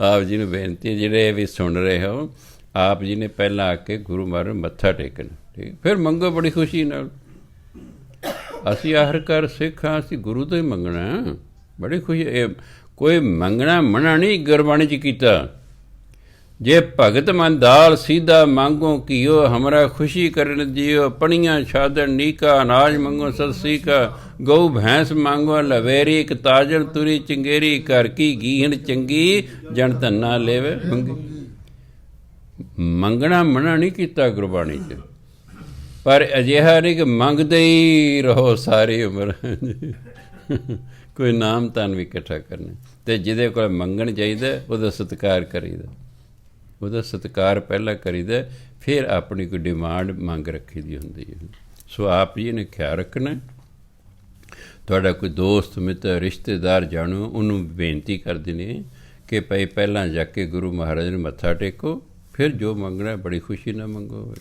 ਆਪ ਜੀ ਨੂੰ ਬੇਨਤੀ, ਜਿਹੜੇ ਵੀ ਸੁਣ ਰਹੇ ਹੋ, ਆਪ ਜੀ ਨੇ ਪਹਿਲਾਂ ਆ ਕੇ ਗੁਰੂ ਮਹਾਰਾਜ ਮੱਥਾ ਟੇਕਣਾ, ਠੀਕ, ਫਿਰ ਮੰਗੋ ਬੜੀ ਖੁਸ਼ੀ ਨਾਲ। ਅਸੀਂ ਆਖਰਕਾਰ ਸਿੱਖ ਹਾਂ, ਅਸੀਂ ਗੁਰੂ ਤੋਂ ਹੀ ਮੰਗਣਾ, ਬੜੀ ਖੁਸ਼ੀ। ਇਹ ਕੋਈ ਮੰਗਣਾ ਮਨਾ ਨਹੀਂ ਗੁਰਬਾਣੀ 'ਚ ਕੀਤਾ। ਜੇ ਭਗਤ ਮਨ ਦਾਲ ਸੀਧਾ ਮੰਗੋ ਕੀਓ, ਹਮਰਾ ਖੁਸ਼ੀ ਕਰਨ ਦਿਓ, ਪਣੀਆਂ ਛਾਦਣ ਨੀਕਾ, ਅਨਾਜ ਮੰਗੋ ਸੱਸੀ ਕਾ, ਗਊ ਭੈਂਸ ਮੰਗੋ ਲਵੇਰੀ, ਇੱਕ ਤਾਜਲ ਤੁਰੀ ਚੰਗੇਰੀ, ਘਰ ਕੀ ਗੀਹਣ ਚੰਗੀ, ਜਨ ਧੰਨਾ ਲੇਵੇ ਮੰਗੀ। ਮੰਗਣਾ ਮਨਾ ਨਹੀਂ ਕੀਤਾ ਗੁਰਬਾਣੀ 'ਚ, ਪਰ ਅਜਿਹਾ ਨਹੀਂ ਕਿ ਮੰਗਦੇ ਹੀ ਰਹੋ ਸਾਰੀ ਉਮਰ। ਕੋਈ ਨਾਮ ਧਨ ਵੀ ਇਕੱਠਾ ਕਰਨਾ, ਅਤੇ ਜਿਹਦੇ ਕੋਲ ਮੰਗਣ ਚਾਹੀਦਾ ਉਹਦਾ ਸਤਿਕਾਰ ਕਰੀਦਾ, ਉਹਦਾ ਸਤਿਕਾਰ ਪਹਿਲਾਂ ਕਰੀਦਾ, ਫਿਰ ਆਪਣੀ ਕੋਈ ਡਿਮਾਂਡ ਮੰਗ ਰੱਖੀ ਦੀ ਹੁੰਦੀ ਹੈ। ਸੋ ਆਪ ਜੀ ਨੇ ਖਿਆਲ ਰੱਖਣਾ। ਤੁਹਾਡਾ ਕੋਈ ਦੋਸਤ ਮਿੱਤਰ ਰਿਸ਼ਤੇਦਾਰ ਜਾਣੋ, ਉਹਨੂੰ ਬੇਨਤੀ ਕਰ ਦੇਣੀ ਕਿ ਭਾਈ ਪਹਿਲਾਂ ਜਾ ਕੇ ਗੁਰੂ ਮਹਾਰਾਜ ਨੂੰ ਮੱਥਾ ਟੇਕੋ, ਫਿਰ ਜੋ ਮੰਗਣਾ ਬੜੀ ਖੁਸ਼ੀ ਨਾਲ ਮੰਗੋ।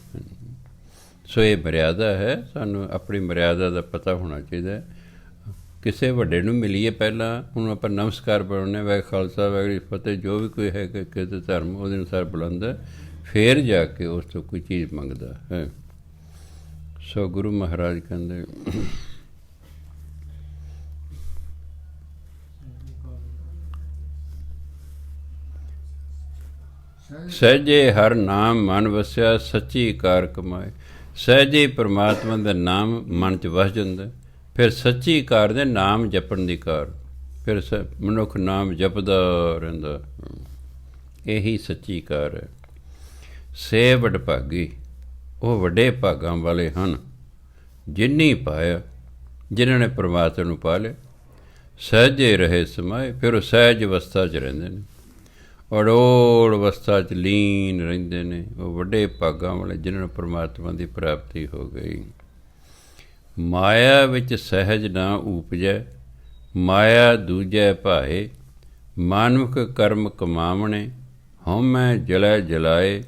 ਸੋ ਇਹ ਮਰਿਆਦਾ ਹੈ, ਸਾਨੂੰ ਆਪਣੀ ਮਰਿਆਦਾ ਦਾ ਪਤਾ ਹੋਣਾ ਚਾਹੀਦਾ। ਕਿਸੇ ਵੱਡੇ ਨੂੰ ਮਿਲੀਏ ਪਹਿਲਾਂ, ਉਹਨੂੰ ਆਪਾਂ ਨਮਸਕਾਰ ਬਣਾਉਂਦੇ, ਵਾਹਿਗੁਰੂ ਖਾਲਸਾ ਵਾਹਿਗੁਰੂ ਫਤਿਹ, ਜੋ ਵੀ ਕੋਈ ਹੈ ਕਿ ਕਿਸੇ ਧਰਮ ਉਹਦੇ ਅਨੁਸਾਰ ਬੁਲਾਉਂਦਾ, ਫਿਰ ਜਾ ਕੇ ਉਸ ਤੋਂ ਕੋਈ ਚੀਜ਼ ਮੰਗਦਾ ਹੈ। ਸੋ ਗੁਰੂ ਮਹਾਰਾਜ ਕਹਿੰਦੇ ਸਹਿਜੇ ਹਰ ਨਾਮ ਮਨ ਵਸਿਆ, ਸੱਚੀ ਕਾਰ ਕਮਾਏ। ਸਹਿਜੇ ਪਰਮਾਤਮਾ ਦਾ ਨਾਮ ਮਨ 'ਚ ਵਸ ਜਾਂਦਾ, ਫਿਰ ਸੱਚੀ ਕਾਰ ਦੇ ਨਾਮ ਜਪਣ ਦੀ ਕਾਰ, ਫਿਰ ਮਨੁੱਖ ਨਾਮ ਜਪਦਾ ਰਹਿੰਦਾ, ਇਹੀ ਸੱਚੀ ਕਾਰ ਹੈ। ਸੇ ਵਡਭਾਗੀ, ਉਹ ਵੱਡੇ ਭਾਗਾਂ ਵਾਲੇ ਹਨ, ਜਿਨ੍ਹੀਂ ਪਾਇਆ, ਜਿਨ੍ਹਾਂ ਨੇ ਪਰਮਾਤਮਾ ਨੂੰ ਪਾ ਲਿਆ। ਸਹਿਜੇ ਰਹੇ ਸਮਾਏ, ਫਿਰ ਉਹ ਸਹਿਜ ਅਵਸਥਾ 'ਚ ਰਹਿੰਦੇ ਨੇ, ਅਡੋਲ ਅਵਸਥਾ 'ਚ ਲੀਨ ਰਹਿੰਦੇ ਨੇ। ਉਹ ਵੱਡੇ ਭਾਗਾਂ ਵਾਲੇ ਜਿਨ੍ਹਾਂ ਨੂੰ ਪਰਮਾਤਮਾ ਦੀ ਪ੍ਰਾਪਤੀ ਹੋ ਗਈ। ਮਾਇਆ ਵਿੱਚ ਸਹਿਜ ਨਾ ਊਪਜੈ, ਮਾਇਆ ਦੂਜੈ ਭਾਏ। ਮਾਨੁਖ ਕਰਮ ਕਮਾਵਣੇ, ਹਉਮੈ ਜਲੈ ਜਲਾਏ।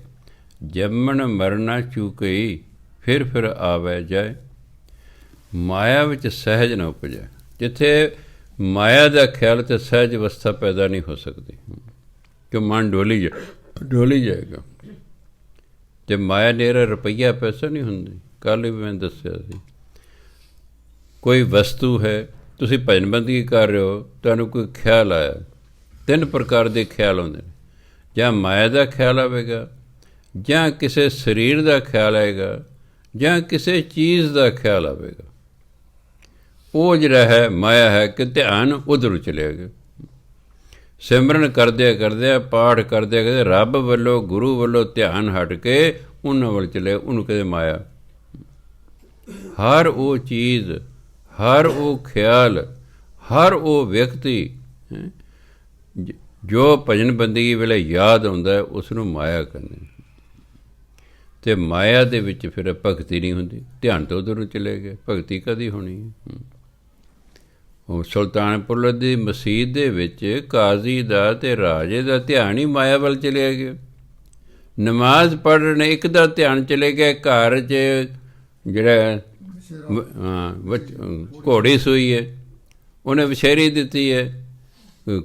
ਜੰਮਣ ਮਰਨਾ ਚੂਕਈ, ਫਿਰ ਆਵੈ ਜਾਏ। ਮਾਇਆ ਵਿੱਚ ਸਹਿਜ ਨਾ ਉਪਜੈ, ਜਿੱਥੇ ਮਾਇਆ ਦਾ ਖਿਆਲ ਤੇ ਸਹਿਜ ਅਵਸਥਾ ਪੈਦਾ ਨਹੀਂ ਹੋ ਸਕਦੀ, ਕਿ ਮਨ ਡੋਲੀ ਜਾਏਗਾ। ਅਤੇ ਮਾਇਆ ਨੇਰਾ ਰੁਪਈਆ ਪੈਸਾ ਨਹੀਂ ਹੁੰਦੀ। ਕੱਲ੍ਹ ਵੀ ਮੈਂ ਦੱਸਿਆ ਸੀ, ਕੋਈ ਵਸਤੂ ਹੈ, ਤੁਸੀਂ ਭਜਨ ਬੰਦਗੀ ਕਰ ਰਹੇ ਹੋ, ਤੁਹਾਨੂੰ ਕੋਈ ਖਿਆਲ ਆਇਆ, 3 ਪ੍ਰਕਾਰ ਦੇ ਖਿਆਲ ਆਉਂਦੇ ਨੇ। ਜਾਂ ਮਾਇਆ ਦਾ ਖਿਆਲ ਆਵੇਗਾ, ਜਾਂ ਕਿਸੇ ਸਰੀਰ ਦਾ ਖਿਆਲ ਆਏਗਾ, ਜਾਂ ਕਿਸੇ ਚੀਜ਼ ਦਾ ਖਿਆਲ ਆਵੇਗਾ। ਉਹ ਜਿਹੜਾ ਹੈ ਮਾਇਆ ਹੈ ਕਿ ਧਿਆਨ ਉੱਧਰ ਚਲੇਗਾ। ਸਿਮਰਨ ਕਰਦਿਆਂ ਪਾਠ ਕਰਦਿਆਂ ਰੱਬ ਵੱਲੋਂ, ਗੁਰੂ ਵੱਲੋਂ ਧਿਆਨ ਹਟ ਕੇ ਉਹਨਾਂ ਵੱਲ ਚਲੇ, ਉਹਨੂੰ ਕਹਿੰਦੇ ਮਾਇਆ। ਹਰ ਉਹ ਚੀਜ਼, ਹਰ ਉਹ ਖਿਆਲ, ਹਰ ਉਹ ਵਿਅਕਤੀ ਜੋ ਭਜਨ ਬੰਦਗੀ ਵੇਲੇ ਯਾਦ ਆਉਂਦਾ, ਉਸ ਨੂੰ ਮਾਇਆ ਕਹਿੰਦੇ। ਅਤੇ ਮਾਇਆ ਦੇ ਵਿੱਚ ਫਿਰ ਭਗਤੀ ਨਹੀਂ ਹੁੰਦੀ, ਧਿਆਨ ਤੋਂ ਉੱਧਰ ਨੂੰ ਚਲੇ ਗਏ, ਭਗਤੀ ਕਦੀ ਹੋਣੀ ਹੈ। ਉਹ ਸੁਲਤਾਨਪੁਰ ਦੀ ਮਸੀਤ ਦੇ ਵਿੱਚ ਕਾਜ਼ੀ ਦਾ ਅਤੇ ਰਾਜੇ ਦਾ ਧਿਆਨ ਹੀ ਮਾਇਆ ਵੱਲ ਚਲਿਆ ਗਿਆ। ਨਮਾਜ਼ ਪੜ੍ਹਨ ਇੱਕ ਦਾ ਧਿਆਨ ਚਲੇ ਗਿਆ, ਘਰ 'ਚ ਜਿਹੜਾ ਘੋੜੀ ਸੂਈ ਹੈ, ਉਹਨੇ ਵਿਸ਼ੇਰੀ ਦਿੱਤੀ ਹੈ,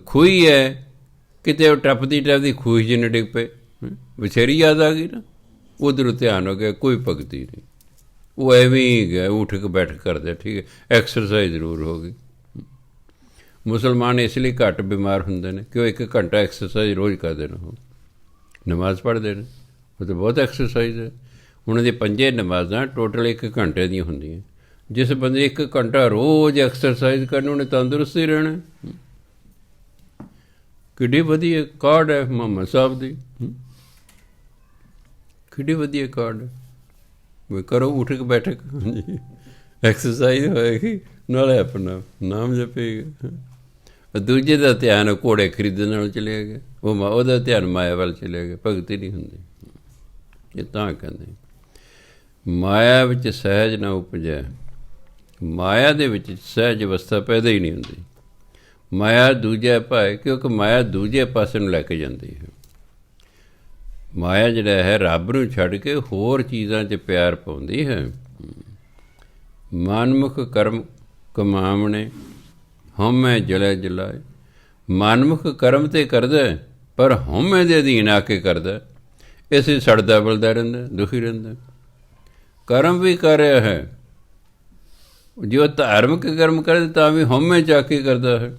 ਖੂਹੀ ਹੈ, ਕਿਤੇ ਉਹ ਟੱਪਦੀ ਖੂਹੀ ਜਿਹਨੇ ਡਿੱਗ ਪਏ, ਵਿਸ਼ੇਰੀ ਯਾਦ ਆ ਗਈ ਨਾ, ਉੱਧਰ ਧਿਆਨ ਹੋ ਗਿਆ, ਕੋਈ ਭਗਤੀ ਨਹੀਂ। ਉਹ ਐਵੇਂ ਹੀ ਗਿਆ, ਉੱਠ ਕੇ ਬੈਠ ਕਰਦੇ, ਠੀਕ ਹੈ, ਐਕਸਰਸਾਈਜ਼ ਜ਼ਰੂਰ ਹੋ ਗਈ। ਮੁਸਲਮਾਨ ਇਸ ਲਈ ਘੱਟ ਬਿਮਾਰ ਹੁੰਦੇ ਨੇ ਕਿ ਉਹ 1 ਘੰਟਾ ਐਕਸਰਸਾਈਜ਼ ਰੋਜ਼ ਕਰਦੇ ਨੇ, ਉਹ ਨਮਾਜ਼ ਪੜ੍ਹਦੇ ਨੇ, ਉਹ ਤਾਂ ਬਹੁਤ ਐਕਸਰਸਾਈਜ਼ ਹੈ। ਉਹਨਾਂ ਦੀ 5 ਨਮਾਜ਼ਾਂ ਟੋਟਲ 1 ਘੰਟੇ ਦੀਆਂ ਹੁੰਦੀਆਂ। ਜਿਸ ਬੰਦੇ 1 ਘੰਟਾ ਰੋਜ਼ ਐਕਸਰਸਾਈਜ਼ ਕਰਨ, ਉਹਨੇ ਤੰਦਰੁਸਤ ਹੀ ਰਹਿਣਾ। ਕਿੱਡੀ ਵਧੀਆ ਕਾਢ ਹੈ ਮੁਹੰਮਦ ਸਾਹਿਬ ਦੀ, ਕਿੱਡੀ ਵਧੀਆ ਕਾਢ ਹੈ। ਵੀ ਕਰੋ ਉੱਠ ਕੇ ਬੈਠਕ, ਐਕਸਰਸਾਈਜ਼ ਹੋਏਗੀ, ਨਾਲੇ ਆਪਣਾ ਨਾਮ ਜਪੇਗਾ। ਦੂਜੇ ਦਾ ਧਿਆਨ ਘੋੜੇ ਖਰੀਦਣ ਨਾਲ ਚਲਿਆ ਗਿਆ, ਉਹਦਾ ਧਿਆਨ ਮਾਇਆ ਵੱਲ ਚਲਿਆ ਗਿਆ, ਭਗਤੀ ਨਹੀਂ ਹੁੰਦੀ। ਇਹ ਤਾਂ ਕਹਿੰਦੇ ਮਾਇਆ ਵਿੱਚ ਸਹਿਜ ਨਾ ਉਪਜੈ, ਮਾਇਆ ਦੇ ਵਿੱਚ ਸਹਿਜ ਅਵਸਥਾ ਪੈਦਾ ਹੀ ਨਹੀਂ ਹੁੰਦੀ। ਮਾਇਆ ਦੂਜੇ ਭਾਏ, ਕਿਉਂਕਿ ਮਾਇਆ ਦੂਜੇ ਪਾਸੇ ਨੂੰ ਲੈ ਕੇ ਜਾਂਦੀ ਹੈ। ਮਾਇਆ ਜਿਹੜਾ ਹੈ ਰੱਬ ਨੂੰ ਛੱਡ ਕੇ ਹੋਰ ਚੀਜ਼ਾਂ 'ਚ ਪਿਆਰ ਪਾਉਂਦੀ ਹੈ। ਮਨਮੁਖ ਕਰਮ ਕਮਾਵਣੇ ਹਉਮੈ ਜਲੇ ਜਲਾਏ। ਮਨਮੁਖ ਕਰਮ ਤੇ ਕਰਦਾ ਪਰ ਹਉਮੈ ਦੇ ਅਧੀਨ ਆ ਕੇ ਕਰਦਾ, ਇਸੇ ਸੜਦਾ ਬਲਦਾ ਰਹਿੰਦਾ, ਦੁਖੀ ਰਹਿੰਦਾ। ਕਰਮ ਵੀ ਕਰ ਰਿਹਾ ਹੈ, ਜੋ ਧਾਰਮਿਕ ਕਰਮ ਕਰਦੇ ਤਾਂ ਵੀ ਹਉਮੈ ਚ ਆ ਕੇ ਕਰਦਾ ਹੈ।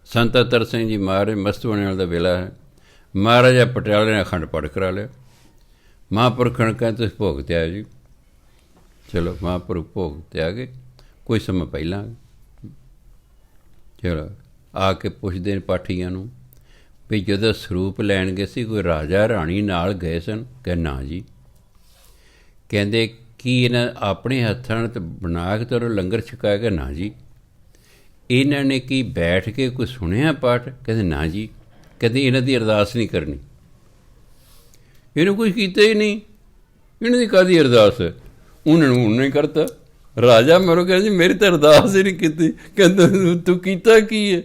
ਸੰਤ ਅਤਰ ਸਿੰਘ ਜੀ ਮਹਾਰਾਜ ਮਸਤਵਾਣੇ ਵਾਲੇ ਦਾ ਵੇਲਾ ਹੈ। ਮਹਾਰਾਜਾ ਪਟਿਆਲੇ ਨੇ ਅਖੰਡ ਪਾਠ ਕਰਾ ਲਿਆ। ਮਹਾਂਪੁਰਖਾਂ ਨੇ ਕਹਿੰਦੇ ਤੁਸੀਂ ਭੋਗ ਤੇ ਆਇਓ ਜੀ। ਚਲੋ ਮਹਾਂਪੁਰਖ ਭੋਗ ਤੇ ਆ ਗਏ। ਕੋਈ ਸਮਾਂ ਪਹਿਲਾਂ ਚਲੋ ਆ ਕੇ ਪੁੱਛਦੇ ਨੇ ਪਾਠੀਆਂ ਨੂੰ ਵੀ ਜਦੋਂ ਸਰੂਪ ਲੈਣ ਗਏ ਸੀ ਕੋਈ ਰਾਜਾ ਰਾਣੀ ਨਾਲ ਗਏ ਸਨ? ਕਿ ਨਾ ਜੀ। ਕਹਿੰਦੇ ਕੀ ਇਹਨਾਂ ਆਪਣੇ ਹੱਥਾਂ ਨਾਲ ਬਣਾ ਕੇ ਤੁਹਾਨੂੰ ਲੰਗਰ ਛਕਾਇਆ? ਕਿ ਨਾ ਜੀ। ਇਹਨਾਂ ਨੇ ਕੀ ਬੈਠ ਕੇ ਕੋਈ ਸੁਣਿਆ ਪਾਠ? ਕਹਿੰਦੇ ਨਾ ਜੀ। ਕਹਿੰਦੇ ਇਹਨਾਂ ਦੀ ਅਰਦਾਸ ਨਹੀਂ ਕਰਨੀ, ਇਹਨੂੰ ਕੁਛ ਕੀਤਾ ਹੀ ਨਹੀਂ, ਇਹਨਾਂ ਦੀ ਕਾਹਦੀ ਅਰਦਾਸ ਹੈ? ਉਹਨਾਂ ਨੂੰ ਉਹਨੇ ਕਰਤਾ। ਰਾਜਾ ਮੈਨੂੰ ਕਹਿੰਦਾ ਜੀ ਮੇਰੀ ਤਾਂ ਅਰਦਾਸ ਹੀ ਨਹੀਂ ਕੀਤੀ। ਕਹਿੰਦਾ ਤੂੰ ਕੀਤਾ ਕੀ ਹੈ?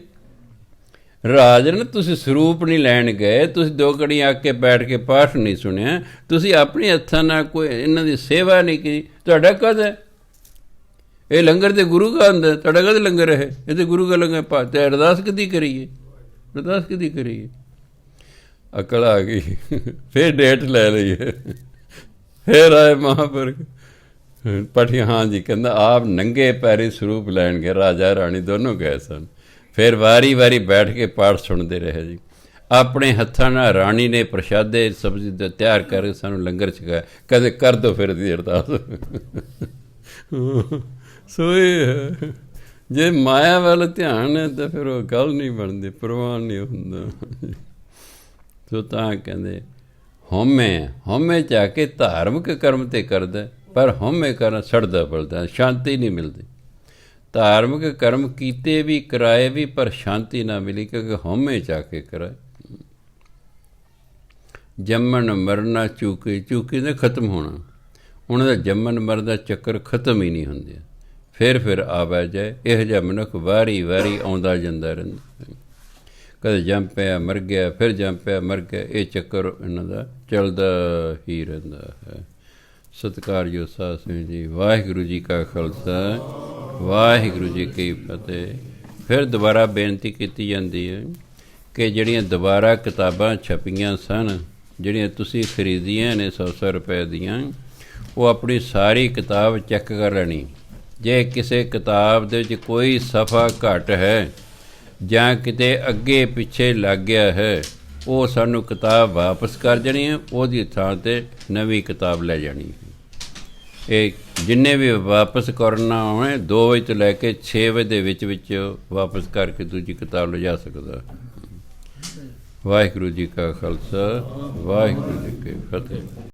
ਰਾਜਨ ਤੁਸੀਂ ਸਰੂਪ ਨਹੀਂ ਲੈਣ ਗਏ, ਤੁਸੀਂ 2 ਘੜੀ ਆ ਕੇ ਬੈਠ ਕੇ ਪਾਠ ਨਹੀਂ ਸੁਣਿਆ, ਤੁਸੀਂ ਆਪਣੇ ਹੱਥਾਂ ਨਾਲ ਕੋਈ ਇਹਨਾਂ ਦੀ ਸੇਵਾ ਨਹੀਂ ਕੀਤੀ, ਤੁਹਾਡਾ ਕਦ ਹੈ? ਇਹ ਲੰਗਰ ਤੇ ਗੁਰੂ ਦਾ ਹੁੰਦਾ, ਤੁਹਾਡਾ ਕਦ ਲੰਗਰ ਹੈ? ਇਹ ਤੇ ਗੁਰੂ ਦਾ ਲੰਗਰ ਪਾ ਤੇ ਅਰਦਾਸ ਕਦੀ ਕਰੀਏ? ਅਰਦਾਸ ਕਦੀ ਕਰੀਏ? ਅਕਲ ਆ ਗਈ। ਫਿਰ ਡੇਟ ਲੈ ਲਈਏ। ਫਿਰ ਆਏ ਮਹਾਂਪੁਰਖ ਪਾਠੀ। ਹਾਂ ਜੀ। ਕਹਿੰਦਾ ਆਪ ਨੰਗੇ ਪੈਰੀ ਸਰੂਪ ਲੈਣ ਗਏ, ਰਾਜਾ ਰਾਣੀ ਦੋਨੋਂ ਗਏ ਸਨ। ਫਿਰ ਵਾਰੀ ਵਾਰੀ ਬੈਠ ਕੇ ਪਾਠ ਸੁਣਦੇ ਰਹੇ ਜੀ। ਆਪਣੇ ਹੱਥਾਂ ਨਾਲ ਰਾਣੀ ਨੇ ਪ੍ਰਸ਼ਾਦੇ ਸਬਜ਼ੀ ਦਾ ਤਿਆਰ ਕਰਕੇ ਸਾਨੂੰ ਲੰਗਰ ਛਕਾਇਆ। ਕਦੇ ਕਰ ਦੋ ਫਿਰ ਦੀ ਅਰਦਾਸ। ਸੋ ਇਹ ਜੇ ਮਾਇਆ ਵੱਲ ਧਿਆਨ ਹੈ ਤਾਂ ਫਿਰ ਉਹ ਗੱਲ ਨਹੀਂ ਬਣਦੀ, ਪ੍ਰਵਾਨ ਨਹੀਂ ਹੁੰਦਾ। ਸੋ ਤਾਂ ਕਹਿੰਦੇ ਹਉਮੈ ਚ ਆ ਕੇ ਧਾਰਮਿਕ ਕਰਮ ਤੇ ਕਰਦਾ, ਪਰ ਹਉਮੈ ਕਰਨ ਸੜਦਾ ਬਲਦਾ, ਸ਼ਾਂਤੀ ਨਹੀਂ ਮਿਲਦੀ। ਧਾਰਮਿਕ ਕਰਮ ਕੀਤੇ ਵੀ ਕਰਾਏ ਵੀ, ਪਰ ਸ਼ਾਂਤੀ ਨਾ ਮਿਲੀ, ਕਿਉਂਕਿ ਹਉਮੈ ਚ ਆ ਕੇ ਕਰਾਏ। ਜੰਮਣ ਮਰਨਾ ਚੂਕੇ, ਚੂਕੇ ਨੇ ਖਤਮ ਹੋਣਾ। ਉਹਨਾਂ ਦਾ ਜੰਮਣ ਮਰਨ ਦਾ ਚੱਕਰ ਖਤਮ ਹੀ ਨਹੀਂ ਹੁੰਦੇ। ਫਿਰ ਆਵੇ ਜਾਏ। ਇਹੋ ਜਿਹਾ ਮਨੁੱਖ ਵਾਰੀ ਵਾਰੀ ਆਉਂਦਾ ਜਾਂਦਾ ਰਹਿੰਦਾ। ਕਦੇ ਜੰਮ ਪਿਆ ਮਰ ਗਿਆ, ਫਿਰ ਜੰਮ ਪਿਆ ਮਰ ਗਿਆ। ਇਹ ਚੱਕਰ ਇਹਨਾਂ ਦਾ ਚੱਲਦਾ ਹੀ ਰਹਿੰਦਾ ਹੈ। ਸਤਿਕਾਰਯੋਗ ਸਾਧ ਸੰਗਤ ਜੀ, ਵਾਹਿਗੁਰੂ ਜੀ ਕਾ ਖਾਲਸਾ, ਵਾਹਿਗੁਰੂ ਜੀ ਕੀ ਫਤਿਹ। ਫਿਰ ਦੁਬਾਰਾ ਬੇਨਤੀ ਕੀਤੀ ਜਾਂਦੀ ਹੈ ਕਿ ਜਿਹੜੀਆਂ ਦੁਬਾਰਾ ਕਿਤਾਬਾਂ ਛਪੀਆਂ ਸਨ, ਜਿਹੜੀਆਂ ਤੁਸੀਂ ਖਰੀਦੀਆਂ ਨੇ 100 ਰੁਪਏ ਦੀਆਂ, ਉਹ ਆਪਣੀ ਸਾਰੀ ਕਿਤਾਬ ਚੈੱਕ ਕਰ ਲੈਣੀ। ਜੇ ਕਿਸੇ ਕਿਤਾਬ ਦੇ ਵਿੱਚ ਕੋਈ ਸਫ਼ਾ ਘੱਟ ਹੈ ਜਾਂ ਕਿਤੇ ਅੱਗੇ ਪਿੱਛੇ ਲੱਗ ਗਿਆ ਹੈ, ਉਹ ਸਾਨੂੰ ਕਿਤਾਬ ਵਾਪਸ ਕਰ ਜਾਣੀ ਹੈ, ਉਹਦੀ ਥਾਂ 'ਤੇ ਨਵੀਂ ਕਿਤਾਬ ਲੈ ਜਾਣੀ ਹੈ। ਇਹ ਜਿੰਨੇ ਵੀ ਵਾਪਸ ਕਰਨਾ ਹੋਵੇ 2 ਵਜੇ ਤੋਂ ਲੈ ਕੇ 6 ਵਜੇ ਦੇ ਵਿੱਚ ਵਾਪਸ ਕਰਕੇ ਦੂਜੀ ਕਿਤਾਬ ਲਿਜਾ ਸਕਦਾ। ਵਾਹਿਗੁਰੂ ਜੀ ਕਾ ਖਾਲਸਾ, ਵਾਹਿਗੁਰੂ ਜੀ ਕੀ ਫਤਿਹ।